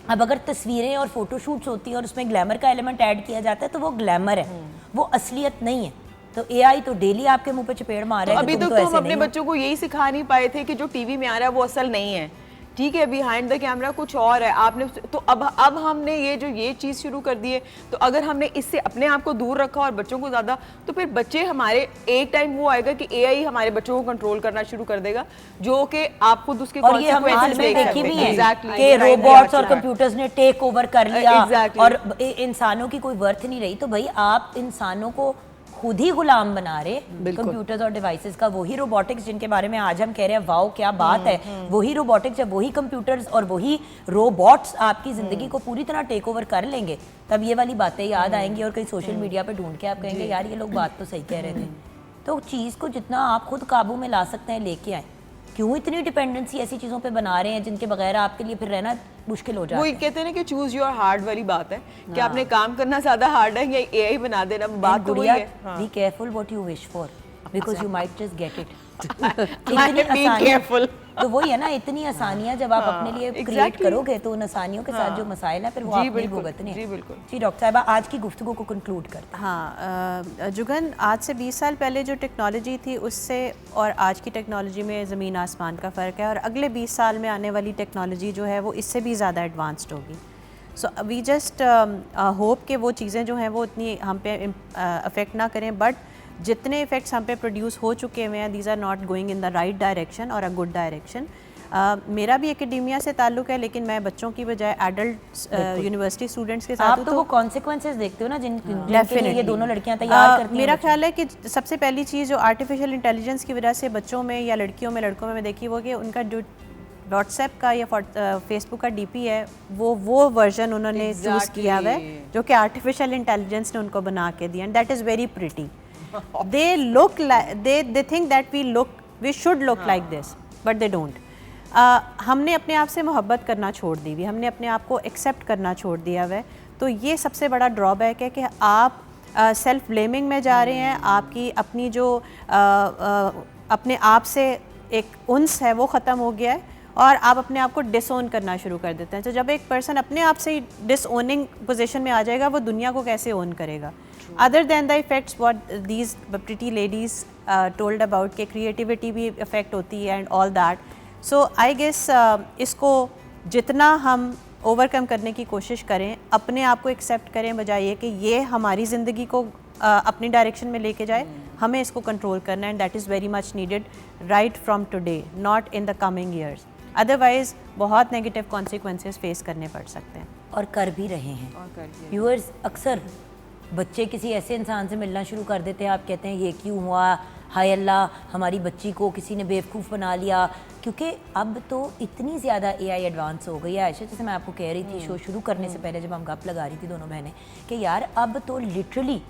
Speaker 1: अब अगर तस्वीरें और फोटोशूट्स होती हैं और उसमें ग्लैमर का एलिमेंट ऐड किया जाता है तो वो ग्लैमर है, वो असलियत नहीं है। तो एआई तो डेली आपके मुंह पे चपेड़ मार रहा है।
Speaker 8: अभी तक तो हम अपने बच्चों को यही सिखा नहीं पाए थे कि जो टीवी में आ रहा है वो असल नहीं है, ठीक है, बिहाइंड द कैमरा कुछ और है। आपने तो अब हमने ये चीज़ शुरू कर दी है। तो अगर हमने इससे अपने आप को दूर रखा और बच्चों को ज़्यादा, तो फिर बच्चे हमारे, एक टाइम वो आएगा कि एआई हमारे बच्चों को कंट्रोल करना शुरू कर देगा, जो कि आप खुद उसके
Speaker 1: कॉन्सिक्वेंसेस देखी भी है कि रोबोट्स और कंप्यूटर्स ने टेक ओवर कर लिया और इंसानों की कोई वर्थ नहीं रही। तो भाई आप इंसानों को खुद ही गुलाम बना रहे कंप्यूटर्स और डिवाइसेस का। वही रोबोटिक्स जिनके बारे में आज हम कह रहे हैं वाओ क्या बात है, वही रोबोटिक्स जब वही कंप्यूटर्स और वही रोबोट्स आपकी ज़िंदगी को पूरी तरह टेक ओवर कर लेंगे, तब ये वाली बातें याद आएंगी और कहीं सोशल मीडिया पे ढूंढ के आप कहेंगे यार ये लोग बात तो सही कह रहे थे। तो चीज़ को जितना आप खुद काबू में ला सकते हैं लेके आए। क्यों इतनी डिपेंडेंसी ऐसी चीज़ों पे बना रहे हैं जिनके बगैर आपके लिए फिर रहना मुश्किल हो जाता
Speaker 8: वो
Speaker 1: है।
Speaker 8: कहते हैं ना कि चूज योर हार्ड वाली बात है कि आपने काम करना ज्यादा हार्ड है या एआई बना देना, बात तो वही
Speaker 1: गुड़िया,
Speaker 8: है।
Speaker 1: Be careful what you wish for because you might just get it.
Speaker 8: Be careful.
Speaker 1: तो वही है ना, इतनी आसानियां जब आप अपने लिए क्रिएट
Speaker 8: exactly.
Speaker 1: करोगे तो उन आसानियों के साथ जो मसाइल हैं फिर वो
Speaker 8: जी,
Speaker 1: आप नहीं
Speaker 8: बिल्कुल,
Speaker 1: भुगतने हैं।
Speaker 8: जी, बिल्कुल।
Speaker 1: जी डॉक्टर साहिबा, आज की गुफ्तगू को कंक्लूड करते हैं।
Speaker 9: हाँ जुगन, आज से 20 साल पहले जो टेक्नोलॉजी थी उससे और आज की टेक्नोलॉजी में ज़मीन आसमान का फ़र्क है, और अगले 20 साल में आने वाली टेक्नोलॉजी जो है वो इससे भी ज़्यादा एडवांस्ड होगी। सो वी जस्ट होप कि वो चीज़ें जो हैं वो इतनी हम पे अफेक्ट ना करें, बट जितने इफ़ेक्ट्स हम पे प्रोड्यूस हो चुके हुए हैं these are not going in the right direction और अ गुड डायरेक्शन। मेरा भी एकेडेमिया से ताल्लुक़ है, लेकिन मैं बच्चों की बजाय एडल्ट यूनिवर्सिटी स्टूडेंट्स के साथ
Speaker 1: आप
Speaker 9: हूं,
Speaker 1: तो वो कॉन्सिक्वेंसेज देखते हो ना जिनके लिए ये
Speaker 9: Definitely.
Speaker 1: दोनों लड़कियां तैयार करती हैं।
Speaker 9: मेरा ख्याल है कि सबसे पहली चीज़ जो आर्टिफिशियल इंटेलिजेंस की वजह से बच्चों में या लड़कियों में लड़कों में मैं देखी वो कि उनका जो व्हाट्सएप का या फेसबुक का डीपी है वो वर्जन उन्होंने चूज़ किया हुआ है जो कि आर्टिफिशियल इंटेलिजेंस ने उनको बना के दिया, and that is very pretty. they look like they think that we should look like this but they don't। हमने अपने आप से मोहब्बत करना छोड़ दी हुई, हमने अपने आप को एक्सेप्ट करना छोड़ दिया हुआ है। तो ये सबसे बड़ा ड्रॉबैक है कि आप सेल्फ ब्लेमिंग में जा रहे हैं, आपकी अपनी जो अपने आप से एक उन्स है वो ख़त्म हो गया है और आप अपने आप को डिसओन करना शुरू कर देते हैं। तो जब एक पर्सन अपने आप से ही डिसओनिंग पोजीशन में आ जाएगा वो दुनिया को कैसे ओन करेगा? Other than the effects what these pretty ladies told about के क्रिएटिविटी भी इफेक्ट होती है and all that. So I guess इसको जितना हम ओवरकम करने की कोशिश करें, अपने आप को एक्सेप्ट करें बजाय ये कि ये हमारी ज़िंदगी को अपनी डायरेक्शन में लेके जाए, हमें इसको कंट्रोल करना है, and that is very much needed right from today, not in the coming years. Otherwise बहुत नेगेटिव कॉन्सिक्वेंसेस फेस करने पड़ सकते हैं
Speaker 1: और कर भी रहे हैं। व्यूअर्स, अक्सर बच्चे किसी ऐसे इंसान से मिलना शुरू कर देते हैं, आप कहते हैं ये क्यों हुआ, हाय अल्लाह हमारी बच्ची को किसी ने बेवकूफ़ बना लिया। क्योंकि अब तो इतनी ज़्यादा एआई एडवांस हो गई है। आयशा, जैसे मैं आपको कह रही थी शो शुरू करने से पहले जब हम गप लगा रही थी दोनों बहनें, कि यार अब तो लिटरली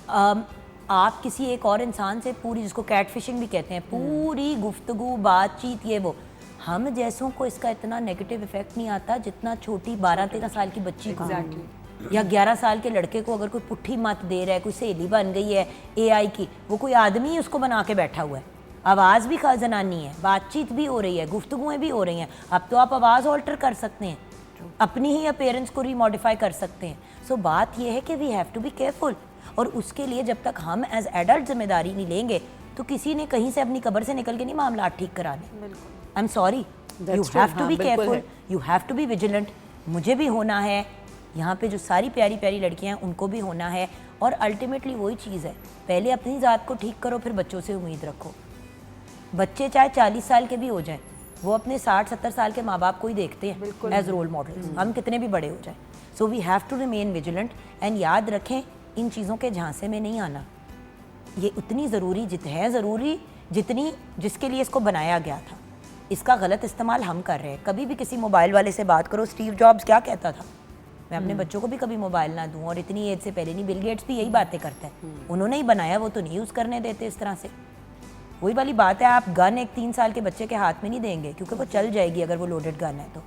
Speaker 1: आप किसी एक और इंसान से पूरी, जिसको कैट फिशिंग भी कहते हैं, पूरी गुफ्तगू बातचीत ये वो, हम जैसों को इसका इतना नेगेटिव इफेक्ट नहीं आता जितना छोटी 12-13 साल की बच्ची को या 11 साल के लड़के को अगर कोई पुट्ठी मत दे रहा है, कोई सहेली बन गई है एआई की, वो कोई आदमी ही उसको बना के बैठा हुआ है, आवाज़ भी जनानी है, बातचीत भी हो रही है, गुफ्तगुएँ भी हो रही हैं। अब तो आप आवाज़ ऑल्टर कर सकते हैं, अपनी ही अपीयरेंस को रीमॉडिफाई कर सकते हैं। सो बात यह है कि we have to be careful, और उसके लिए जब तक हम एज एडल्ट जिम्मेदारी नहीं लेंगे तो किसी ने कहीं से अपनी कब्र से निकल के नहीं मामला ठीक कराने। I am sorry, you have to be careful, you have to be vigilant. मुझे भी होना है, यहाँ पे जो सारी प्यारी प्यारी लड़कियाँ हैं उनको भी होना है, और अल्टीमेटली वही चीज़ है, पहले अपनी ज़ात को ठीक करो फिर बच्चों से उम्मीद रखो। बच्चे चाहे 40 साल के भी हो जाएं, वो अपने 60-70 साल के माँ बाप को ही देखते हैं एज रोल मॉडल, हम कितने भी बड़े हो जाएं। So we have to remain vigilant, and याद रखें इन चीज़ों के झांसे में नहीं आना। ये उतनी ज़रूरी ज़रूरी जितनी जिसके लिए इसको बनाया गया था, इसका गलत इस्तेमाल हम कर रहे हैं। कभी भी किसी मोबाइल वाले से बात करो, स्टीव जॉब्स क्या कहता था, मैं अपने बच्चों को भी कभी मोबाइल ना दूं, और इतनी एज से पहले नहीं, बिल गेट्स भी यही बातें करते हैं, उन्होंने ही बनाया, वो तो नहीं यूज़ करने देते इस तरह से। वही वाली बात है, आप गन एक 3 साल के बच्चे के हाथ में नहीं देंगे क्योंकि वो चल जाएगी अगर वो लोडेड गन है तो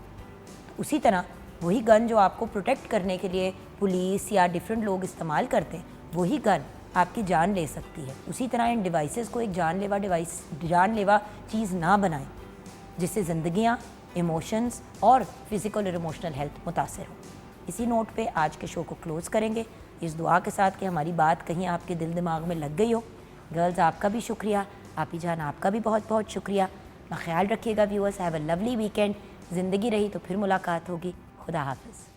Speaker 1: उसी तरह वही गन जो आपको प्रोटेक्ट करने के लिए पुलिस या डिफरेंट लोग इस्तेमाल करते हैं, वही गन आपकी जान ले सकती है। उसी तरह इन डिवाइसेस को एक जानलेवा चीज़ ना बनाएं जिससे ज़िंदगियाँ, इमोशंस और फिज़िकल और इमोशनल हेल्थ मुतासर हो। इसी नोट पे आज के शो को क्लोज़ करेंगे, इस दुआ के साथ कि हमारी बात कहीं आपके दिल दिमाग में लग गई हो। गर्ल्स, आपका भी शुक्रिया, आपी जान आपका भी बहुत बहुत शुक्रिया। अपना ख्याल रखिएगा viewers, have a lovely weekend. ज़िंदगी रही तो फिर मुलाकात होगी। खुदा हाफिज़।